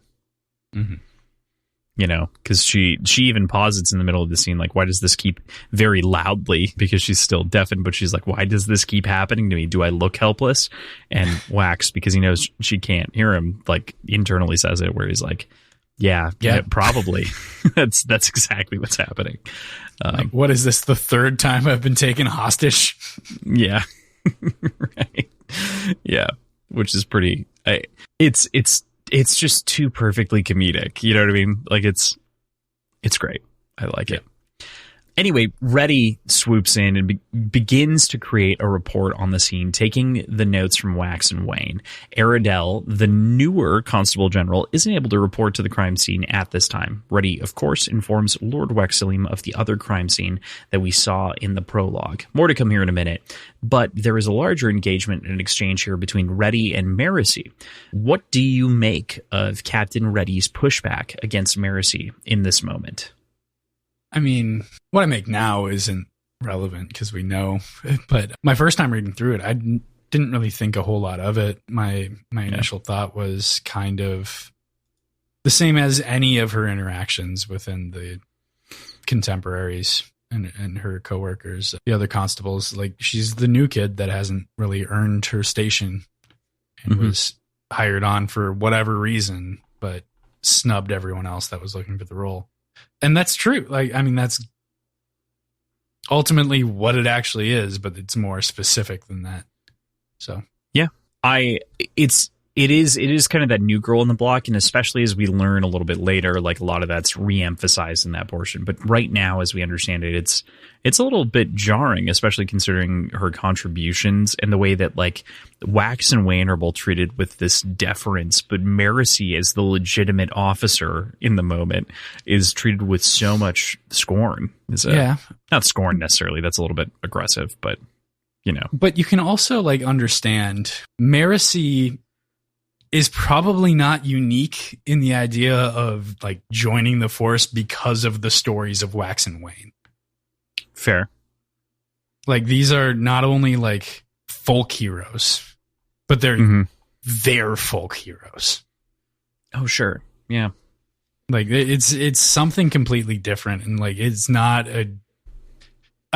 Speaker 1: You you know, because she even posits in the middle of the scene, like, why does this keep very loudly, because she's still deafened, but she's like, why does this keep happening to me? Do I look helpless? And Wax, because he knows she can't hear him, like internally says it, where he's like, yeah, probably. That's exactly what's happening.
Speaker 2: Like, what is this, the third time I've been taken hostage?
Speaker 1: Yeah. Right. Yeah. Which is pretty, it's just too perfectly comedic. You know what I mean? Like it's great. I like it. Anyway, Reddy swoops in and begins to create a report on the scene, taking the notes from Wax and Wayne. Aradel, the newer Constable General, isn't able to report to the crime scene at this time. Reddy, of course, informs Lord Wexilium of the other crime scene that we saw in the prologue. More to come here in a minute, but there is a larger engagement and exchange here between Reddy and Marasi. What do you make of Captain Reddy's pushback against Marasi in this moment?
Speaker 2: I mean, what I make now isn't relevant because we know, but my first time reading through it, I didn't really think a whole lot of it. My initial thought was kind of the same as any of her interactions within the contemporaries and her coworkers, the other constables. Like, she's the new kid that hasn't really earned her station and was hired on for whatever reason, but snubbed everyone else that was looking for the role. And that's true. Like, I mean, that's ultimately what it actually is, but it's more specific than that. So, yeah, it is kind of that new girl in the block. And especially as we learn a little bit later, like a lot of that's re-emphasized in that portion. But right now, as we understand it, it's a little bit jarring, especially considering her contributions and the way that like Wax and Wayne are both treated with this deference, but Marasi, as the legitimate officer in the moment, is treated with so much scorn. Not scorn necessarily. That's a little bit aggressive, but you know. But you can also like understand Marasi is probably not unique in the idea of like joining the force because of the stories of Wax and Wayne.
Speaker 1: Fair.
Speaker 2: Like, these are not only like folk heroes, but they're their folk heroes.
Speaker 1: Oh, sure. Yeah.
Speaker 2: Like, it's something completely different. And like, it's not I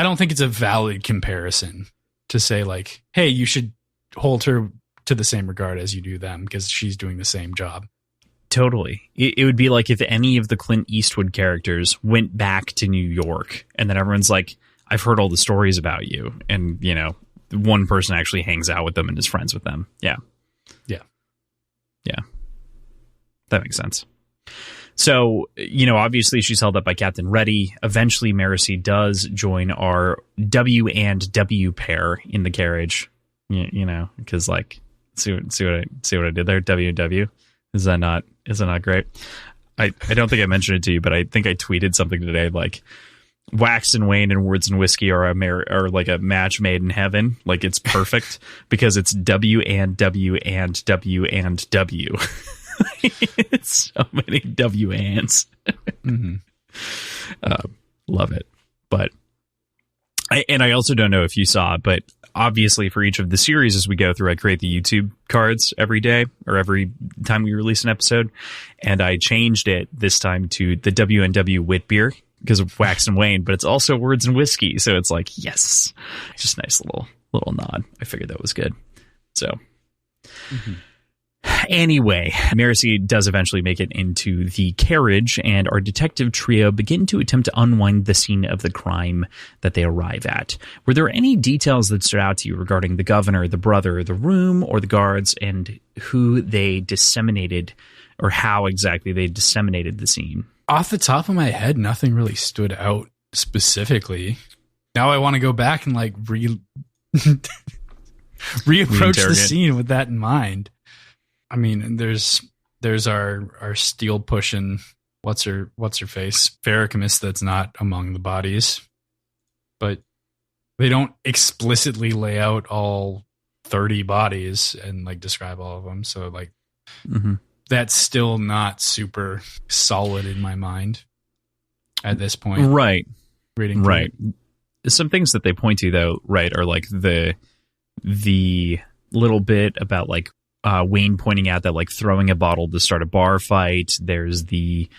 Speaker 2: don't think it's a valid comparison to say like, hey, you should hold her to the same regard as you do them because she's doing the same job.
Speaker 1: Totally. It would be like if any of the Clint Eastwood characters went back to New York and then everyone's like, I've heard all the stories about you. And, you know, one person actually hangs out with them and is friends with them. Yeah.
Speaker 2: Yeah.
Speaker 1: Yeah. That makes sense. So, you know, obviously she's held up by Captain Reddy. Eventually Marasi does join our W and W pair in the carriage, you know, because like, see what I did there? W and W. Is that not great? I don't think I mentioned it to you, but I think I tweeted something today like Wax and Wayne and Words and Whiskey are like a match made in heaven. Like, it's perfect because it's W and W and W and W. It's so many W ands. Love it. But I also don't know if you saw, but obviously for each of the series as we go through, I create the YouTube cards every day or every time we release an episode. And I changed it this time to the W&W Wit Beer because of Wax and Wayne, but it's also Words and Whiskey. So it's like, yes, just nice little nod. I figured that was good. So anyway, Marasi does eventually make it into the carriage, and our detective trio begin to attempt to unwind the scene of the crime that they arrive at. Were there any details that stood out to you regarding the governor, the brother, the room, or the guards, and who they disseminated, or how exactly they disseminated the scene?
Speaker 2: Off the top of my head, nothing really stood out specifically. Now I want to go back and like reapproach the scene with that in mind. I mean, there's our steel pushing what's her face Farrakhamis that's not among the bodies, but they don't explicitly lay out all 30 bodies and like describe all of them. So like that's still not super solid in my mind at this point.
Speaker 1: Right.
Speaker 2: Reading
Speaker 1: right. Some things that they point to though, right, are like the little bit about like Wayne pointing out that like throwing a bottle to start a bar fight. There's the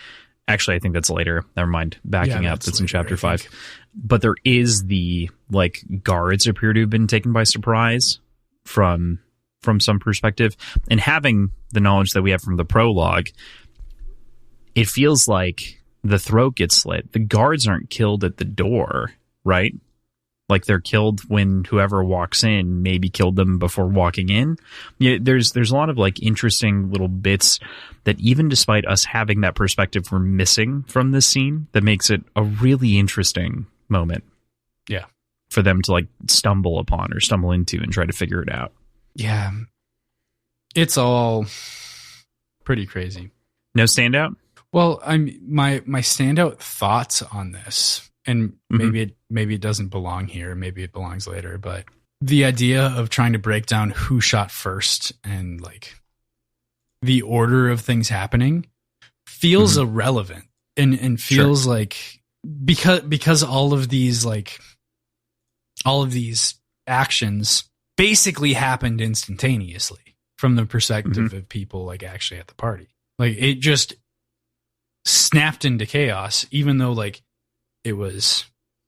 Speaker 1: Actually, I think that's later. Never mind. Backing up. That's in chapter 5. But there is the, like, guards appear to have been taken by surprise from some perspective. And having the knowledge that we have from the prologue, it feels like the throat gets slit. The guards aren't killed at the door, right? Like, they're killed when whoever walks in maybe killed them before walking in. Yeah, there's a lot of, like, interesting little bits that even despite us having that perspective we're missing from this scene, that makes it a really interesting moment.
Speaker 2: Yeah.
Speaker 1: For them to, like, stumble upon or stumble into and try to figure it out.
Speaker 2: Yeah. It's all pretty crazy.
Speaker 1: No standout?
Speaker 2: Well, my standout thoughts on this, and maybe it doesn't belong here, maybe it belongs later, but the idea of trying to break down who shot first and, like, the order of things happening feels irrelevant and feels like because all of these actions basically happened instantaneously from the perspective of people, like, actually at the party. Like, it just snapped into chaos, even though, like, it was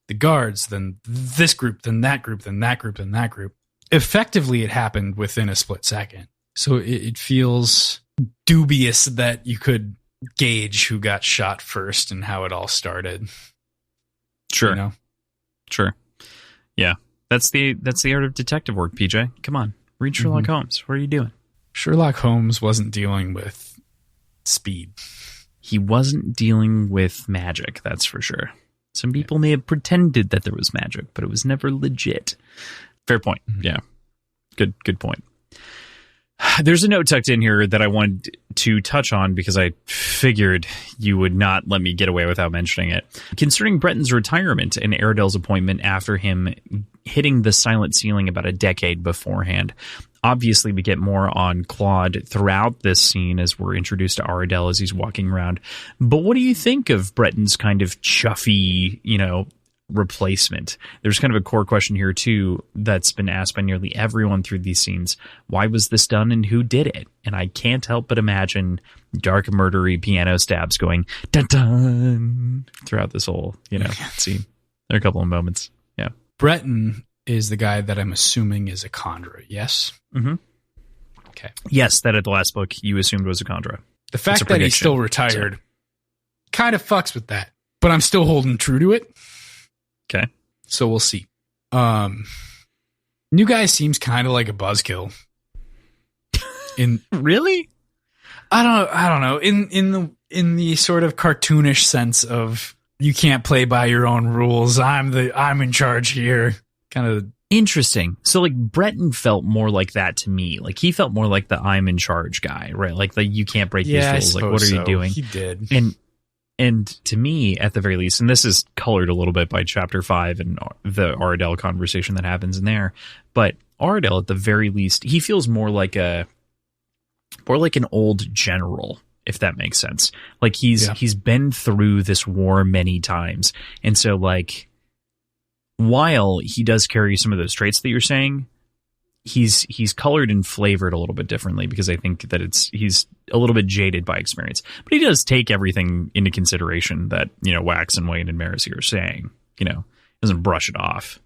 Speaker 2: the guards, then this group, then that group, then that group, then that group. Effectively, it happened within a split second. So it feels dubious that you could gauge who got shot first and how it all started.
Speaker 1: Sure.
Speaker 2: You know?
Speaker 1: Sure. Yeah. That's the art of detective work, PJ. Come on. Read Sherlock Holmes. What are you doing?
Speaker 2: Sherlock Holmes wasn't dealing with speed.
Speaker 1: He wasn't dealing with magic, that's for sure. Some people may have pretended that there was magic, but it was never legit. Fair point. Yeah. Good point. There's a note tucked in here that I wanted to touch on because I figured you would not let me get away without mentioning it. Concerning Breton's retirement and Aradel's appointment after him hitting the silent ceiling about a decade beforehand. Obviously, we get more on Claude throughout this scene as we're introduced to Aradel as he's walking around. But what do you think of Breton's kind of chuffy, replacement? There's kind of a core question here, too, that's been asked by nearly everyone through these scenes. Why was this done and who did it? And I can't help but imagine dark, murdery piano stabs going dun-dun throughout this whole, scene. There are a couple of moments. Yeah.
Speaker 2: Breton is the guy that I'm assuming is a conjurer, yes?
Speaker 1: Mm-hmm.
Speaker 2: Okay.
Speaker 1: Yes, that at the last book you assumed was a conjurer.
Speaker 2: The fact that he's still retired kind of fucks with that, but I'm still holding true to it.
Speaker 1: Okay.
Speaker 2: So we'll see. New guy seems kind of like a buzzkill.
Speaker 1: Really?
Speaker 2: I don't know. In the sort of cartoonish sense of you can't play by your own rules. I'm in charge here. Kind of
Speaker 1: interesting. So, like, Breton felt more like that to me. Like, he felt more like the I'm in charge guy, right? Like you can't break these rules. Like, what are you doing?
Speaker 2: He did.
Speaker 1: And to me, at the very least, and this is colored a little bit by chapter 5 and the Aradel conversation that happens in there, but Aradel, at the very least, he feels more like an old general, if that makes sense. Like, he's been through this war many times. And so, like, while he does carry some of those traits that you're saying, he's colored and flavored a little bit differently because I think that he's a little bit jaded by experience. But he does take everything into consideration that, Wax and Wayne and Marcy are saying. Doesn't brush it off.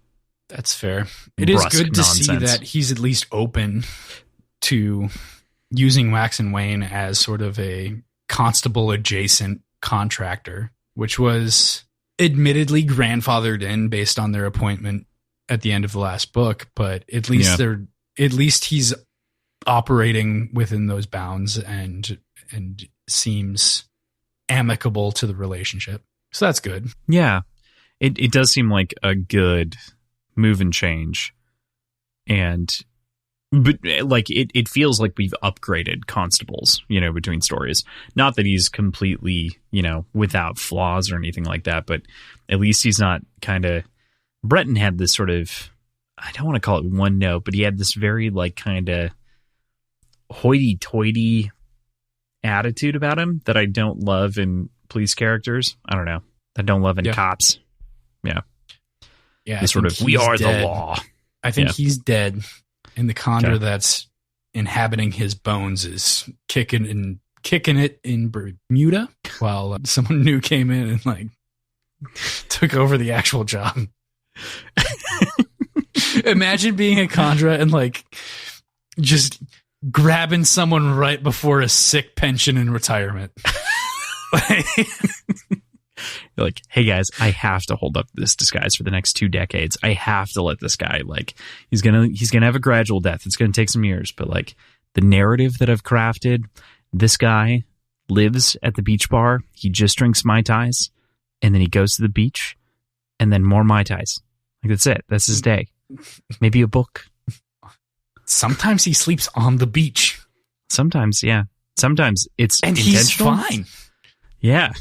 Speaker 2: That's fair. It is good to see that he's at least open to using Wax and Wayne as sort of a constable adjacent contractor, which was admittedly grandfathered in based on their appointment at the end of the last book, but at least he's operating within those bounds and seems amicable to the relationship. So that's good.
Speaker 1: Yeah. It does seem like a good move and change. But like it feels like we've upgraded constables, between stories. Not that he's completely, without flaws or anything like that, but at least he's not kind of. Breton had this sort of, I don't want to call it one note, but he had this very like kind of hoity-toity attitude about him that I don't love in police characters. I don't know. I don't love in cops. Yeah.
Speaker 2: Yeah.
Speaker 1: This sort of, we are
Speaker 2: dead.
Speaker 1: The law.
Speaker 2: I think he's dead. And the conjurer that's inhabiting his bones is kicking and kicking it in Bermuda while someone new came in and like took over the actual job. Imagine being a Condra and like just grabbing someone right before a sick pension and retirement.
Speaker 1: You're like, hey guys, I have to hold up this disguise for the next 2 decades. I have to let this guy, like, he's gonna have a gradual death. It's gonna take some years, but like the narrative that I've crafted, this guy lives at the beach bar. He just drinks Mai Tais, and then he goes to the beach, and then more Mai Tais. Like, that's it. That's his day. Maybe a book.
Speaker 2: Sometimes he sleeps on the beach.
Speaker 1: Sometimes, yeah. Sometimes it's
Speaker 2: and he's fine.
Speaker 1: Yeah.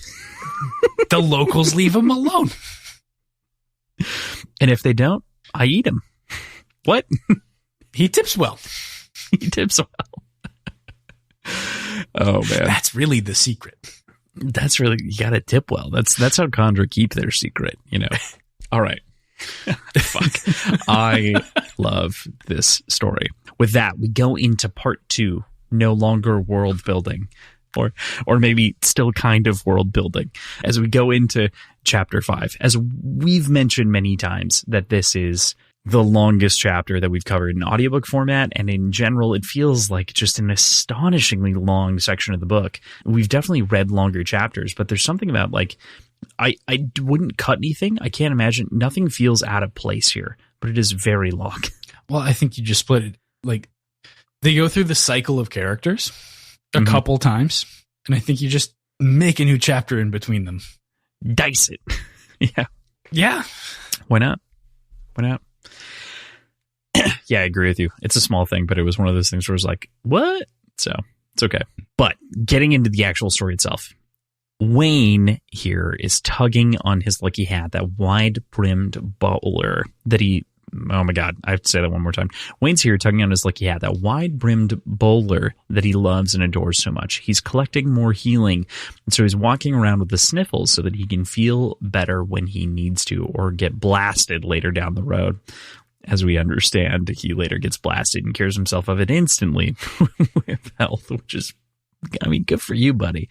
Speaker 2: The locals leave him alone.
Speaker 1: And if they don't, I eat him. What?
Speaker 2: He tips well.
Speaker 1: He tips well. Oh, man.
Speaker 2: That's really the secret.
Speaker 1: That's really, you got to tip well. That's how Condra keep their secret, you know. All right. Fuck. I love this story. With that, we go into part 2, no longer world building. Or maybe still kind of world building as we go into chapter 5. As we've mentioned many times that this is the longest chapter that we've covered in audiobook format, and in general it feels like just an astonishingly long section of the book. We've definitely read longer chapters, but there's something about like I wouldn't cut anything. I can't imagine. Nothing feels out of place here, but it is very long.
Speaker 2: Well, I think you just split it. Like, they go through the cycle of characters a couple times, and I think you just make a new chapter in between them.
Speaker 1: Dice it. Yeah.
Speaker 2: Yeah.
Speaker 1: Why not? Yeah, I agree with you. It's a small thing, but it was one of those things where it was like, what? So it's okay. But getting into the actual story itself, Wayne here is tugging on his lucky hat, that wide-brimmed bowler that he... Oh my God, I have to say that one more time. Wayne's here tugging on his lucky hat, that wide-brimmed bowler that he loves and adores so much. He's collecting more healing, and so he's walking around with the sniffles so that he can feel better when he needs to, or get blasted later down the road. As we understand, he later gets blasted and cures himself of it instantly with health, which is, I mean, good for you, buddy.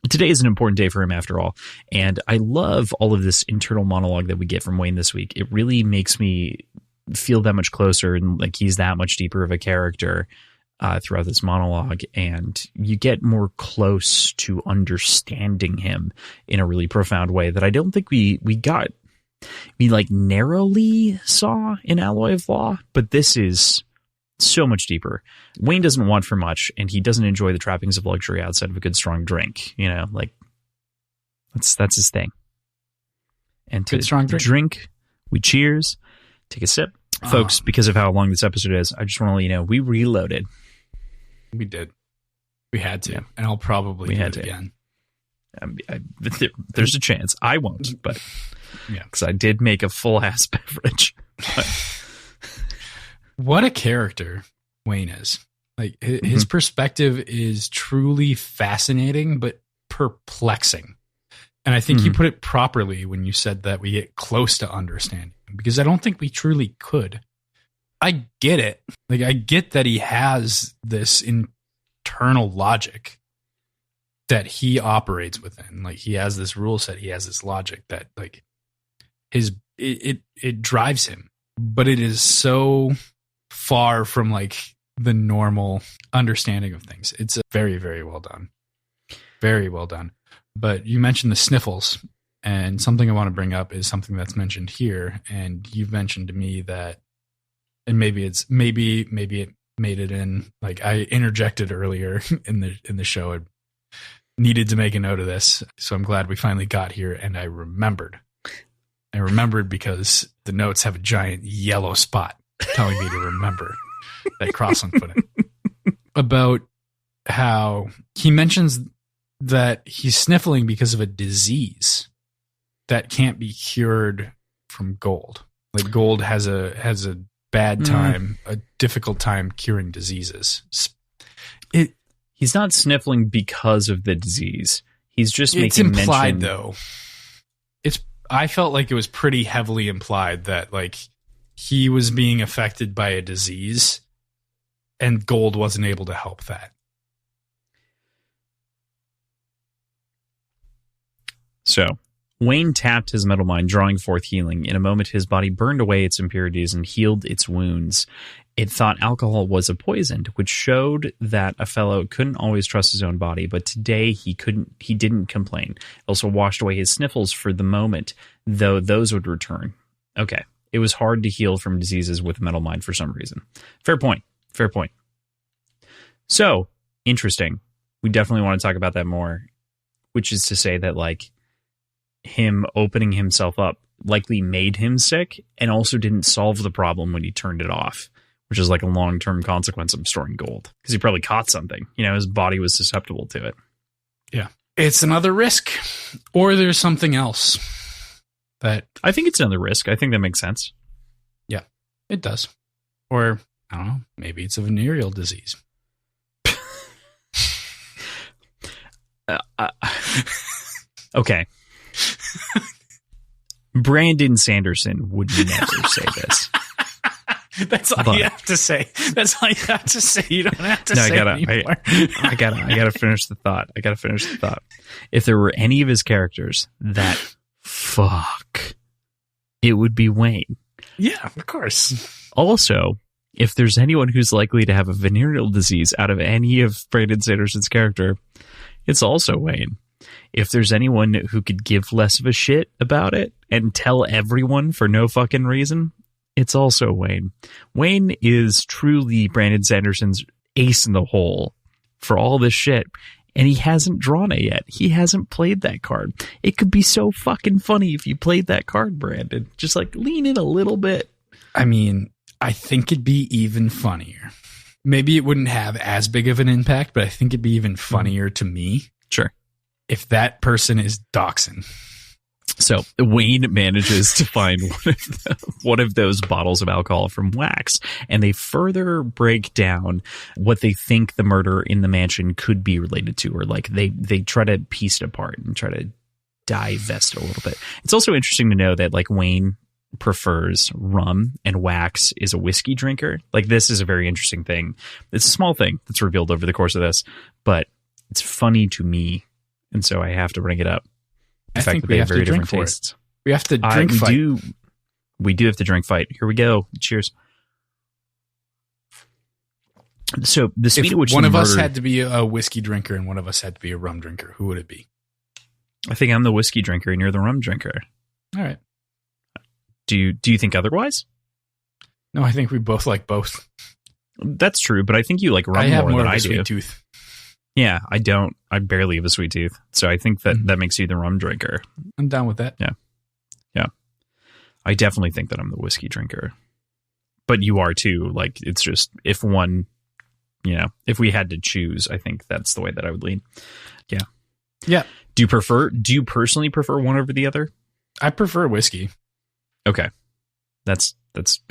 Speaker 1: Today is an important day for him after all. And I love all of this internal monologue that we get from Wayne this week. It really makes me feel that much closer, and like he's that much deeper of a character throughout this monologue. And you get more close to understanding him in a really profound way that I don't think we like narrowly saw in Alloy of Law, but this is so much deeper. Wayne doesn't want for much, and he doesn't enjoy the trappings of luxury outside of a good strong drink. You know, like that's his thing. And to
Speaker 2: good strong
Speaker 1: drink, we cheers, take a sip. Folks, because of how long this episode is, I just want to let you know, we reloaded.
Speaker 2: We did. We had to. Yeah. And I'll probably do it again.
Speaker 1: There's a chance. I won't, but yeah, because I did make a full-ass beverage.
Speaker 2: What a character Wayne is. Like, his perspective is truly fascinating, but perplexing. And I think you put it properly when you said that we get close to understanding, because I don't think we truly could. I get it. Like, I get that he has this internal logic that he operates within. Like, he has this rule set. He has this logic that, like, it drives him. But it is so far from, like, the normal understanding of things. It's very, very well done. Very well done. But you mentioned the sniffles, and something I want to bring up is something that's mentioned here. And you've mentioned to me that, and maybe it made it in, like, I interjected earlier in the show. I needed to make a note of this, so I'm glad we finally got here. And I remembered because the notes have a giant yellow spot telling me to remember that Crossland put it about how he mentions that he's sniffling because of a disease that can't be cured from gold. Like, gold has a bad time, a difficult time curing diseases.
Speaker 1: He's not sniffling because of the disease. He's just making
Speaker 2: mention. It's implied,
Speaker 1: mention.
Speaker 2: Though. I felt like it was pretty heavily implied that, like, he was being affected by a disease and gold wasn't able to help that.
Speaker 1: So Wayne tapped his metal mine, drawing forth healing. In a moment, his body burned away its impurities and healed its wounds. It thought alcohol was a poison, which showed that a fellow couldn't always trust his own body, but today he didn't complain. It also washed away his sniffles for the moment, though those would return. Okay. It was hard to heal from diseases with metal mine for some reason. Fair point. So, interesting. We definitely want to talk about that more, which is to say that, like, him opening himself up likely made him sick and also didn't solve the problem when he turned it off, which is like a long-term consequence of storing gold because he probably caught something. His body was susceptible to it.
Speaker 2: Yeah. It's another risk, or there's something else that
Speaker 1: I think it's another risk. I think that makes sense.
Speaker 2: Yeah, it does. Or I don't know, maybe it's a venereal disease.
Speaker 1: Okay. Brandon Sanderson would never say this.
Speaker 2: That's all you have to say. That's all you have to say. You don't have to say anymore.
Speaker 1: I gotta finish the thought. If there were any of his characters that fuck, it would be Wayne.
Speaker 2: Yeah, of course.
Speaker 1: Also, if there's anyone who's likely to have a venereal disease out of any of Brandon Sanderson's character, it's also Wayne. If there's anyone who could give less of a shit about it and tell everyone for no fucking reason, it's also Wayne. Wayne is truly Brandon Sanderson's ace in the hole for all this shit, and he hasn't drawn it yet. He hasn't played that card. It could be so fucking funny if you played that card, Brandon. Just like lean in a little bit.
Speaker 2: I mean, I think it'd be even funnier. Maybe it wouldn't have as big of an impact, but I think it'd be even funnier to me.
Speaker 1: Sure.
Speaker 2: If that person is Doxson.
Speaker 1: So Wayne manages to find one of those bottles of alcohol from Wax, and they further break down what they think the murder in the mansion could be related to, or like they try to piece it apart and try to divest it a little bit. It's also interesting to know that like Wayne prefers rum and Wax is a whiskey drinker. Like this is a very interesting thing. It's a small thing that's revealed over the course of this, but it's funny to me. And so I have to bring it up.
Speaker 2: I think we have very different tastes. We have to drink fight.
Speaker 1: We do have to drink fight. Here we go. Cheers. So the speed at which
Speaker 2: one of us had to be a whiskey drinker and one of us had to be a rum drinker, who would it be?
Speaker 1: I think I'm the whiskey drinker and you're the rum drinker.
Speaker 2: All right.
Speaker 1: Do you think otherwise?
Speaker 2: No, I think we both like both.
Speaker 1: That's true, but I think you like rum more than I do.
Speaker 2: Sweet tooth.
Speaker 1: Yeah, I don't. I barely have a sweet tooth. So I think that makes you the rum drinker.
Speaker 2: I'm down with that.
Speaker 1: Yeah. I definitely think that I'm the whiskey drinker. But you are too. Like, it's just, if if we had to choose, I think that's the way that I would lean. Yeah.
Speaker 2: Yeah.
Speaker 1: Do you personally prefer one over the other?
Speaker 2: I prefer whiskey.
Speaker 1: Okay. That's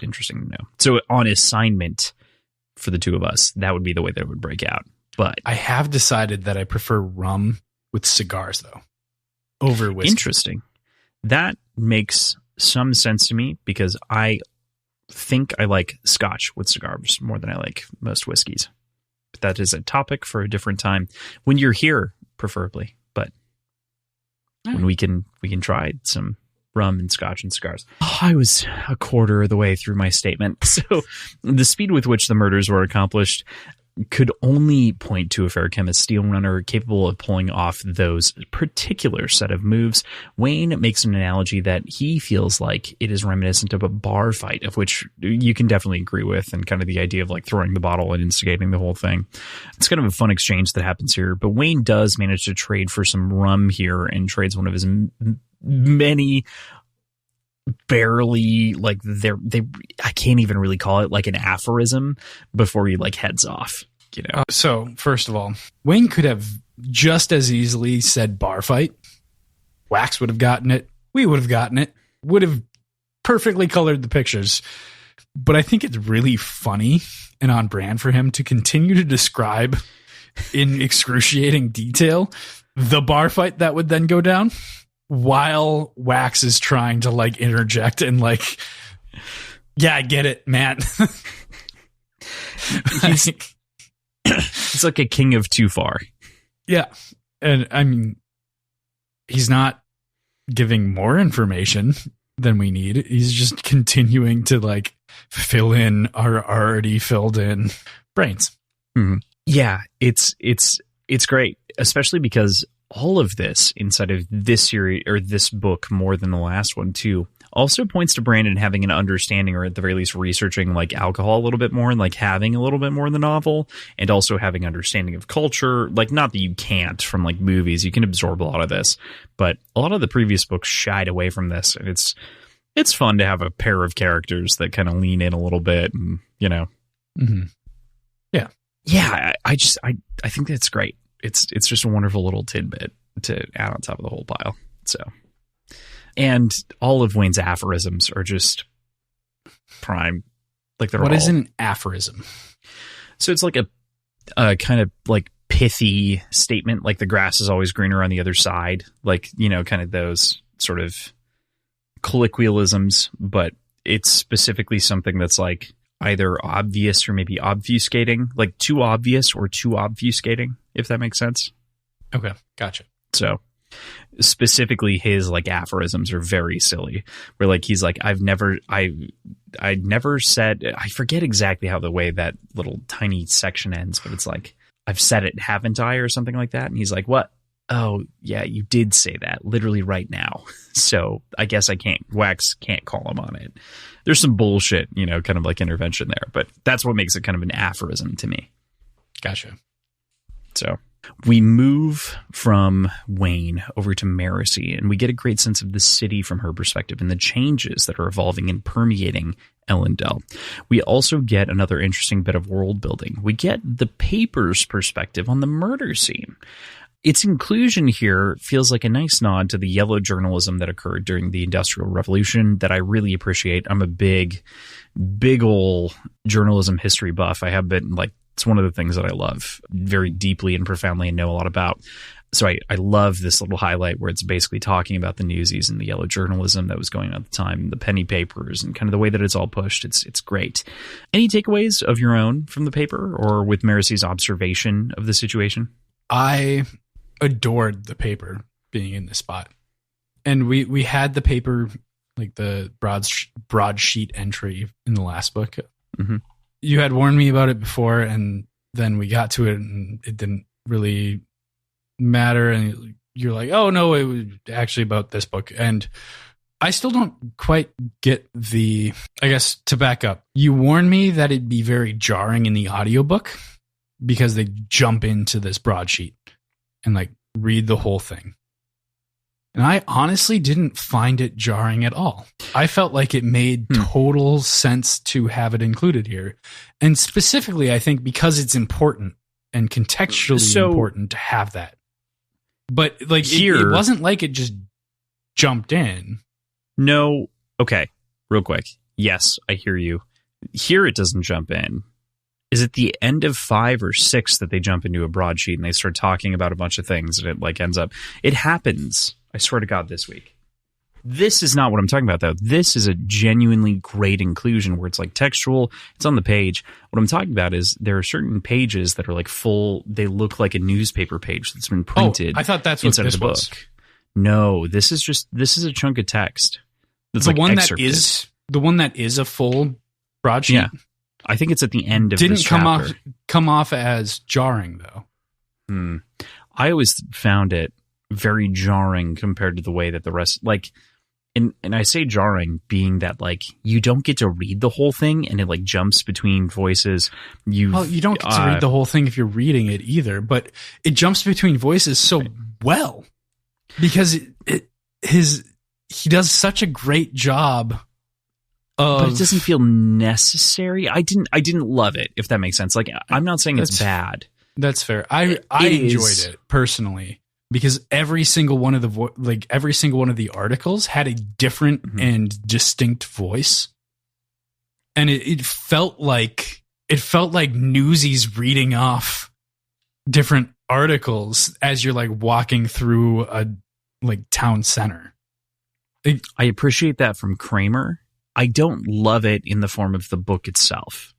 Speaker 1: interesting to know. So on assignment for the two of us, that would be the way that it would break out. But
Speaker 2: I have decided that I prefer rum with cigars, though, over whiskey.
Speaker 1: Interesting. That makes some sense to me because I think I like scotch with cigars more than I like most whiskeys. But that is a topic for a different time when you're here, preferably. But when we can try some rum and scotch and cigars. Oh, I was a quarter of the way through my statement. So the speed with which the murders were accomplished could only point to a fair chemist steel runner capable of pulling off those particular set of moves. Wayne makes an analogy that he feels like it is reminiscent of a bar fight, of which you can definitely agree with, and kind of the idea of like throwing the bottle and instigating the whole thing. It's kind of a fun exchange that happens here, but Wayne does manage to trade for some rum here and trades one of his many barely like I can't even really call it like an aphorism before he like heads off,
Speaker 2: So first of all, Wayne could have just as easily said bar fight. Wax would have gotten it. We would have gotten it. Would have perfectly colored the pictures. But I think it's really funny and on brand for him to continue to describe in excruciating detail the bar fight that would then go down, while Wax is trying to like interject and like, yeah, I get it, Matt.
Speaker 1: It's like a king of too far.
Speaker 2: Yeah. And I mean, he's not giving more information than we need. He's just continuing to like fill in our already filled in brains.
Speaker 1: Mm-hmm. Yeah, it's great, especially because all of this inside of this series or this book more than the last one too also points to Brandon having an understanding, or at the very least researching like alcohol a little bit more and like having a little bit more in the novel, and also having understanding of culture. Like, not that you can't from like movies, you can absorb a lot of this, but a lot of the previous books shied away from this, and it's fun to have a pair of characters that kind of lean in a little bit, and
Speaker 2: Mm-hmm.
Speaker 1: Yeah, I think that's great. It's just a wonderful little tidbit to add on top of the whole pile. So, and all of Wayne's aphorisms are just prime. Like, they're
Speaker 2: what is an aphorism?
Speaker 1: So it's like a kind of like pithy statement, like the grass is always greener on the other side. Like, kind of those sort of colloquialisms, but it's specifically something that's like either obvious or maybe obfuscating, like too obvious or too obfuscating, if that makes sense.
Speaker 2: Okay, gotcha.
Speaker 1: So specifically his like aphorisms are very silly, where like he's like, I never said, I forget exactly how the way that little tiny section ends, but it's like, I've said it, haven't I, or something like that. And he's like, what? Oh yeah, you did say that literally right now. So I guess Wax can't call him on it. There's some bullshit, kind of like intervention there, but that's what makes it kind of an aphorism to me.
Speaker 2: Gotcha.
Speaker 1: So we move from Wayne over to Marcy, and we get a great sense of the city from her perspective and the changes that are evolving and permeating Ellendale. We also get another interesting bit of world building. We get the paper's perspective on the murder scene. Its inclusion here feels like a nice nod to the yellow journalism that occurred during the Industrial Revolution that I really appreciate. I'm a big ol' journalism history buff. I have been, like, it's one of the things that I love very deeply and profoundly and know a lot about. So I love this little highlight where it's basically talking about the newsies and the yellow journalism that was going on at the time, the penny papers, and kind of the way that it's all pushed. It's great. Any takeaways of your own from the paper or with Marcy's observation of the situation?
Speaker 2: I adored the paper being in this spot, and we had the paper, like the broadsheet entry in the last book.
Speaker 1: Mm-hmm.
Speaker 2: You had warned me about it before, and then we got to it and it didn't really matter, and you're like, oh no, it was actually about this book. And I still don't quite get the, I guess to back up, you warned me that it'd be very jarring in the audiobook because they jump into this broadsheet and like read the whole thing. And I honestly didn't find it jarring at all. I felt like it made total sense to have it included here. And specifically, I think because it's important and contextually important to have that. But like here, it wasn't like it just jumped in.
Speaker 1: No. Okay. Real quick. Yes, I hear you. Here it doesn't jump in. Is it the end of 5 or 6 that they jump into a broadsheet and they start talking about a bunch of things and it like ends up? It happens. I swear to God, this week. This is not what I'm talking about, though. This is a genuinely great inclusion where it's like textual. It's on the page. What I'm talking about is there are certain pages that are like full. They look like a newspaper page that's been printed.
Speaker 2: Oh, I thought that's what this was.
Speaker 1: Book. No, this is a chunk of text. That's
Speaker 2: the
Speaker 1: like
Speaker 2: one
Speaker 1: excerpted.
Speaker 2: the one that is a full broadsheet. Yeah.
Speaker 1: I think it's at the end of this chapter.
Speaker 2: Didn't come off as jarring, though.
Speaker 1: I always found it very jarring compared to the way that the rest, like, and I say jarring being that like you don't get to read the whole thing and it like jumps between voices. You
Speaker 2: don't get to read the whole thing if you're reading it either, but it jumps between voices so well because he does such a great job.
Speaker 1: But it doesn't feel necessary. I didn't love it, if that makes sense. Like, I'm not saying it's bad.
Speaker 2: That's fair. I enjoyed it personally because every single one of the articles had a different and distinct voice, and it felt like newsies reading off different articles as you're like walking through a like town center.
Speaker 1: I appreciate that from Kramer. I don't love it in the form of the book itself.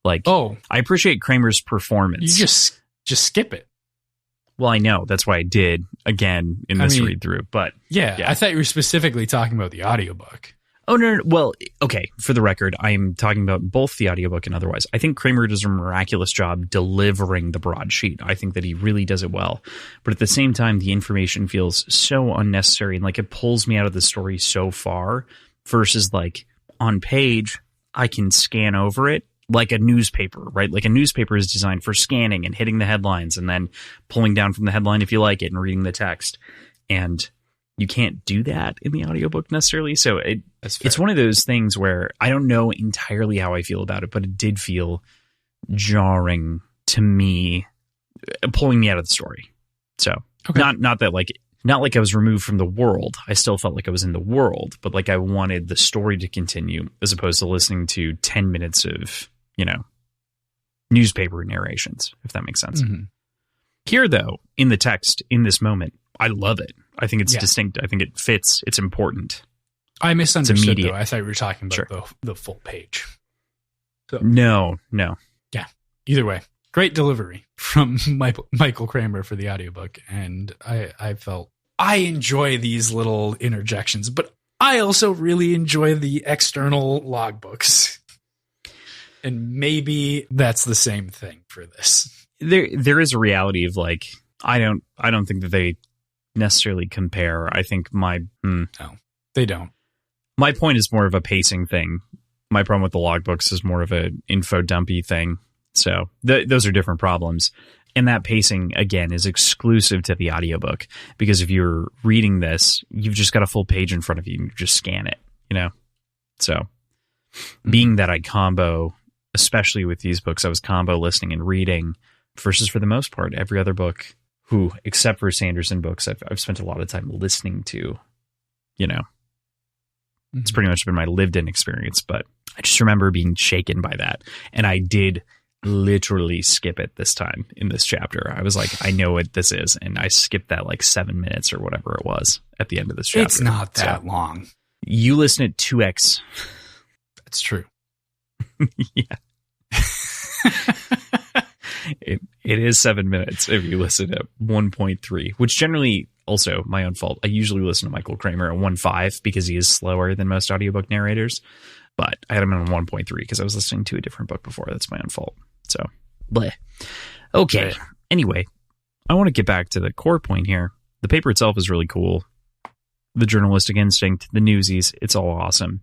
Speaker 1: Like, I appreciate Kramer's performance.
Speaker 2: You just skip it.
Speaker 1: Well, I know. That's why I did again in this read through. But
Speaker 2: yeah, I thought you were specifically talking about the audiobook.
Speaker 1: Oh, no. Well, okay. For the record, I'm talking about both the audiobook and otherwise. I think Kramer does a miraculous job delivering the broadsheet. I think that he really does it well. But at the same time, the information feels so unnecessary and like it pulls me out of the story so far versus like on page, I can scan over it like a newspaper, right? Like a newspaper is designed for scanning and hitting the headlines and then pulling down from the headline if you like it and reading the text. And you can't do that in the audiobook necessarily. So it's one of those things where I don't know entirely how I feel about it, but it did feel jarring to me, pulling me out of the story. So not like I was removed from the world. I still felt like I was in the world, but like I wanted the story to continue as opposed to listening to 10 minutes of, newspaper narrations, if that makes sense. Mm-hmm. Here, though, in the text, in this moment, I love it. I think it's distinct. I think it fits. It's important.
Speaker 2: I misunderstood, though. I thought we were talking about the full page.
Speaker 1: So, no.
Speaker 2: Yeah. Either way, great delivery from Michael Kramer for the audiobook. And I felt I enjoy these little interjections, but I also really enjoy the external logbooks. And maybe that's the same thing for this.
Speaker 1: There is a reality of like, I don't think that they necessarily compare. I think
Speaker 2: no, they don't.
Speaker 1: My point is more of a pacing thing. My problem with the logbooks is more of an info dumpy thing. So those are different problems. And that pacing, again, is exclusive to the audiobook. Because if you're reading this, you've just got a full page in front of you. You just scan it, So being that I combo, especially with these books, I was combo listening and reading versus for the most part, every other book, except for Sanderson books, I've spent a lot of time listening to, It's pretty much been my lived-in experience, but I just remember being shaken by that. And I did literally skip it this time in this chapter. I was like, I know what this is. And I skipped that like 7 minutes or whatever it was at the end of this chapter.
Speaker 2: It's not that long.
Speaker 1: You listen at 2x.
Speaker 2: That's true.
Speaker 1: Yeah. It is 7 minutes if you listen at 1.3, which generally also my own fault. I usually listen to Michael Kramer at 1.5 because he is slower than most audiobook narrators. But I had him on 1.3 because I was listening to a different book before. That's my own fault. So, bleh. Okay. Right. Anyway, I want to get back to the core point here. The paper itself is really cool. The journalistic instinct, the newsies, it's all awesome.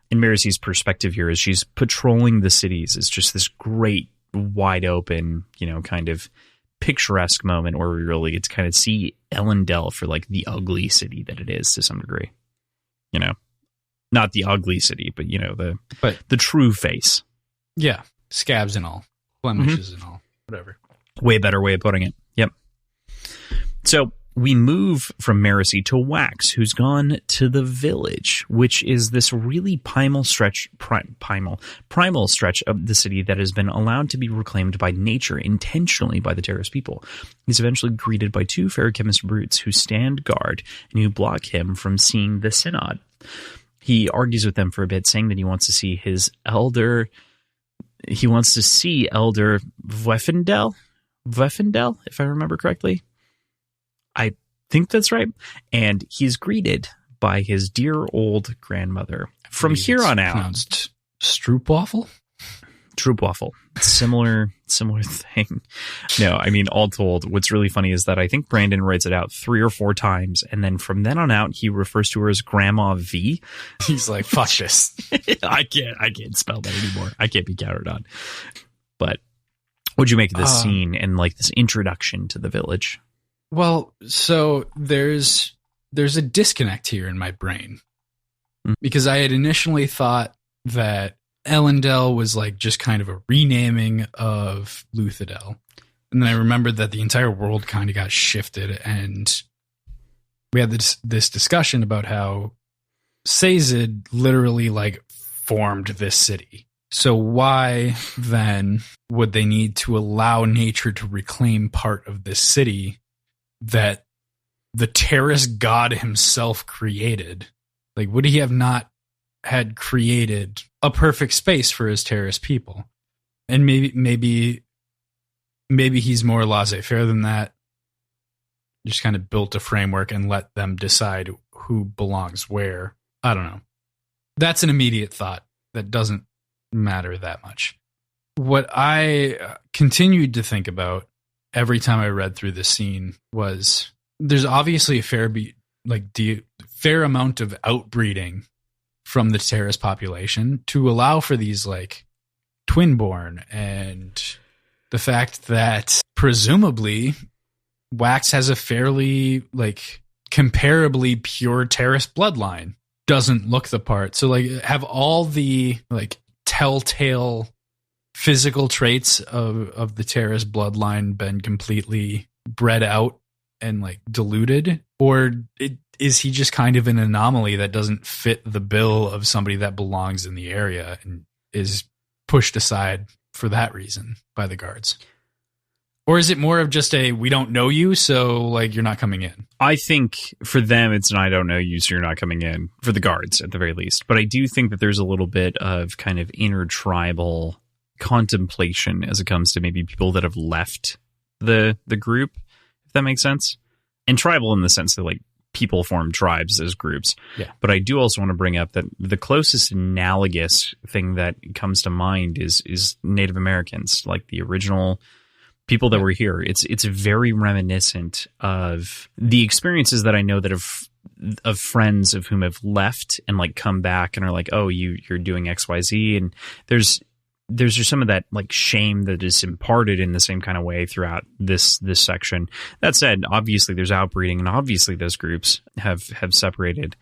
Speaker 1: And Maricy's perspective here is she's patrolling the cities. It's just this great, wide open, kind of picturesque moment where we really get to kind of see Ellendale for like the ugly city that it is to some degree. Not the ugly city, but the true face.
Speaker 2: Yeah, scabs and all, blemishes and all, whatever.
Speaker 1: Way better way of putting it. Yep. So we move from Maricy to Wax, who's gone to the village, which is this really primal stretch of the city that has been allowed to be reclaimed by nature intentionally by the Terrace people. He's eventually greeted by two ferrochemist brutes who stand guard and who block him from seeing the synod. He argues with them for a bit, saying that he wants to see Elder Weffendel, if I remember correctly. I think that's right. And he's greeted by his dear old grandmother. From here on out,
Speaker 2: pronounced Stroopwafel?
Speaker 1: Stroopwafel. Similar thing. No, I mean, all told, what's really funny is that I think Brandon writes it out 3 or 4 times, and then from then on out, he refers to her as Grandma V.
Speaker 2: He's like, fuck this.
Speaker 1: I can't spell that anymore. I can't be counted on. But what'd you make of this scene and like this introduction to the village?
Speaker 2: Well, so there's a disconnect here in my brain because I had initially thought that Ellendale was like just kind of a renaming of Luthadel. And then I remembered that the entire world kind of got shifted and we had this discussion about how Sazed literally like formed this city. So why then would they need to allow nature to reclaim part of this city that the Terrace god himself created? Like, would he have not had created a perfect space for his Terrace people? And maybe he's more laissez-faire than that. just kind of built a framework and let them decide who belongs where. I don't know. That's an immediate thought that doesn't matter that much. What I continued to think about every time I read through this scene was there's obviously a fair amount of outbreeding from the terrorist population to allow for these like twin-born, and the fact that presumably Wax has a fairly like comparably pure terrorist bloodline doesn't look the part. So like have all the like telltale physical traits of the terrorist bloodline been completely bred out and like diluted, or is he just kind of an anomaly that doesn't fit the bill of somebody that belongs in the area and is pushed aside for that reason by the guards? Or is it more of just a, we don't know you, so like you're not coming in?
Speaker 1: I think for them, it's an I don't know you, so you're not coming in, for the guards at the very least. But I do think that there's a little bit of kind of intertribal contemplation as it comes to maybe people that have left the group, if that makes sense. And tribal in the sense that like people form tribes as groups.
Speaker 2: Yeah.
Speaker 1: But I do also want to bring up that the closest analogous thing that comes to mind is Native Americans, like the original people that were here. It's very reminiscent of the experiences that I know that of friends of whom have left and like come back and are like, oh, you're doing XYZ. And there's just some of that like shame that is imparted in the same kind of way throughout this section. That said, obviously there's outbreeding and obviously those groups have separated.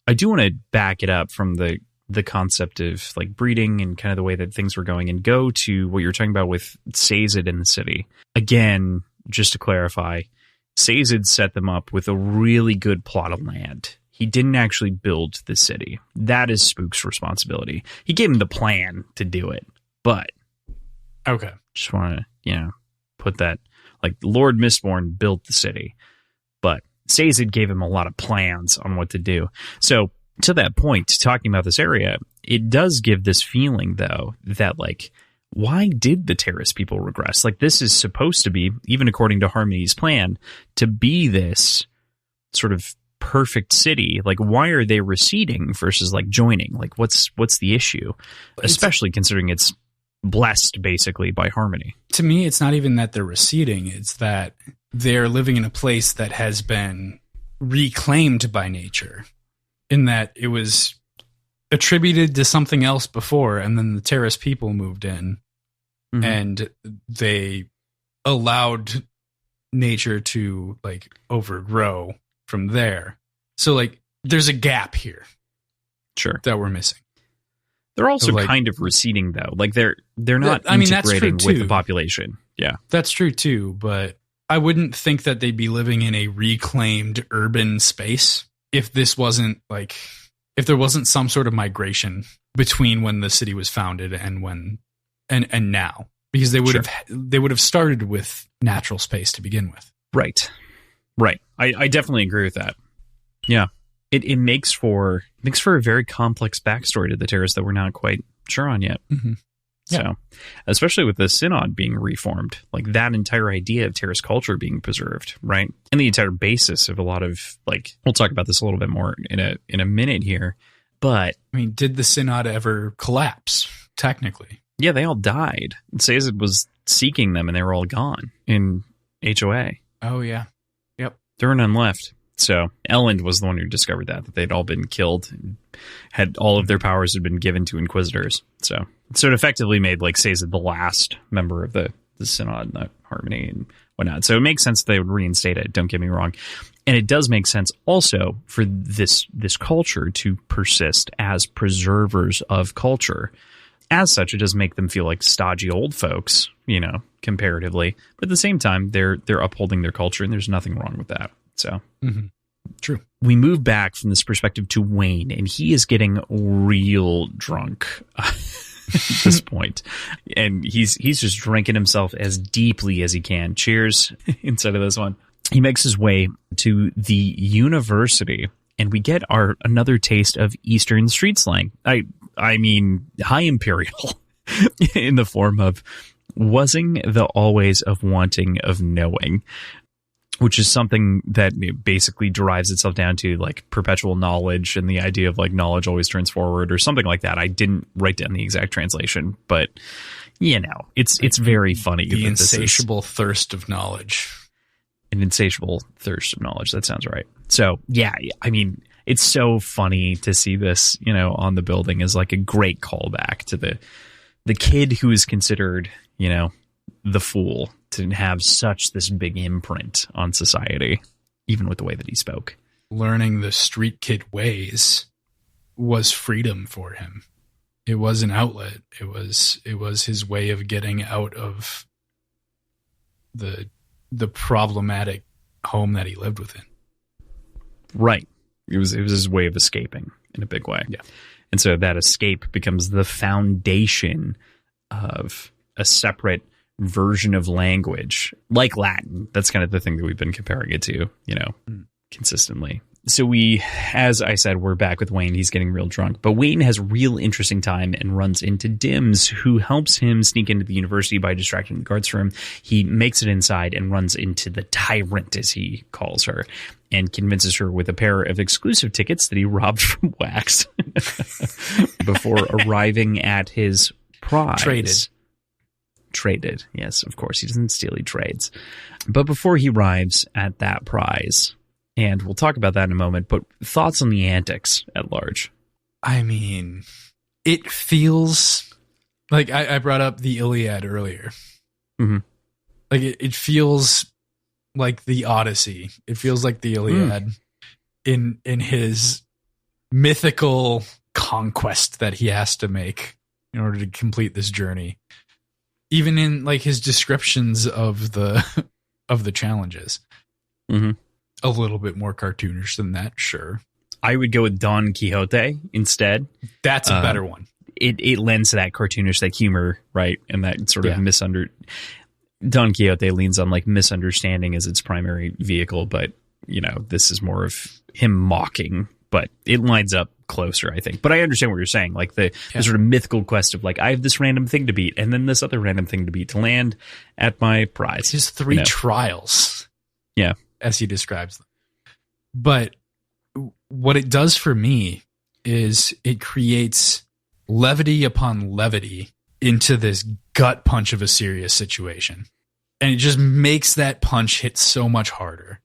Speaker 1: I do want to back it up from the concept of like breeding and kind of the way that things were going and go to what you're talking about with Sazed in the city. Again, just to clarify, Sazed set them up with a really good plot of land. He didn't actually build the city. That is Spook's responsibility. He gave him the plan to do it. But
Speaker 2: okay,
Speaker 1: just want to, put that, like Lord Mistborn built the city, but Sazed gave him a lot of plans on what to do. So to that point, talking about this area, it does give this feeling though that like, why did the terrorist people regress? Like this is supposed to be, even according to Harmony's plan, to be this sort of perfect city. Like why are they receding versus like joining? Like what's the issue? Especially considering it's blessed basically by Harmony.
Speaker 2: To me, it's not even that they're receding. It's that they're living in a place that has been reclaimed by nature, in that it was attributed to something else before, and then the terrorist people moved in, and they allowed nature to like overgrow from there. So like there's a gap here.
Speaker 1: Sure.
Speaker 2: That we're missing.
Speaker 1: They're also like, kind of receding though. Like they're not integrating with the population. Yeah.
Speaker 2: That's true too, but I wouldn't think that they'd be living in a reclaimed urban space if this wasn't like, if there wasn't some sort of migration between when the city was founded and when and now, because they would have started with natural space to begin with.
Speaker 1: Right. I definitely agree with that. Yeah. It makes for a very complex backstory to the terrorists that we're not quite sure on yet.
Speaker 2: Mm-hmm. Yeah.
Speaker 1: So, especially with the Synod being reformed, like that entire idea of terrorist culture being preserved, right? And the entire basis of a lot of like, we'll talk about this a little bit more in a minute here, but
Speaker 2: I mean, did the Synod ever collapse? Technically,
Speaker 1: yeah, they all died. Sazed was seeking them, and they were all gone in HOA.
Speaker 2: Oh yeah, yep.
Speaker 1: There were none left. So Elend was the one who discovered that they'd all been killed, had all of their powers had been given to Inquisitors. So it effectively made like Sazed the last member of the Synod, not Harmony and whatnot. So it makes sense that they would reinstate it. Don't get me wrong. And it does make sense also for this culture to persist as preservers of culture. As such, it does make them feel like stodgy old folks, comparatively. But at the same time, they're upholding their culture, and there's nothing wrong with that. So
Speaker 2: true.
Speaker 1: We move back from this perspective to Wayne, and he is getting real drunk at this point. And he's just drinking himself as deeply as he can. Cheers inside of this one. He makes his way to the university, and we get another taste of Eastern street slang. I mean, high imperial in the form of wasing the always of wanting of knowing. which is something that basically derives itself down to like perpetual knowledge and the idea of like knowledge always turns forward or something like that. I didn't write down the exact translation, but it's very funny.
Speaker 2: The insatiable thirst of knowledge.
Speaker 1: An insatiable thirst of knowledge. That sounds right. So yeah, I mean, it's so funny to see this, on the building as like a great callback to the kid who is considered, the fool, to have such this big imprint on society, even with the way that he spoke.
Speaker 2: Learning the street kid ways was freedom for him. It was an outlet. It was his way of getting out of the problematic home that he lived within.
Speaker 1: Right. It was his way of escaping in a big way.
Speaker 2: Yeah.
Speaker 1: And so that escape becomes the foundation of a separate version of language, like Latin. That's kind of the thing that we've been comparing it to, consistently. So as I said, we're back with Wayne. He's getting real drunk, but Wayne has real interesting time and runs into Dims, who helps him sneak into the university by distracting the guards from him. He makes it inside and runs into the tyrant, as he calls her, and convinces her with a pair of exclusive tickets that he robbed from Wax before arriving at his prize. Traded. Yes, of course. He doesn't steal, he trades. But before he arrives at that prize, and we'll talk about that in a moment, but thoughts on the antics at large?
Speaker 2: I mean, it feels like I brought up the Iliad earlier.
Speaker 1: Mm-hmm.
Speaker 2: Like it feels like the Odyssey. It feels like the Iliad in his mythical conquest that he has to make in order to complete this journey. Even in like his descriptions of the challenges.
Speaker 1: Mm-hmm.
Speaker 2: A little bit more cartoonish than that, sure.
Speaker 1: I would go with Don Quixote instead.
Speaker 2: That's a better one.
Speaker 1: It lends to that cartoonish, that humor, right? And that sort of Don Quixote leans on like misunderstanding as its primary vehicle, but this is more of him mocking, but it lines up closer, I think. But I understand what you're saying, like the sort of mythical quest of like, I have this random thing to beat and then this other random thing to beat to land at my prize.
Speaker 2: His three trials.
Speaker 1: Yeah.
Speaker 2: As he describes them. But what it does for me is it creates levity upon levity into this gut punch of a serious situation. And it just makes that punch hit so much harder.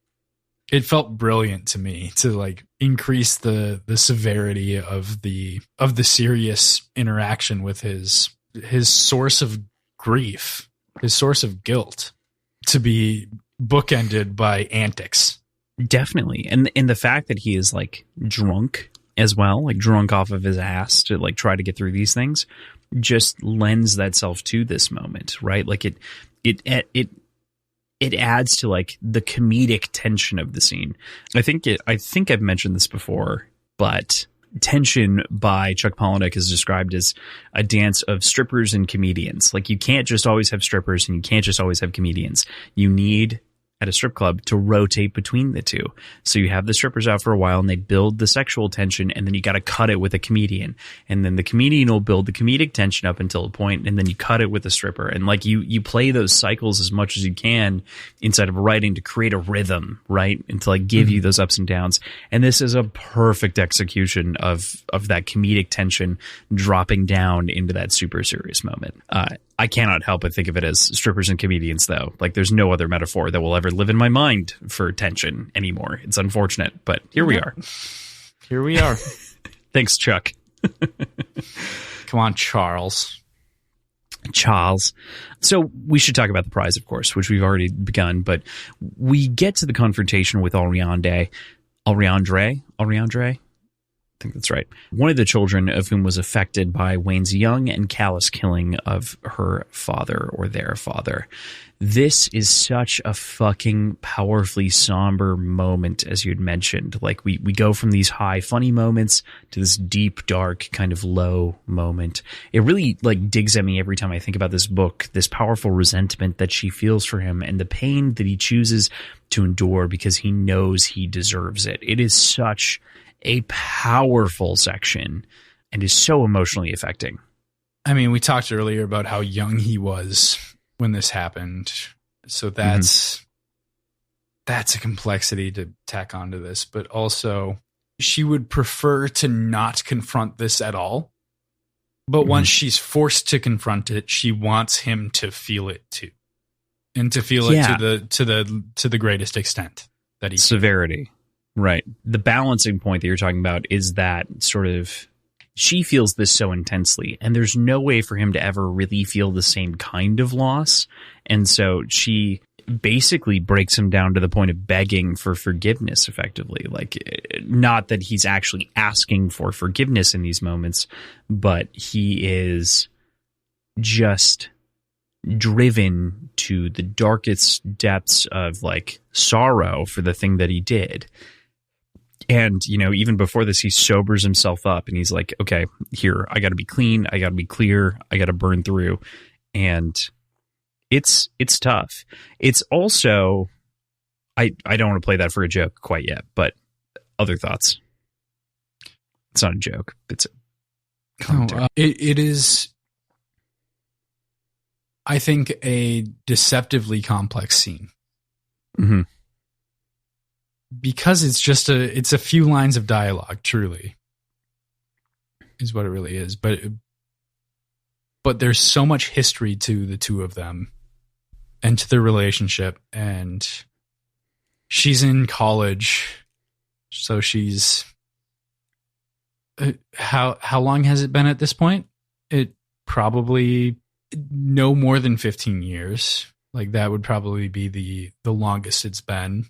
Speaker 2: It felt brilliant to me to like increase the severity of the serious interaction with his source of grief, his source of guilt, to be bookended by antics.
Speaker 1: Definitely. And the fact that he is like drunk as well, like drunk off of his ass to like try to get through these things, just lends that self to this moment, right? Like it adds to like the comedic tension of the scene. I think I've mentioned this before, but Tension by Chuck Palahniuk is described as a dance of strippers and comedians. Like you can't just always have strippers and you can't just always have comedians. You need at a strip club to rotate between the two. So you have the strippers out for a while and they build the sexual tension, and then you got to cut it with a comedian. And then the comedian will build the comedic tension up until a point, and then you cut it with a stripper. And like you play those cycles as much as you can inside of writing to create a rhythm, right? And to like give you those ups and downs. And this is a perfect execution of that comedic tension dropping down into that super serious moment. I cannot help but think of it as strippers and comedians, though. Like, there's no other metaphor that will ever live in my mind for tension anymore. It's unfortunate, but here we are.
Speaker 2: Here we are.
Speaker 1: Thanks, Chuck.
Speaker 2: Come on, Charles.
Speaker 1: So we should talk about the prize, of course, which we've already begun, but we get to the confrontation with Ariandre. I think that's right. One of the children of whom was affected by Wayne's young and callous killing of her father, or their father. This is such a fucking powerfully somber moment, as you had mentioned. Like we go from these high funny moments to this deep, dark, kind of low moment. It really like digs at me every time I think about this book, this powerful resentment that she feels for him and the pain that he chooses to endure because he knows he deserves it. It is such a powerful section and is so emotionally affecting.
Speaker 2: I mean, we talked earlier about how young he was when this happened. So that's that's a complexity to tack onto this, but also she would prefer to not confront this at all. But once she's forced to confront it, she wants him to feel it too, and to feel it to the greatest extent that he
Speaker 1: severity. Right. The balancing point that you're talking about is that sort of she feels this so intensely, and there's no way for him to ever really feel the same kind of loss, and so she basically breaks him down to the point of begging for forgiveness effectively. Like, not that he's actually asking for forgiveness in these moments, but he is just driven to the darkest depths of like sorrow for the thing that he did. And, you know, even before this, he sobers himself up and he's like, okay, here, I got to be clean. I got to be clear. I got to burn through. And it's tough. It's also, I don't want to play that for a joke quite yet, but other thoughts. It's not a joke. It's a commentary.
Speaker 2: It is, I think, a deceptively complex scene.
Speaker 1: Mm-hmm.
Speaker 2: Because it's a few lines of dialogue, truly, is what it really is. But there's so much history to the two of them and to their relationship. And she's in college, so she's how long has it been at this point? It probably no more than 15 years. Like, that would probably be the longest it's been.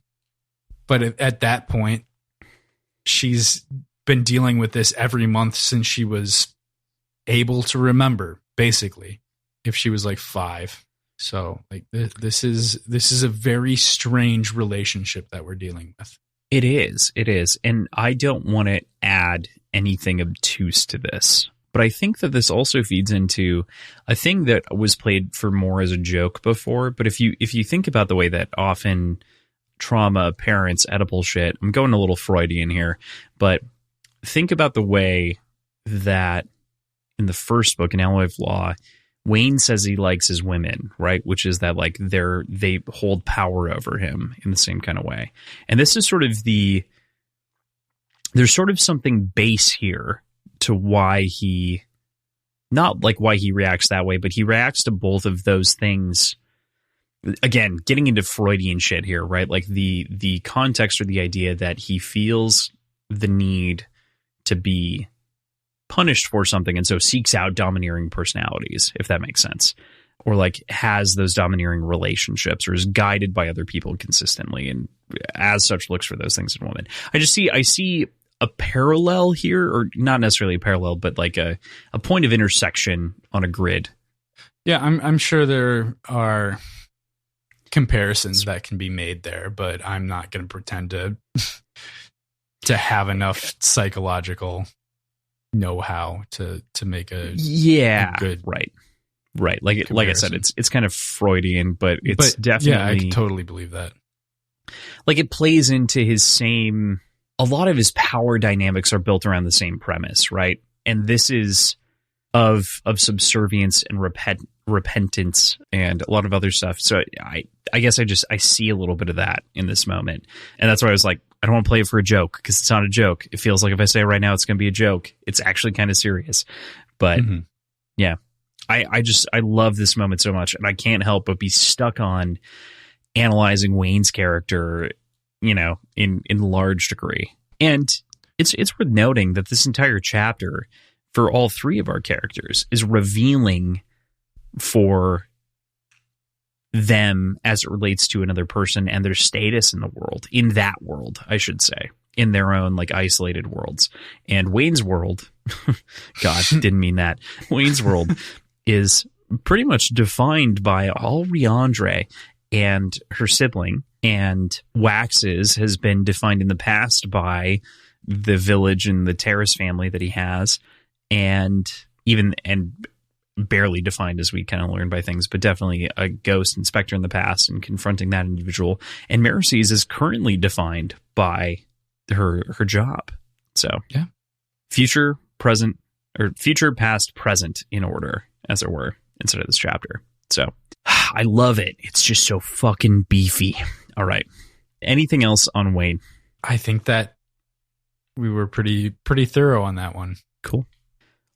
Speaker 2: But at that point, she's been dealing with this every month since she was able to remember, basically, if she was like 5. So like this is a very strange relationship that we're dealing with.
Speaker 1: It is. And I don't want to add anything obtuse to this, but I think that this also feeds into a thing that was played for more as a joke before. But if you think about the way that often trauma parents Oedipal shit, I'm going a little Freudian here, but think about the way that in the first book, in Alloy of Law, Wayne says he likes his women, right? Which is that like they hold power over him in the same kind of way. And this is sort of there's sort of something base here to why he, not like why he reacts that way, but he reacts to both of those things. Again, getting into Freudian shit here, right? Like the context or the idea that he feels the need to be punished for something and so seeks out domineering personalities, if that makes sense, or like has those domineering relationships or is guided by other people consistently and as such looks for those things in women. I see a parallel here, or not necessarily a parallel, but like a point of intersection on a grid.
Speaker 2: Yeah, I'm sure there are comparisons that can be made there, but I'm not going to pretend to have enough psychological know-how to make a good
Speaker 1: right. Like I said, it's kind of Freudian, but it's definitely,
Speaker 2: yeah, I totally believe that.
Speaker 1: Like, it plays into his same, a lot of his power dynamics are built around the same premise, right? And this is of subservience and repentance and a lot of other stuff. So I guess I see a little bit of that in this moment. And that's why I was like, I don't want to play it for a joke, because it's not a joke. It feels like if I say it right now, it's going to be a joke. It's actually kind of serious. But yeah, I love this moment so much, and I can't help but be stuck on analyzing Wayne's character, you know, in large degree. And it's worth noting that this entire chapter for all three of our characters is revealing for them as it relates to another person and their status in the world, in that world, I should say, in their own like isolated worlds. And Wayne's world, God, didn't mean that. Wayne's world is pretty much defined by Alriandre and her sibling, and Wax's has been defined in the past by the village and the Terrace family that he has, and barely defined, as we kind of learned by things, but definitely a ghost and specter in the past and confronting that individual. And Mercy's is currently defined by her job. So
Speaker 2: yeah,
Speaker 1: future, past, present in order, as it were, instead of this chapter. So I love it. It's just so fucking beefy. All right. Anything else on Wayne?
Speaker 2: I think that we were pretty thorough on that one.
Speaker 1: Cool.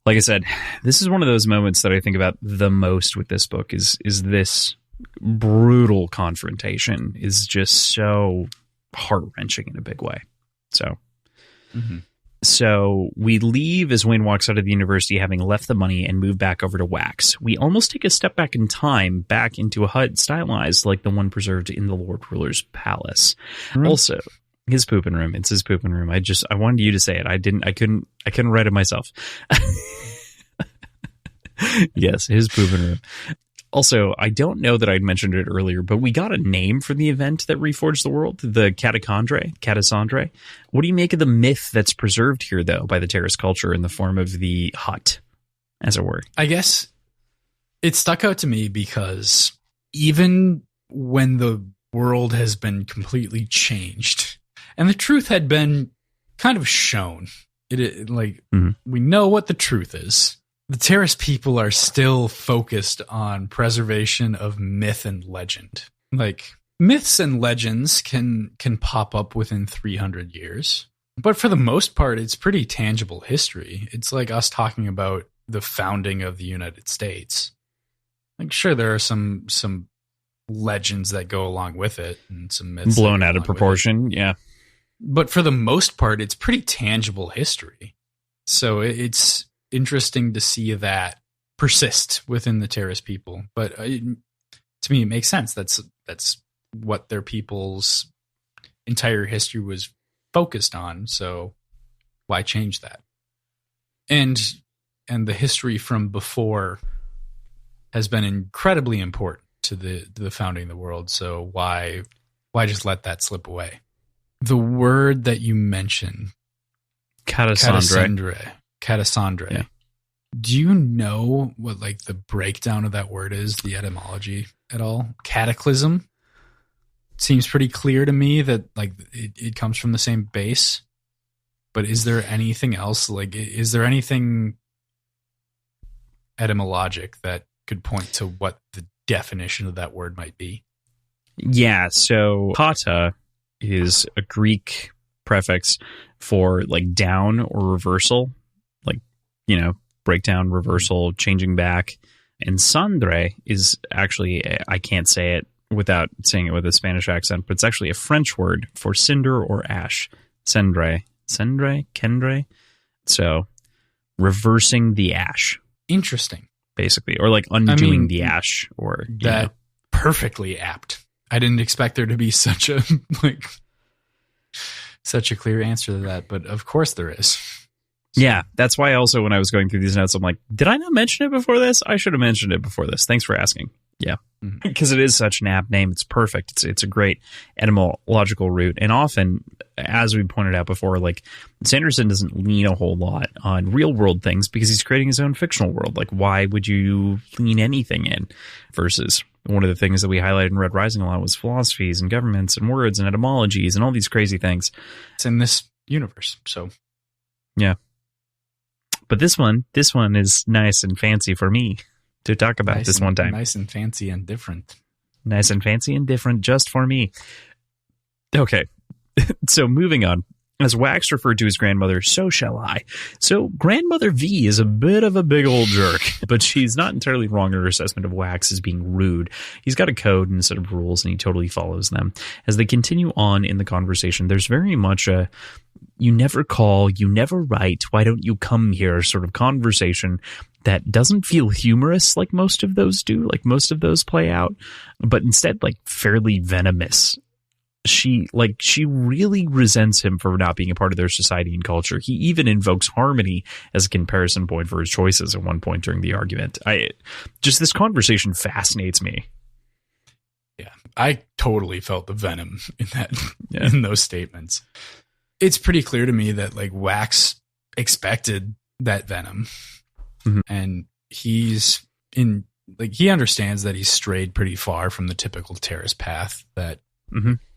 Speaker 1: Like I said, this is one of those moments that I think about the most with this book is this brutal confrontation is just so heart-wrenching in a big way. So, So we leave as Wayne walks out of the university having left the money and moved back over to Wax. We almost take a step back in time, back into a hut stylized like the one preserved in the Lord Ruler's palace. Also, his pooping room. It's his pooping room. I wanted you to say it. I couldn't write it myself. Yes, his pooping room. Also, I don't know that I'd mentioned it earlier, but we got a name for the event that reforged the world, the Catasandre. What do you make of the myth that's preserved here, though, by the terrace culture in the form of the hut, as it were?
Speaker 2: I guess it stuck out to me because even when the world has been completely changed and the truth had been kind of shown, we know what the truth is. The terrace people are still focused on preservation of myth and legend. Like, myths and legends can pop up within 300 years. But for the most part, it's pretty tangible history. It's like us talking about the founding of the United States. Like, sure, there are some legends that go along with it and some myths
Speaker 1: blown out of proportion, yeah.
Speaker 2: But for the most part, it's pretty tangible history. So it's interesting to see that persist within the terrace people, but to me it makes sense. That's what their people's entire history was focused on, so why change that? And the history from before has been incredibly important to the founding of the world, so why just let that slip away? The word that you mentioned, Catasandre. Yeah. Do you know what like the breakdown of that word is, the etymology at all? Cataclysm seems pretty clear to me that like it comes from the same base. But is there anything else? Like, is there anything etymologic that could point to what the definition of that word might be?
Speaker 1: Yeah, so kata is a Greek prefix for like down or reversal, like, you know, breakdown, reversal, changing back. And sandre is actually, I can't say it without saying it with a Spanish accent, but it's actually a French word for cinder or ash. Cendre. Kendre. So reversing the ash.
Speaker 2: Interesting.
Speaker 1: Basically. Or like undoing the ash. Or
Speaker 2: that perfectly apt. I didn't expect there to be such a clear answer to that, but of course there is. So.
Speaker 1: Yeah, that's why also when I was going through these notes, I'm like, did I not mention it before this? I should have mentioned it before this. Thanks for asking. Yeah, because it is such an apt name. It's perfect. It's a great etymological root. And often, as we pointed out before, like Sanderson doesn't lean a whole lot on real world things because he's creating his own fictional world. Like, why would you lean anything in? Versus one of the things that we highlighted in Red Rising a lot was philosophies and governments and words and etymologies and all these crazy things.
Speaker 2: It's in this universe. So,
Speaker 1: yeah. But this one is nice and fancy for me to talk about this one time.
Speaker 2: Nice and fancy and different.
Speaker 1: Nice and fancy and different just for me. Okay, so moving on. As Wax referred to his grandmother, so shall I. So Grandmother V is a bit of a big old jerk, but she's not entirely wrong in her assessment of Wax as being rude. He's got a code and a set of rules, and he totally follows them. As they continue on in the conversation, there's very much a you never call, you never write, why don't you come here sort of conversation that doesn't feel humorous like most of those do, like most of those play out, but instead like fairly venomous. She really resents him for not being a part of their society and culture. He even invokes Harmony as a comparison point for his choices at one point during the argument. This conversation fascinates me.
Speaker 2: Yeah, I totally felt the venom in that in those statements. It's pretty clear to me that like Wax expected that venom, and he understands that he's strayed pretty far from the typical terrace path that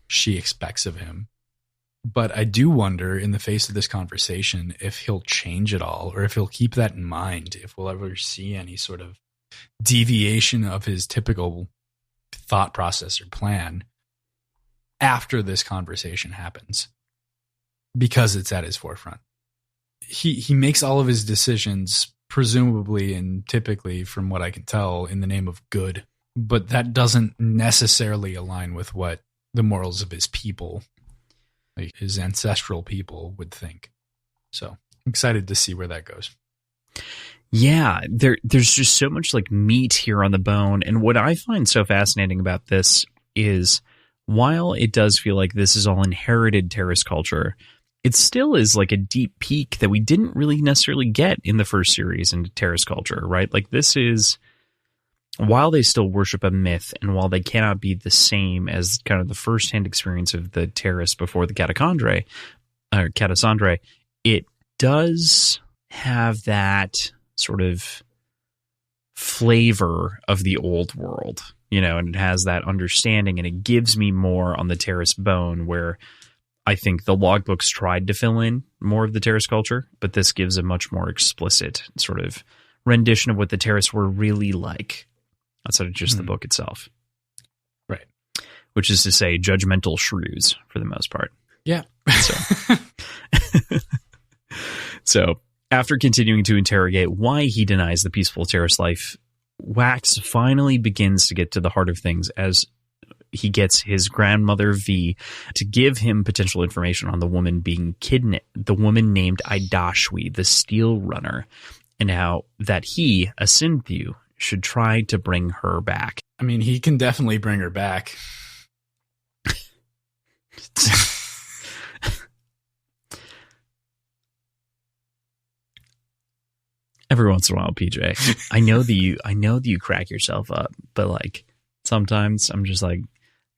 Speaker 2: she expects of him. But I do wonder, in the face of this conversation, if he'll change at all, or if he'll keep that in mind, if we'll ever see any sort of deviation of his typical thought process or plan. after this conversation happens because it's at his forefront. He makes all of his decisions, presumably and typically, from what I can tell, in the name of good. But that doesn't necessarily align with what the morals of his people, like his ancestral people, would think. So I'm excited to see where that goes.
Speaker 1: Yeah, there's just so much like meat here on the bone. And what I find so fascinating about this is while it does feel like this is all inherited terrorist culture, it still is like a deep peek that we didn't really necessarily get in the first series into terrorist culture, right? Like this is, while they still worship a myth and while they cannot be the same as kind of the firsthand experience of the terrorists before the Catacondre, or Catasandre, it does have that sort of flavor of the old world, you know, and it has that understanding, and it gives me more on the terrorist bone, where I think the logbooks tried to fill in more of the terrorist culture, but this gives a much more explicit sort of rendition of what the terrorists were really like outside of just the book itself.
Speaker 2: Right.
Speaker 1: Which is to say judgmental shrews for the most part.
Speaker 2: Yeah.
Speaker 1: So after continuing to interrogate why he denies the peaceful terrorist life, Wax finally begins to get to the heart of things as he gets his grandmother V to give him potential information on the woman being kidnapped, the woman named Idashwi, the Steel Runner, and how that he, a Sinthu, should try to bring her back.
Speaker 2: I mean, he can definitely bring her back.
Speaker 1: Every once in a while, PJ, I know that you crack yourself up, but like sometimes I'm just like,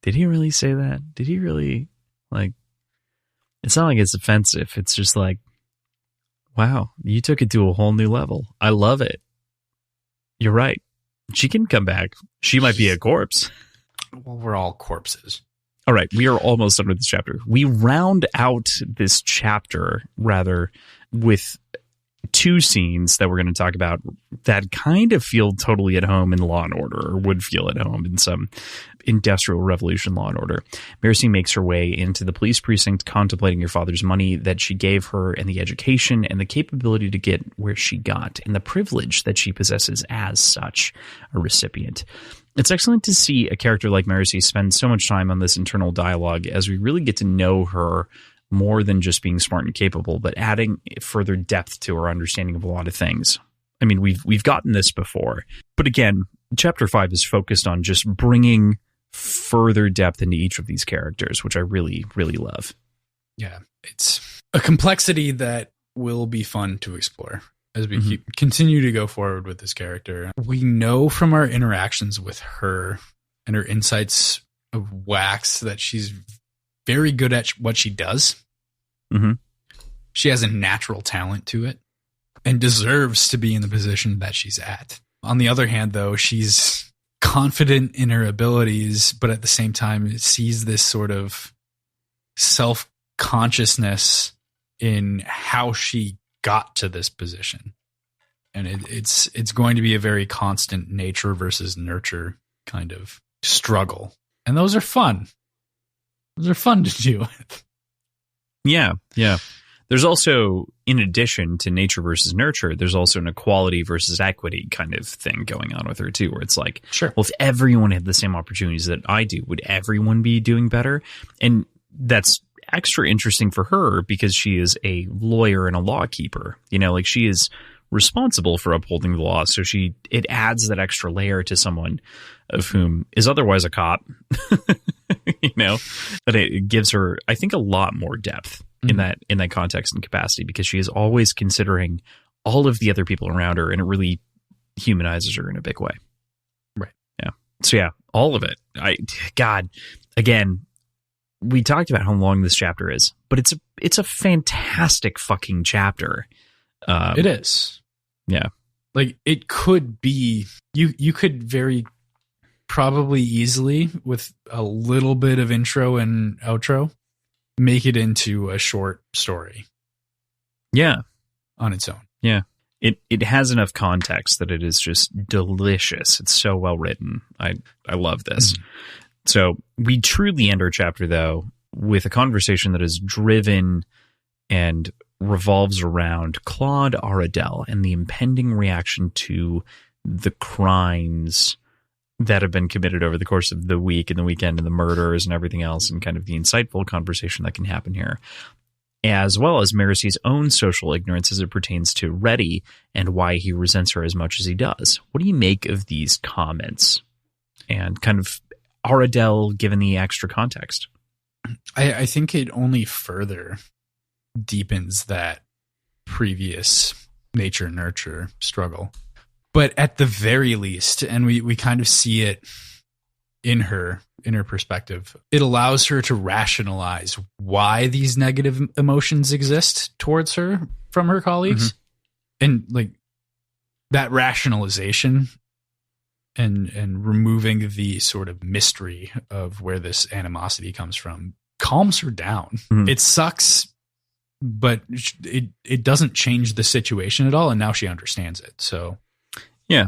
Speaker 1: did he really say that? Did he really, like, it's not like it's offensive. It's just like, wow, you took it to a whole new level. I love it. You're right. She can come back. She might be a corpse.
Speaker 2: Well, we're all corpses.
Speaker 1: All right. We are almost done with this chapter. We round out this chapter rather with two scenes that we're going to talk about that kind of feel totally at home in Law and Order, or would feel at home in some Industrial Revolution Law and Order. Marcy makes her way into the police precinct, contemplating your father's money that she gave her, and the education and the capability to get where she got, and the privilege that she possesses as such a recipient. It's excellent to see a character like Marcy spend so much time on this internal dialogue as we really get to know her more than just being smart and capable, but adding further depth to our understanding of a lot of things. I mean, we've gotten this before, but again, Chapter 5 is focused on just bringing further depth into each of these characters, which I really, really love.
Speaker 2: Yeah, it's a complexity that will be fun to explore as we continue to go forward with this character. We know from our interactions with her and her insights of Wax that she's very good at what she does.
Speaker 1: Mm-hmm.
Speaker 2: She has a natural talent to it and deserves to be in the position that she's at. On the other hand, though, she's confident in her abilities, but at the same time sees this sort of self-consciousness in how she got to this position. And it's going to be a very constant nature versus nurture kind of struggle. And those are fun. Those are fun to deal with.
Speaker 1: Yeah, yeah. There's also, in addition to nature versus nurture, there's also an equality versus equity kind of thing going on with her too, where it's like,
Speaker 2: sure,
Speaker 1: well, if everyone had the same opportunities that I do, would everyone be doing better? And that's extra interesting for her because she is a lawyer and a law keeper. You know, like she is responsible for upholding the law. So it adds that extra layer to someone of whom is otherwise a cop, you know, but it gives her, I think, a lot more depth in that context and capacity, because she is always considering all of the other people around her, and it really humanizes her in a big way.
Speaker 2: Right.
Speaker 1: Yeah. So yeah, all of it. God, again, we talked about how long this chapter is, but it's a fantastic fucking chapter.
Speaker 2: It is.
Speaker 1: Yeah.
Speaker 2: Like it could be, you could very probably easily, with a little bit of intro and outro, make it into a short story.
Speaker 1: Yeah.
Speaker 2: On its own.
Speaker 1: Yeah. It has enough context that it is just delicious. It's so well written. I love this. So we truly end our chapter, though, with a conversation that is driven and revolves around Claude Aradel and the impending reaction to the crimes that have been committed over the course of the week and the weekend and the murders and everything else, and kind of the insightful conversation that can happen here, as well as Maricy's own social ignorance as it pertains to Reddy and why he resents her as much as he does. What do you make of these comments and kind of Aradel given the extra context?
Speaker 2: I think it only further deepens that previous nature-nurture struggle. But at the very least, and we kind of see it in her perspective, it allows her to rationalize why these negative emotions exist towards her from her colleagues. And like that rationalization and removing the sort of mystery of where this animosity comes from calms her down. It sucks, but it doesn't change the situation at all, and now she understands it. So
Speaker 1: yeah,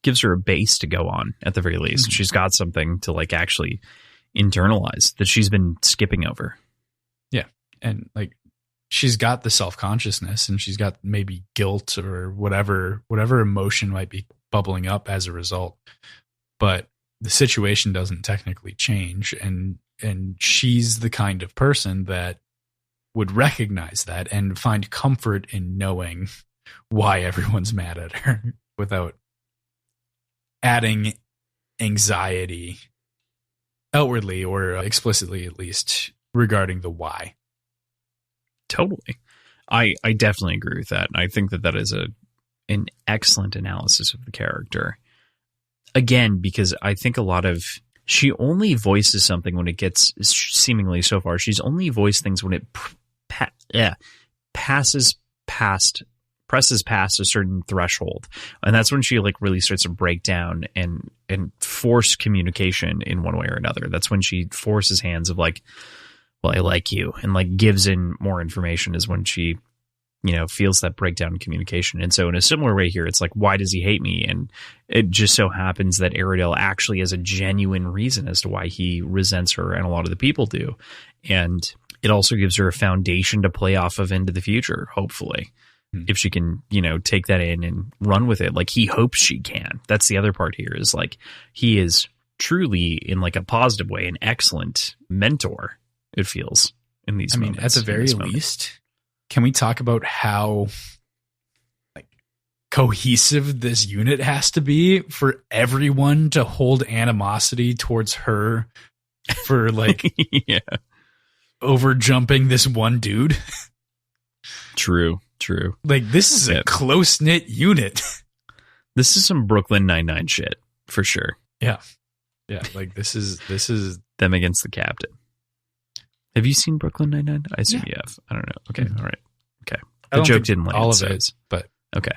Speaker 1: gives her a base to go on at the very least. She's got something to like actually internalize that she's been skipping over.
Speaker 2: Yeah, and like she's got the self-consciousness, and she's got maybe guilt or whatever emotion might be bubbling up as a result, but the situation doesn't technically change, and she's the kind of person that would recognize that and find comfort in knowing why everyone's mad at her without adding anxiety outwardly or explicitly, at least, regarding the why.
Speaker 1: Totally. I definitely agree with that. I think that is an excellent analysis of the character. Again, because I think she only voices something when it gets, seemingly so far, she's only voiced things when it presses past a certain threshold. And that's when she like really starts to break down and force communication in one way or another. That's when she forces hands of like, well, I like you, and like gives in more information, is when she, feels that breakdown in communication. And so in a similar way here, it's like, why does he hate me? And it just so happens that Aradel actually has a genuine reason as to why he resents her, and a lot of the people do. And it also gives her a foundation to play off of into the future, hopefully, if she can, take that in and run with it. Like he hopes she can. That's the other part here, is like, he is truly, in like a positive way, an excellent mentor, it feels, in these moments.
Speaker 2: At the very least, can we talk about how like cohesive this unit has to be for everyone to hold animosity towards her for like over jumping this one dude?
Speaker 1: True.
Speaker 2: Like this is a close-knit unit.
Speaker 1: This is some Brooklyn Nine-Nine shit for sure.
Speaker 2: Yeah. Like this is
Speaker 1: them against the captain. Have you seen Brooklyn Nine-Nine? I assume you have. I don't know. Okay. All right. Okay. The joke didn't land.
Speaker 2: All of it, but
Speaker 1: okay.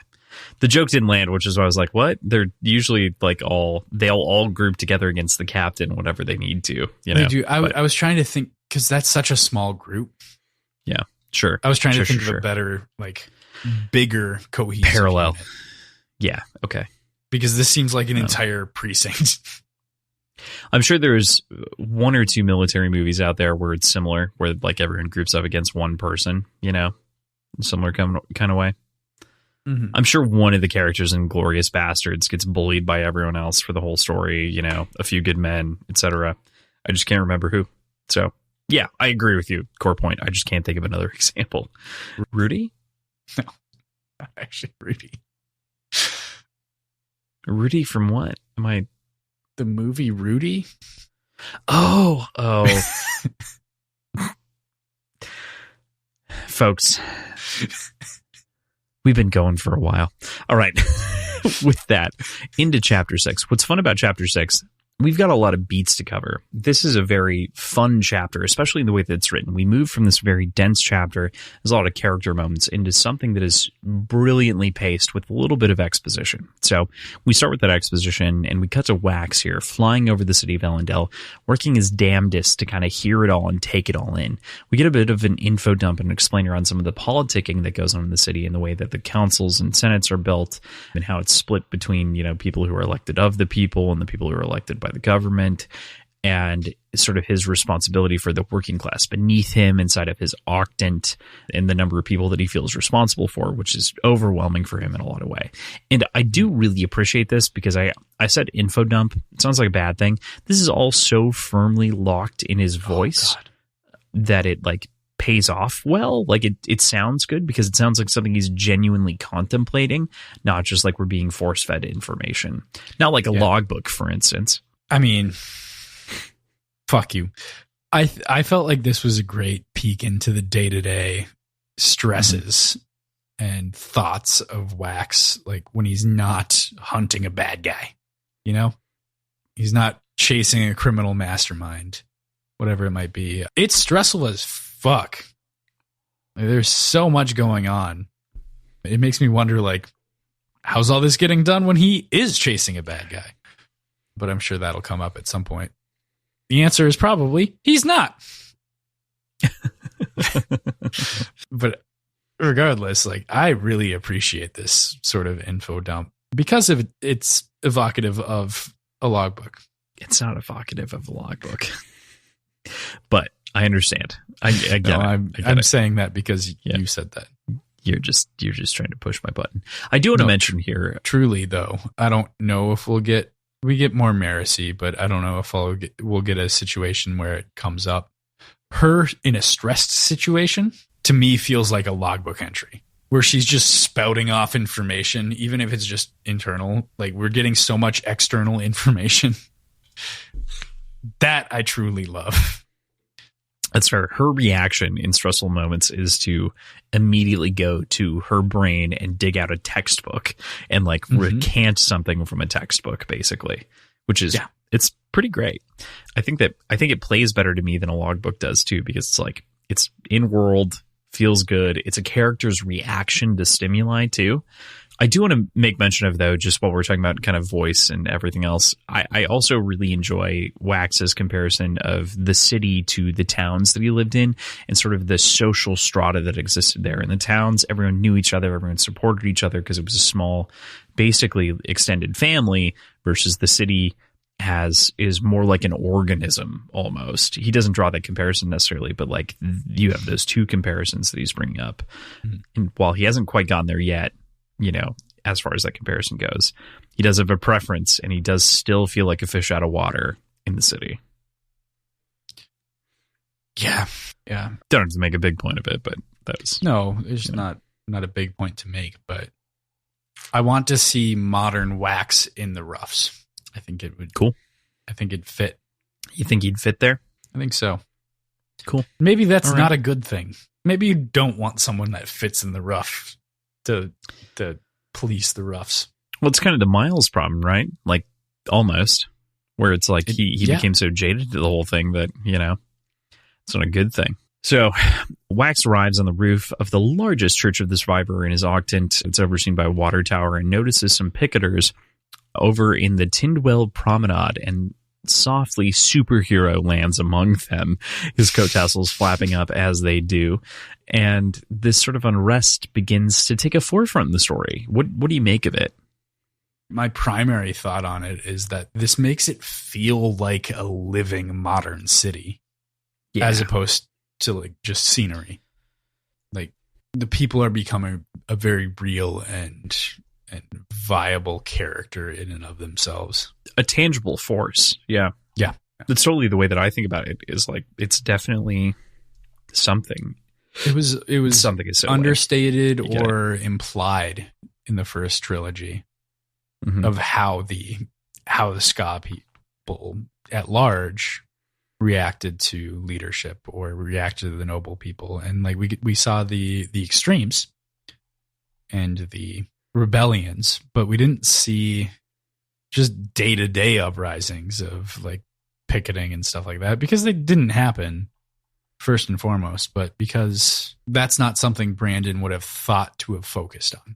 Speaker 1: The joke didn't land, which is why I was like, what? They're usually like they'll all group together against the captain whenever they need to.
Speaker 2: They do. I was trying to think, because that's such a small group.
Speaker 1: Yeah. Sure.
Speaker 2: I was trying to think of a better, like, bigger cohesive
Speaker 1: parallel.
Speaker 2: unit.
Speaker 1: Yeah. Okay.
Speaker 2: Because this seems like an entire precinct.
Speaker 1: I'm sure there's one or two military movies out there where it's similar, where like everyone groups up against one person, similar kind of way. Mm-hmm. I'm sure one of the characters in Glorious Bastards gets bullied by everyone else for the whole story, A Few Good Men, etc. I just can't remember who. So yeah, I agree with you. Core point. I just can't think of another example. Rudy?
Speaker 2: No, not actually Rudy.
Speaker 1: Rudy from what?
Speaker 2: The movie Rudy?
Speaker 1: Oh. Folks, we've been going for a while. All right. With that, into chapter 6. What's fun about chapter 6, we've got a lot of beats to cover. This is a very fun chapter, especially in the way that it's written. We move from this very dense chapter, there's a lot of character moments, into something that is brilliantly paced with a little bit of exposition. So we start with that exposition, and we cut to Wax here, flying over the city of Ellendale, working his damnedest to kind of hear it all and take it all in. We get a bit of an info dump and explainer on some of the politicking that goes on in the city, and the way that the councils and senates are built, and how it's split between, people who are elected of the people and the people who are elected by the government. and sort of his responsibility for the working class beneath him inside of his octant and the number of people that he feels responsible for, which is overwhelming for him in a lot of way. And I do really appreciate this because I said info dump. It sounds like a bad thing. This is all so firmly locked in his voice that it like pays off well. Like it sounds good because it sounds like something he's genuinely contemplating, not just like we're being force-fed information. Not like a logbook, for instance.
Speaker 2: I mean, fuck you. I felt like this was a great peek into the day-to-day stresses and thoughts of Wax, like when he's not hunting a bad guy, you know? He's not chasing a criminal mastermind, whatever it might be. It's stressful as fuck. Like, there's so much going on. It makes me wonder, like, how's all this getting done when he is chasing a bad guy? But I'm sure that'll come up at some point. The answer is probably he's not. But regardless, like, I really appreciate this sort of info dump because of it's evocative of a logbook.
Speaker 1: It's not evocative of a logbook, but I understand. I get
Speaker 2: no,
Speaker 1: it.
Speaker 2: I'm saying that because you said that.
Speaker 1: You're just trying to push my button. I do want to mention here.
Speaker 2: Truly, though, I don't know if we get more Marcy, but I don't know if we'll get a situation where it comes up. Her in a stressed situation, to me, feels like a logbook entry where she's just spouting off information, even if it's just internal. Like, we're getting so much external information. That I truly love.
Speaker 1: That's fair. Her reaction in stressful moments is to immediately go to her brain and dig out a textbook and like recant something from a textbook, basically, which is, it's pretty great. I think it plays better to me than a logbook does too, because it's like, it's in world, feels good. It's a character's reaction to stimuli too. I do want to make mention of, though, just while we're talking about kind of voice and everything else, I also really enjoy Wax's comparison of the city to the towns that he lived in and sort of the social strata that existed there. In the towns, everyone knew each other, everyone supported each other because it was a small, basically extended family, versus the city is more like an organism almost. He doesn't draw that comparison necessarily, but like you have those two comparisons that he's bringing up. And while he hasn't quite gotten there yet, you know, as far as that comparison goes, he does have a preference, and he does still feel like a fish out of water in the city.
Speaker 2: Yeah.
Speaker 1: Don't have to make a big point of it, but that's
Speaker 2: it's not a big point to make. But I want to see modern Wax in the roughs. I think it would
Speaker 1: cool.
Speaker 2: I think it'd fit.
Speaker 1: You think he'd fit there?
Speaker 2: I think so.
Speaker 1: Cool.
Speaker 2: Maybe that's not a good thing. Maybe you don't want someone that fits in the rough to police the roughs.
Speaker 1: Well, it's kind of the Miles problem, right? Like, almost, where it's like he became so jaded to the whole thing that, you know, it's not a good thing. So Wax arrives on the roof of the largest church of the Survivor in his octant. It's overseen by a water tower, and notices some picketers over in the Tindwell Promenade, and softly superhero lands among them, his coat tassels flapping up as they do. And this sort of unrest begins to take a forefront in the story. What do you make of it?
Speaker 2: My primary thought on it is that this makes it feel like a living modern city, as opposed to like just scenery. Like, the people are becoming a very real and viable character in and of themselves.
Speaker 1: A tangible force. Yeah. That's totally the way that I think about it, is like, it's definitely something.
Speaker 2: It was
Speaker 1: something is so
Speaker 2: understated or implied in the first trilogy of how the ska people at large reacted to leadership or reacted to the noble people. And like we saw the extremes and the rebellions, but we didn't see just day-to-day uprisings of like picketing and stuff like that, because they didn't happen first and foremost, but because that's not something Brandon would have thought to have focused on,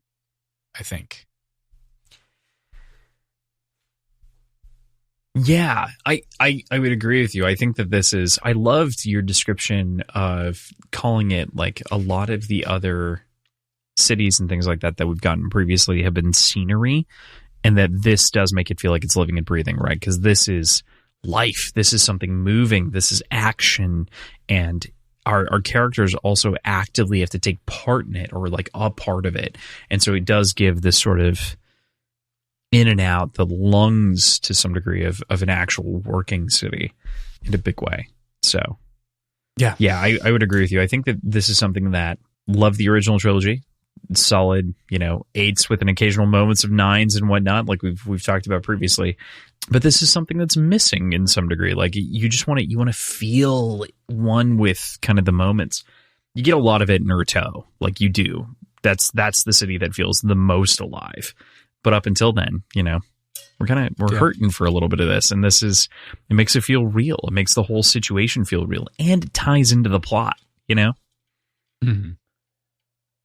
Speaker 2: I think.
Speaker 1: Yeah, I would agree with you. I think that I loved your description of calling it like a lot of the other cities and things like that we've gotten previously have been scenery, and that this does make it feel like it's living and breathing, right? Because this is life. This is something moving. This is action. And our characters also actively have to take part in it, or like a part of it. And so it does give this sort of in and out, the lungs to some degree of an actual working city in a big way. So yeah, I would agree with you. I think that this is something that love the original trilogy. Solid, 8s with an occasional moments of 9s and whatnot, like we've talked about previously. But this is something that's missing in some degree. Like you just want to feel one with kind of the moments. You get a lot of it in Urteau, like you do. That's the city that feels the most alive. But up until then, we're hurting for a little bit of this, and it makes it feel real. It makes the whole situation feel real, and it ties into the plot.
Speaker 2: Mm-hmm.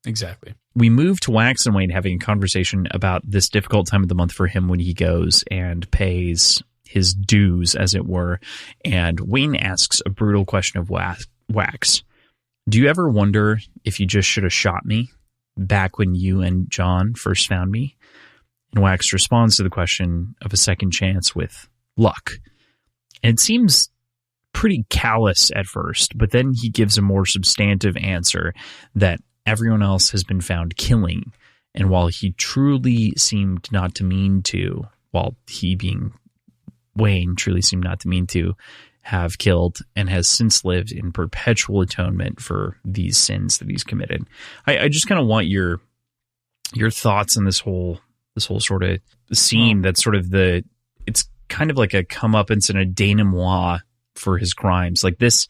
Speaker 2: Exactly.
Speaker 1: We move to Wax and Wayne having a conversation about this difficult time of the month for him when he goes and pays his dues, as it were. And Wayne asks a brutal question of Wax. Do you ever wonder if you just should have shot me back when you and John first found me? And Wax responds to the question of a second chance with luck. And it seems pretty callous at first, but then he gives a more substantive answer that everyone else has been found killing. And while he truly seemed not to mean to, while he being Wayne truly seemed not to mean to have killed, and has since lived in perpetual atonement for these sins that he's committed. I just kind of want your thoughts on this whole sort of scene. That's sort of it's kind of like a comeuppance and a denouement for his crimes. Like this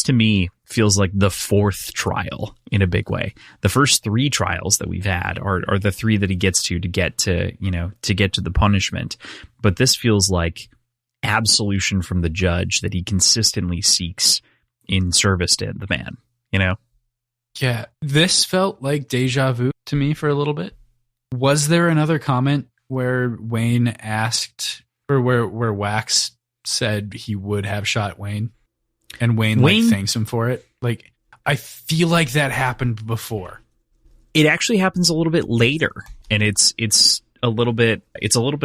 Speaker 1: to me feels like the fourth trial in a big way. The first 3 trials that we've had are the 3 that he gets to get to the punishment. But this feels like absolution from the judge that he consistently seeks in service to the man,
Speaker 2: Yeah, this felt like deja vu to me for a little bit. Was there another comment where Wayne asked, or where Wax said he would have shot Wayne, and Wayne thanks him for it? Like, I feel like that happened before.
Speaker 1: It actually happens a little bit later, and it's a little bit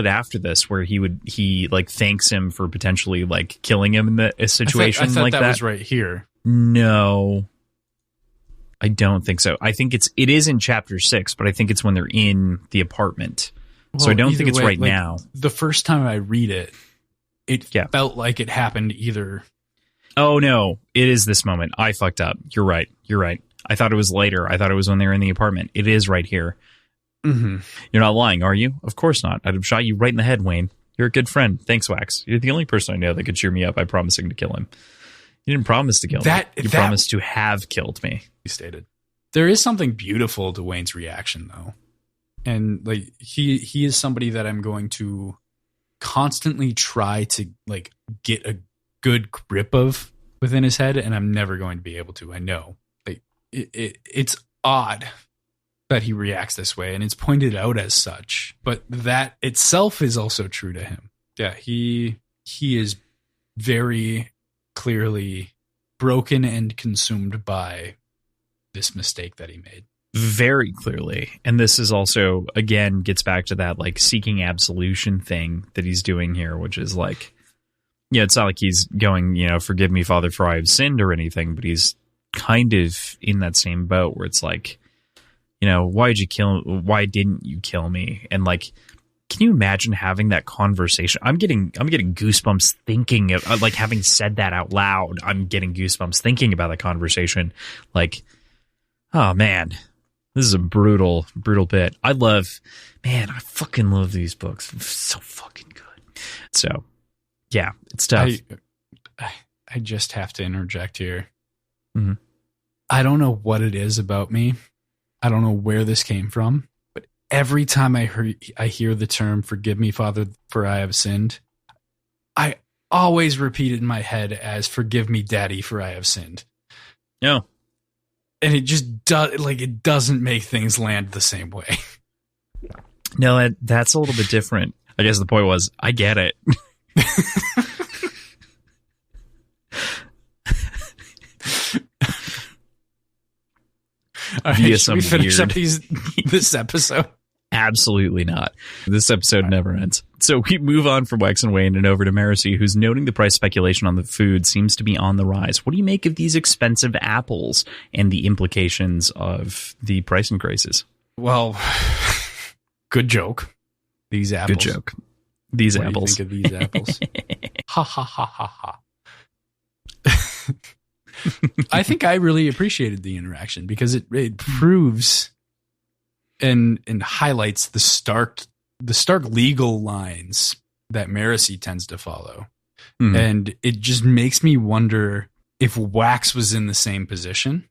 Speaker 1: after this, where he thanks him for potentially killing him in a situation.
Speaker 2: I thought
Speaker 1: like that
Speaker 2: was right here.
Speaker 1: No, I don't think so. I think it is in chapter 6, but I think it's when they're in the apartment. Well, so I don't think it's right now. The
Speaker 2: first time I read it felt like it happened either.
Speaker 1: Oh no, it is this moment. I fucked up. You're right. I thought it was later. I thought it was when they were in the apartment. It is right here.
Speaker 2: Mm-hmm.
Speaker 1: You're not lying, are you? Of course not. I'd have shot you right in the head, Wayne. You're a good friend. Thanks, Wax. You're the only person I know that could cheer me up by promising to kill him. You didn't promise to kill me. You promised to have killed me.
Speaker 2: He stated. There is something beautiful to Wayne's reaction, though. And he is somebody that I'm going to constantly try to get a good grip of within his head, and I'm never going to be able to. I know. It's odd that he reacts this way, and it's pointed out as such, but that itself is also true to him. Yeah, he is very clearly broken and consumed by this mistake that he made.
Speaker 1: Very clearly. And this is also, again, gets back to that seeking absolution thing that he's doing here, which is it's not like he's going, forgive me, Father, for I have sinned or anything, but he's kind of in that same boat where it's why didn't you kill me? And can you imagine having that conversation? I'm getting goosebumps thinking of having said that out loud. I'm getting goosebumps thinking about that conversation. Oh man, this is a brutal bit. I fucking love these books. They're so fucking good. So yeah, it's tough.
Speaker 2: I just have to interject here.
Speaker 1: Mm-hmm.
Speaker 2: I don't know what it is about me. I don't know where this came from, but every time I hear the term "forgive me, Father, for I have sinned," I always repeat it in my head as "forgive me, Daddy, for I have sinned."
Speaker 1: No,
Speaker 2: and it just it doesn't make things land the same way.
Speaker 1: No, that's a little bit different. I guess the point was, I get it.
Speaker 2: All right, should we finish up this episode?
Speaker 1: Absolutely not. This episode never ends. So we move on from Wax and Wayne and over to Marcy, who's noting the price speculation on the food seems to be on the rise. What do you make of these expensive apples and the implications of the price increases?
Speaker 2: Well, good joke. These apples.
Speaker 1: Good joke. These
Speaker 2: what
Speaker 1: apples.
Speaker 2: Do you think of these apples? Ha ha ha ha ha. I think I really appreciated the interaction because it proves and highlights the stark legal lines that Marcy tends to follow. Mm-hmm. And it just makes me wonder if Wax was in the same position,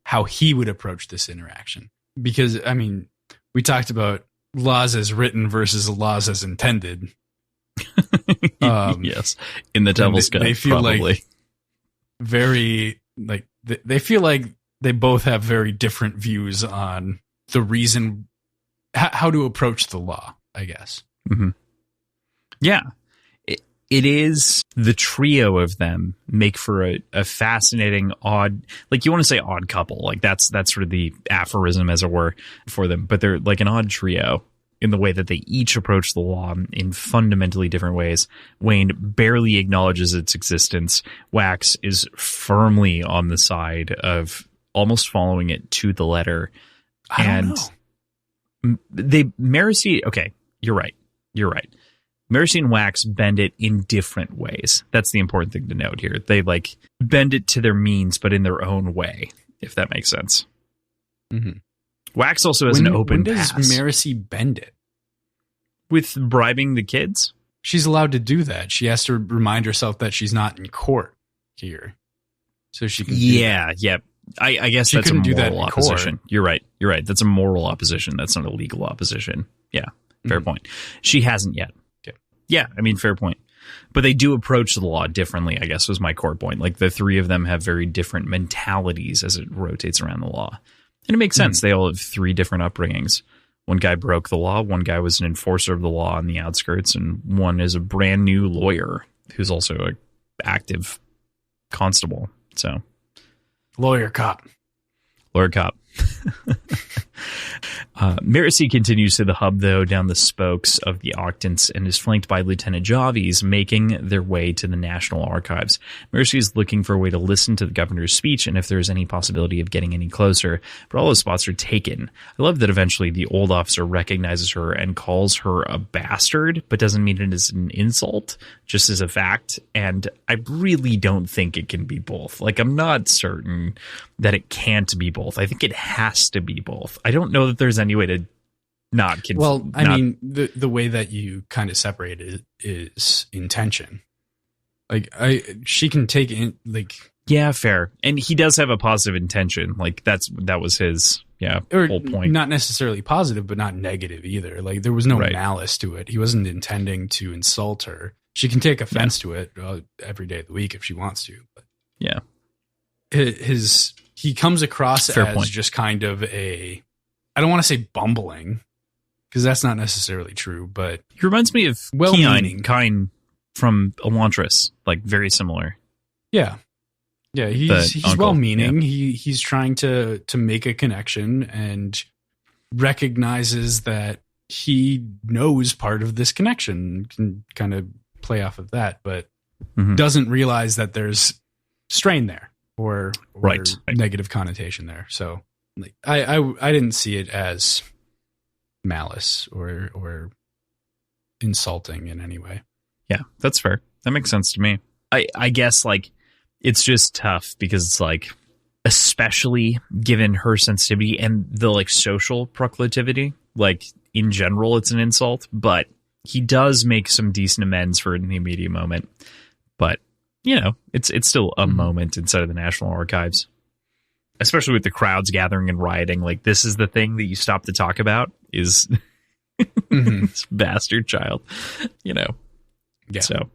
Speaker 2: how he would approach this interaction. Because, I mean, we talked about laws as written versus laws as intended.
Speaker 1: Yes. In the Devil's Cut,
Speaker 2: they feel
Speaker 1: probably.
Speaker 2: Like very, like, they feel like they both have very different views on the reason, how to approach the law, I guess.
Speaker 1: Mm-hmm. Yeah. It is the trio of them make for a fascinating, odd, like you want to say odd couple. Like that's sort of the aphorism, as it were, for them. But they're like an odd trio in the way that they each approach the law in fundamentally different ways. Wayne barely acknowledges its existence. Wax is firmly on the side of almost following it to the letter. And Marcy, okay, you're right. Marcy and Wax bend it in different ways. That's the important thing to note here. They like bend it to their means, but in their own way, if that makes sense.
Speaker 2: Mm-hmm.
Speaker 1: Wax also has an open pass.
Speaker 2: When does Marcy bend it?
Speaker 1: With bribing the kids?
Speaker 2: She's allowed to do that. She has to remind herself that she's not in court here. So she can
Speaker 1: Yeah. I guess
Speaker 2: she
Speaker 1: that's a moral
Speaker 2: do that in
Speaker 1: opposition.
Speaker 2: Court.
Speaker 1: You're right. That's a moral opposition. That's not a legal opposition. Yeah, fair point. She hasn't yet.
Speaker 2: Okay.
Speaker 1: Yeah, I mean, fair point. But they do approach the law differently, I guess, was my core point. Like, the three of them have very different mentalities as it rotates around the law. And it makes sense. They all have three different upbringings. One guy broke the law, one guy was an enforcer of the law on the outskirts, and one is a brand new lawyer who's also an active constable. So...
Speaker 2: Lawyer cop.
Speaker 1: Marcy continues to the hub, though, down the spokes of the Octants and is flanked by Lieutenant Javis, making their way to the National Archives. Marcy is looking for a way to listen to the governor's speech and if there's any possibility of getting any closer, but all those spots are taken. I love that eventually the old officer recognizes her and calls her a bastard, but doesn't mean it as an insult, just as a fact, and I really don't think it can be both. Like, I'm not certain that it can't be both. I think it has to be both. I don't know that there's any way to not confuse.
Speaker 2: Well, I mean, the way that you kind of separate it is intention. Like, she can take in, like...
Speaker 1: Yeah, fair. And he does have a positive intention. Like, that was his, whole point.
Speaker 2: Not necessarily positive, but not negative either. Like, there was no malice to it. He wasn't intending to insult her. She can take offense to it every day of the week if she wants to. But
Speaker 1: yeah.
Speaker 2: He comes across
Speaker 1: fair
Speaker 2: as
Speaker 1: point.
Speaker 2: Just kind of I don't want to say bumbling, because that's not necessarily true, but...
Speaker 1: He reminds me of
Speaker 2: well-meaning.
Speaker 1: Kine from Elantris, like, very similar.
Speaker 2: Yeah. Yeah, he's well-meaning. Yeah. He's trying to make a connection and recognizes that he knows part of this connection, can kind of play off of that, but doesn't realize that there's strain there or negative connotation there. So like, I didn't see it as malice or insulting in any way.
Speaker 1: Yeah, that's fair. That makes sense to me. I guess, like, it's just tough because it's like, especially given her sensitivity and the like social proclivity, like in general, it's an insult, but he does make some decent amends for it in the immediate moment. But, you know, it's still a moment inside of the National Archives, especially with the crowds gathering and rioting. Like, this is the thing that you stop to talk about is this bastard child, you know?
Speaker 2: Yeah.
Speaker 1: So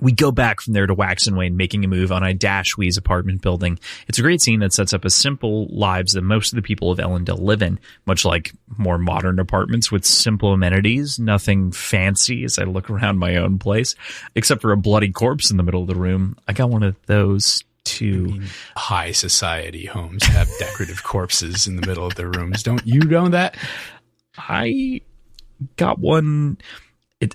Speaker 1: we go back from there to Wax and Wayne making a move on a Dashwee's apartment building. It's a great scene that sets up a simple lives that most of the people of Ellendale live in, much like more modern apartments with simple amenities, nothing fancy as I look around my own place, except for a bloody corpse in the middle of the room. I got one of those too.
Speaker 2: I mean, high society homes have decorative corpses in the middle of their rooms. Don't you know that?
Speaker 1: I got one.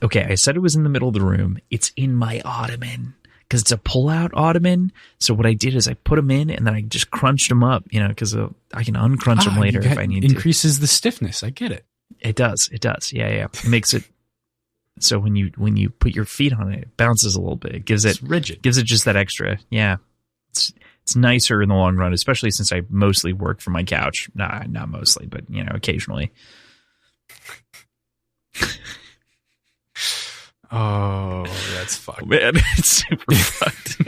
Speaker 1: Okay, I said it was in the middle of the room. It's in my ottoman because it's a pull-out ottoman. So what I did is I put them in and then I just crunched them up, because I can uncrunch them later if I need to.
Speaker 2: Increases the stiffness. I get it.
Speaker 1: It does. Yeah. It makes it so when you put your feet on it, it bounces a little bit. It gives it
Speaker 2: rigid.
Speaker 1: Gives it just that extra. Yeah. It's nicer in the long run, especially since I mostly work from my couch. Nah, not mostly, but occasionally.
Speaker 2: Oh, that's fucked.
Speaker 1: Man, it's super fucked.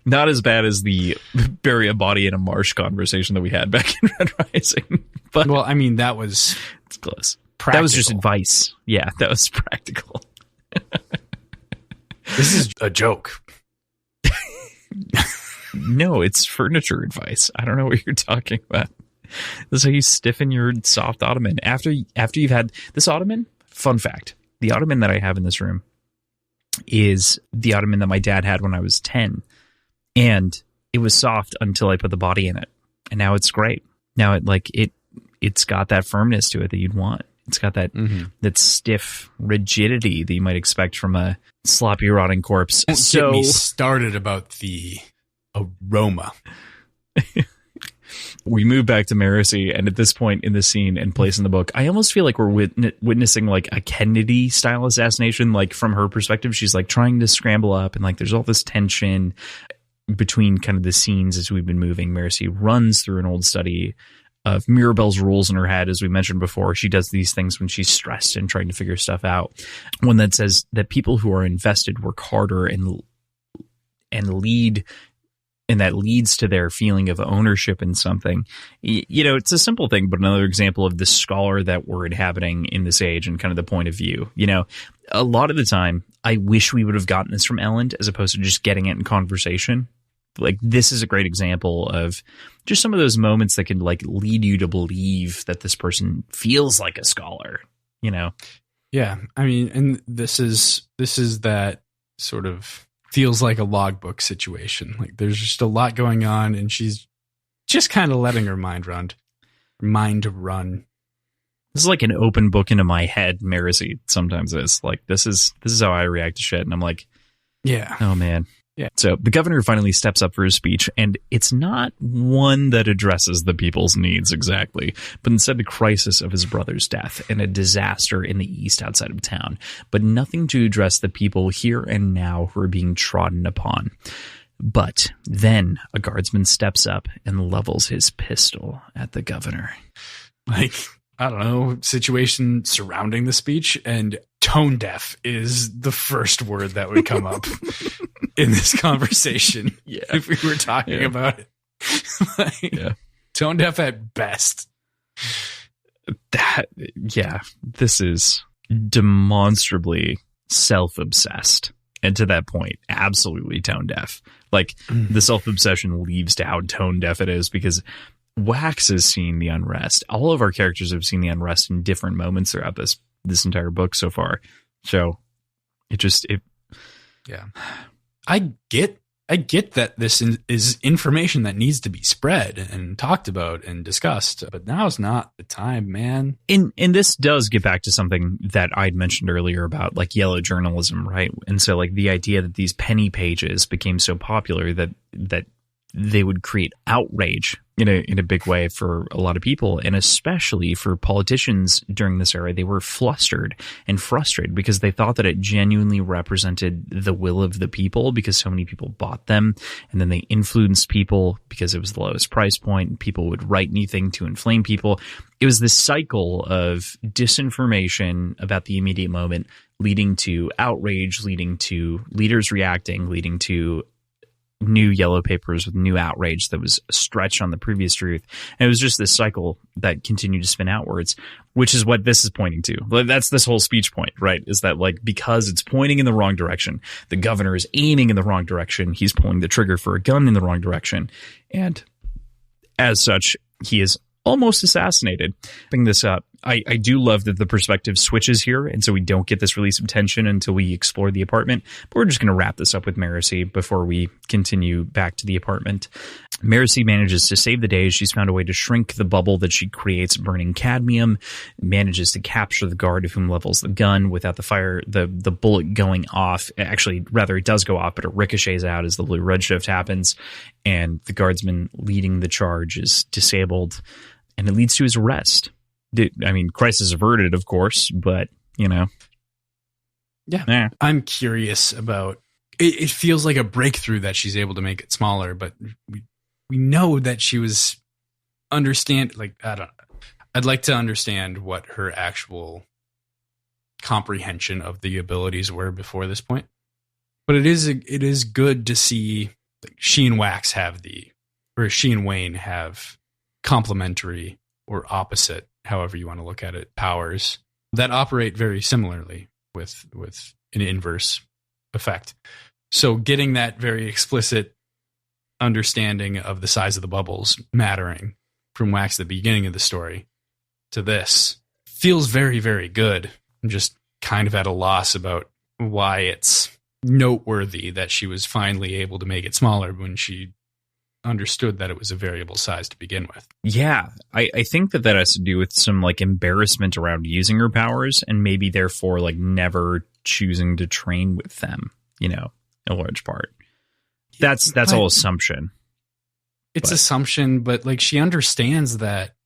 Speaker 1: Not as bad as the bury a body in a marsh conversation that we had back in Red Rising. But
Speaker 2: well, I mean, it's
Speaker 1: close.
Speaker 2: Practical.
Speaker 1: That was just advice. Yeah, that was practical.
Speaker 2: This is a joke.
Speaker 1: No, it's furniture advice. I don't know what you're talking about. This is how you stiffen your soft ottoman. After you've had this ottoman, fun fact, the ottoman that I have in this room is the ottoman that my dad had when I was 10. And it was soft until I put the body in it. And now it's great. Now it's got that firmness to it that you'd want. It's got that that stiff rigidity that you might expect from a sloppy rotting corpse.
Speaker 2: Don't get me started about the aroma.
Speaker 1: We move back to Marcy, and at this point in the scene and place in the book, I almost feel like we're witnessing like a Kennedy style assassination. Like from her perspective, she's like trying to scramble up, and like there's all this tension between kind of the scenes as we've been moving. Marcy runs through an old study of Mirabelle's rules in her head. As we mentioned before, she does these things when she's stressed and trying to figure stuff out. One that says that people who are invested work harder and lead, and that leads to their feeling of ownership in something. It's a simple thing, but another example of the scholar that we're inhabiting in this age and kind of the point of view. A lot of the time, I wish we would have gotten this from Elend as opposed to just getting it in conversation. Like, this is a great example of just some of those moments that can like lead you to believe that this person feels like a scholar,
Speaker 2: Yeah. I mean, and this is that sort of feels like a logbook situation. Like there's just a lot going on and she's just kind of letting her mind run.
Speaker 1: This is like an open book into my head, Marcy sometimes is. Like this is how I react to shit. And I'm like,
Speaker 2: yeah.
Speaker 1: Oh man.
Speaker 2: Yeah.
Speaker 1: So the governor finally steps up for his speech, and it's not one that addresses the people's needs exactly, but instead the crisis of his brother's death and a disaster in the east outside of town, but nothing to address the people here and now who are being trodden upon. But then a guardsman steps up and levels his pistol at the governor.
Speaker 2: Like, I don't know, situation surrounding the speech, and tone deaf is the first word that would come up in this conversation.
Speaker 1: Yeah.
Speaker 2: If we were talking about it. Tone deaf at best.
Speaker 1: This is demonstrably self-obsessed. And to that point, absolutely tone deaf. Like the self-obsession leads to how tone deaf it is, because Wax has seen the unrest. All of our characters have seen the unrest in different moments throughout this entire book so far. So
Speaker 2: I get that this is information that needs to be spread and talked about and discussed, but now's not the time, man.
Speaker 1: And this does get back to something that I'd mentioned earlier about like yellow journalism, right? And so like the idea that these penny pages became so popular that they would create outrage in a big way for a lot of people, and especially for politicians during this era. They were flustered and frustrated because they thought that it genuinely represented the will of the people, because so many people bought them, and then they influenced people because it was the lowest price point, and people would write anything to inflame people. It was this cycle of disinformation about the immediate moment, leading to outrage, leading to leaders reacting, leading to new yellow papers with new outrage that was a stretch on the previous truth. And it was just this cycle that continued to spin outwards, which is what this is pointing to. That's this whole speech point, right? Is that like, because it's pointing in the wrong direction, the governor is aiming in the wrong direction, he's pulling the trigger for a gun in the wrong direction, and as such, he is almost assassinated. Bring this up, I do love that the perspective switches here, and so we don't get this release of tension until we explore the apartment. But we're just going to wrap this up with Marcy before we continue back to the apartment. Marcy manages to save the day. She's found a way to shrink the bubble that she creates burning cadmium, manages to capture the guard of whom levels the gun without the bullet going off. Actually, rather, it does go off, but it ricochets out as the blue redshift happens, and the guardsman leading the charge is disabled, and it leads to his arrest. I mean, crisis averted, of course, but, Yeah.
Speaker 2: I'm curious about... It feels like a breakthrough that she's able to make it smaller, but we know that she was I'd like to understand what her actual comprehension of the abilities were before this point. But it is good to see she and Wayne have complementary or opposite, however you want to look at it, powers that operate very similarly with an inverse effect. So getting that very explicit understanding of the size of the bubbles mattering from Wax at the beginning of the story to this feels very, very good. I'm just kind of at a loss about why it's noteworthy that she was finally able to make it smaller when she understood that it was a variable size to begin with.
Speaker 1: Yeah, I think that has to do with some embarrassment around using her powers, and maybe therefore never choosing to train with them, in large part. That's all assumption.
Speaker 2: It's assumption, but she understands that.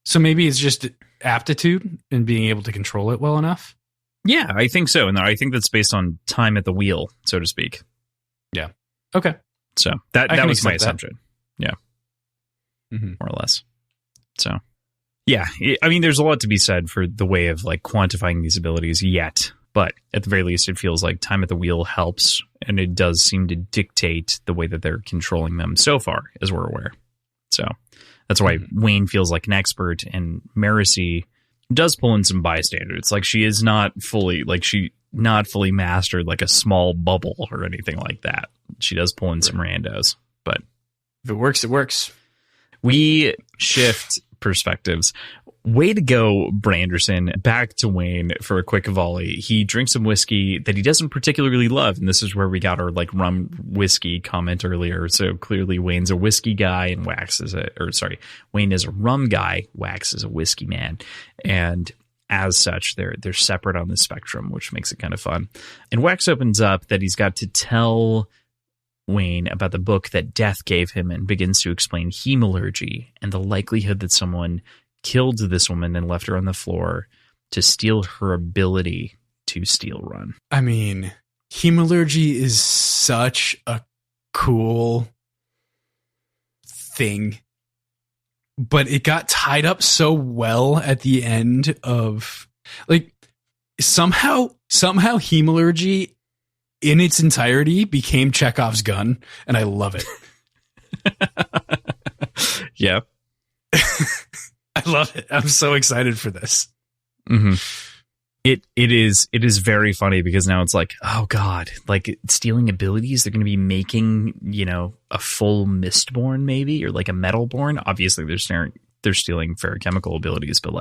Speaker 2: So maybe it's just aptitude and being able to control it well enough.
Speaker 1: Yeah, I think so. And I think that's based on time at the wheel, so to speak.
Speaker 2: Yeah. Okay.
Speaker 1: So that was my assumption. Yeah. Mm-hmm. More or less. So, yeah. I mean, there's a lot to be said for the way of quantifying these abilities yet. But at the very least, it feels like time at the wheel helps. And it does seem to dictate the way that they're controlling them so far, as we're aware. So that's why Wayne feels like an expert, and Marcy does pull in some bystanders. She is not fully mastered a small bubble or anything like that. She does pull in some randos, but
Speaker 2: if it works, it works.
Speaker 1: We shift perspectives. Way to go, Branderson. Back to Wayne for a quick volley. He drinks some whiskey that he doesn't particularly love, and this is where we got our rum whiskey comment earlier. So clearly Wayne's a whiskey guy and Wayne is a rum guy, Wax is a whiskey man. And as such, they're separate on the spectrum, which makes it kind of fun. And Wax opens up that he's got to tell Wayne about the book that Death gave him, and begins to explain hemalurgy and the likelihood that someone killed this woman and left her on the floor to steal her ability to steel run.
Speaker 2: I mean, hemalurgy is such a cool thing, but it got tied up so well at the end of somehow hemalurgy in its entirety became Chekhov's gun, and I love it.
Speaker 1: Yeah.
Speaker 2: I love it. I'm so excited for this.
Speaker 1: Mm-hmm. It is very funny because now it's oh God, stealing abilities. They're going to be making, a full Mistborn maybe, or a Metalborn. Obviously they're stealing ferrochemical abilities, but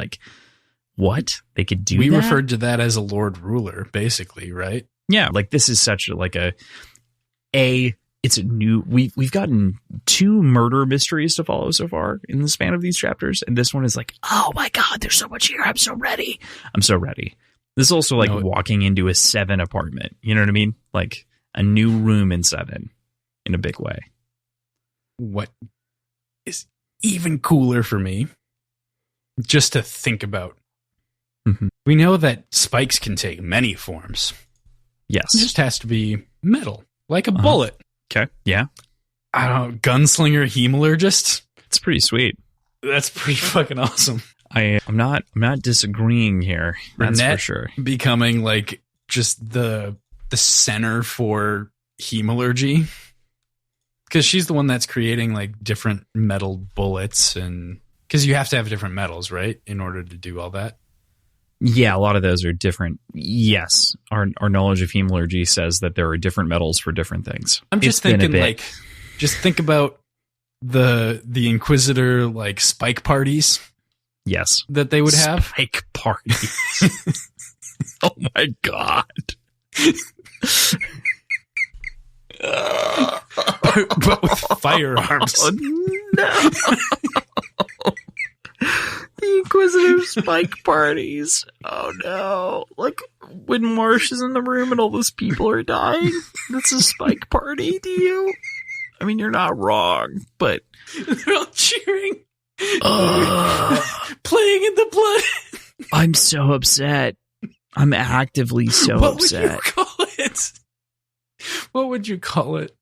Speaker 1: what? They could do that?
Speaker 2: We referred to that as a Lord Ruler, basically, right?
Speaker 1: Yeah. This is such it's a new, we've gotten 2 murder mysteries to follow so far in the span of these chapters. And this one is oh my God, there's so much here. I'm so ready. This is also walking into a 7 apartment. You know what I mean? A new room in 7 in a big way.
Speaker 2: What is even cooler for me, just to think about. Mm-hmm. We know that spikes can take many forms.
Speaker 1: Yes.
Speaker 2: It just has to be metal, like a bullet.
Speaker 1: Okay. Yeah.
Speaker 2: I don't know. Gunslinger hemalurgist.
Speaker 1: It's pretty sweet.
Speaker 2: That's pretty fucking awesome.
Speaker 1: I'm not disagreeing here. That's
Speaker 2: Renette
Speaker 1: for sure.
Speaker 2: Becoming just the center for hemalurgy, because she's the one that's creating different metal bullets, and because you have to have different metals, right, in order to do all that.
Speaker 1: Yeah, a lot of those are different. Yes, our knowledge of hemalurgy says that there are different metals for different things.
Speaker 2: I'm just thinking, just think about the Inquisitor spike parties
Speaker 1: Yes.
Speaker 2: that they would have?
Speaker 1: Spike parties. Oh my God.
Speaker 2: But with firearms.
Speaker 1: Oh, no. The Inquisitive spike parties. Oh no. Like when Marsh is in the room and all those people are dying. That's a spike party to you? I mean, you're not wrong, but
Speaker 2: they're all cheering. Playing in the blood.
Speaker 1: I'm so upset. I'm actively so upset.
Speaker 2: What would you call it? What would you call it?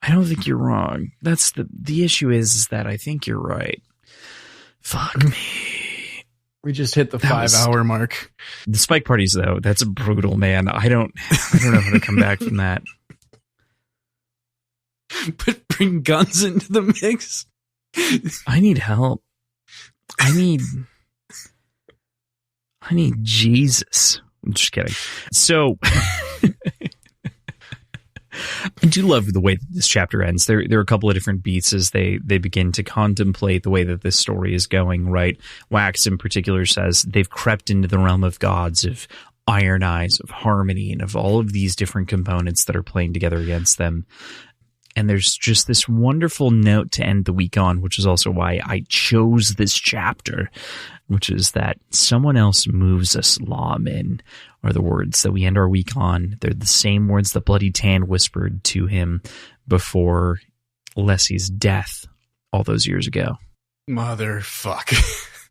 Speaker 1: I don't think you're wrong. That's the issue is that I think you're right. Fuck me.
Speaker 2: We just hit the 5-hour mark.
Speaker 1: The spike parties, though, that's brutal, man. I don't know how to come back from that.
Speaker 2: But bring guns into the mix.
Speaker 1: I need help. I need Jesus. I'm just kidding. So I do love the way that this chapter ends. There are a couple of different beats as they begin to contemplate the way that this story is going, right? Wax in particular says they've crept into the realm of gods, of iron eyes, of harmony, and of all of these different components that are playing together against them. And there's just this wonderful note to end the week on, which is also why I chose this chapter, which is that someone else moves us, lawmen, are the words that we end our week on. They're the same words that Bloody Tan whispered to him before Lessie's death all those years ago.
Speaker 2: Motherfuck.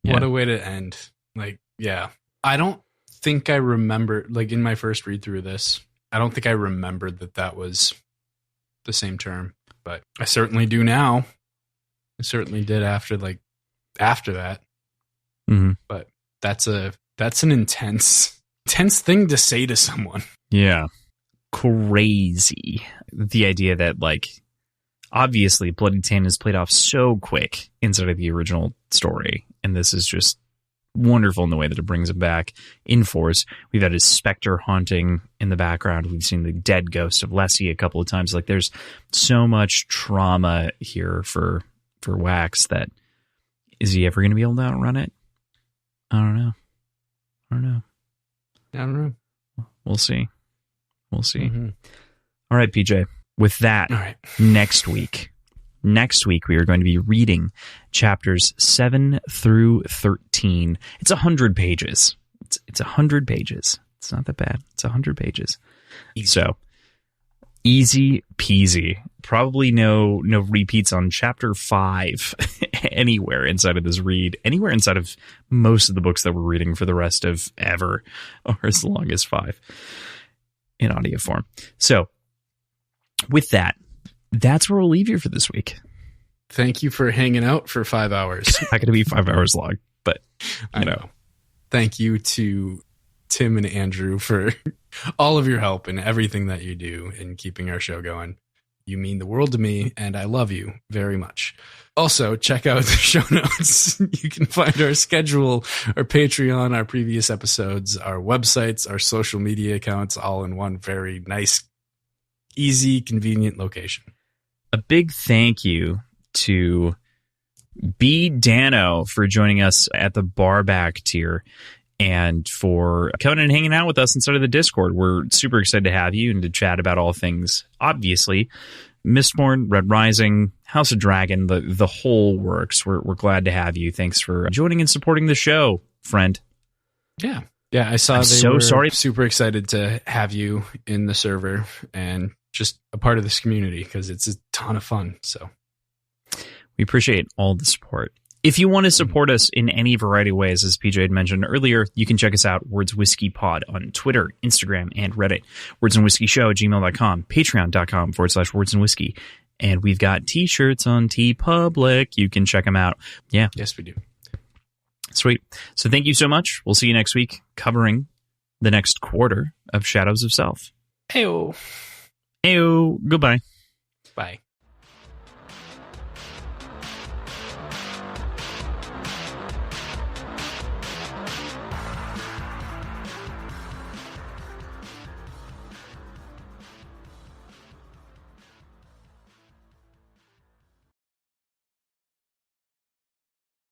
Speaker 1: Yeah.
Speaker 2: What a way to end. Like, yeah. I don't think I remember, like in my first read through this, I don't think I remembered that was the same term, but I certainly do now. I certainly did after that.
Speaker 1: Mm-hmm.
Speaker 2: But that's an intense thing to say to someone.
Speaker 1: Yeah. Crazy. The idea that, like, obviously Bloody Tan is played off so quick inside of the original story, and this is just wonderful in the way that it brings him back in force. We've had his specter haunting in the background. We've seen the dead ghost of Lessie a couple of times. Like, there's so much trauma here for Wax that is he ever going to be able to outrun it? I don't know. We'll see. Mm-hmm. All right, PJ. With that,
Speaker 2: all right.
Speaker 1: Next week we are going to be reading chapters 7 through 13. It's 100 pages. It's 100 pages. It's not that bad. It's 100 pages. So easy peasy. Probably no repeats on chapter 5 anywhere inside of this read, anywhere inside of most of the books that we're reading for the rest of ever, or as long as 5 in audio form. So with that, that's where we'll leave you for this week.
Speaker 2: Thank you for hanging out for 5 hours.
Speaker 1: Not going to be 5 hours long, but you know.
Speaker 2: Thank you to Tim and Andrew for all of your help and everything that you do in keeping our show going. You mean the world to me, and I love you very much. Also, check out the show notes. You can find our schedule, our Patreon, our previous episodes, our websites, our social media accounts, all in one very nice, easy, convenient location.
Speaker 1: A big thank you to B. Dano for joining us at the barback tier and for coming and hanging out with us inside of the Discord. We're super excited to have you and to chat about all things, obviously, Mistborn, Red Rising, House of Dragon, the whole works. We're glad to have you. Thanks for joining and supporting the show, friend.
Speaker 2: Yeah, I saw were super excited to have you in the server and just a part of this community because it's a ton of fun. So
Speaker 1: we appreciate all the support. If you want to support us in any variety of ways, as PJ had mentioned earlier, you can check us out, Words Whiskey Pod, on Twitter, Instagram, and Reddit. wordsandwhiskyshow@gmail.com, patreon.com/Words and Whiskey. And we've got t-shirts on TeePublic. You can check them out. Yeah.
Speaker 2: Yes, we do.
Speaker 1: Sweet. So thank you so much. We'll see you next week covering the next quarter of Shadows of Self.
Speaker 2: Heyo.
Speaker 1: Heyo. Goodbye.
Speaker 2: Bye.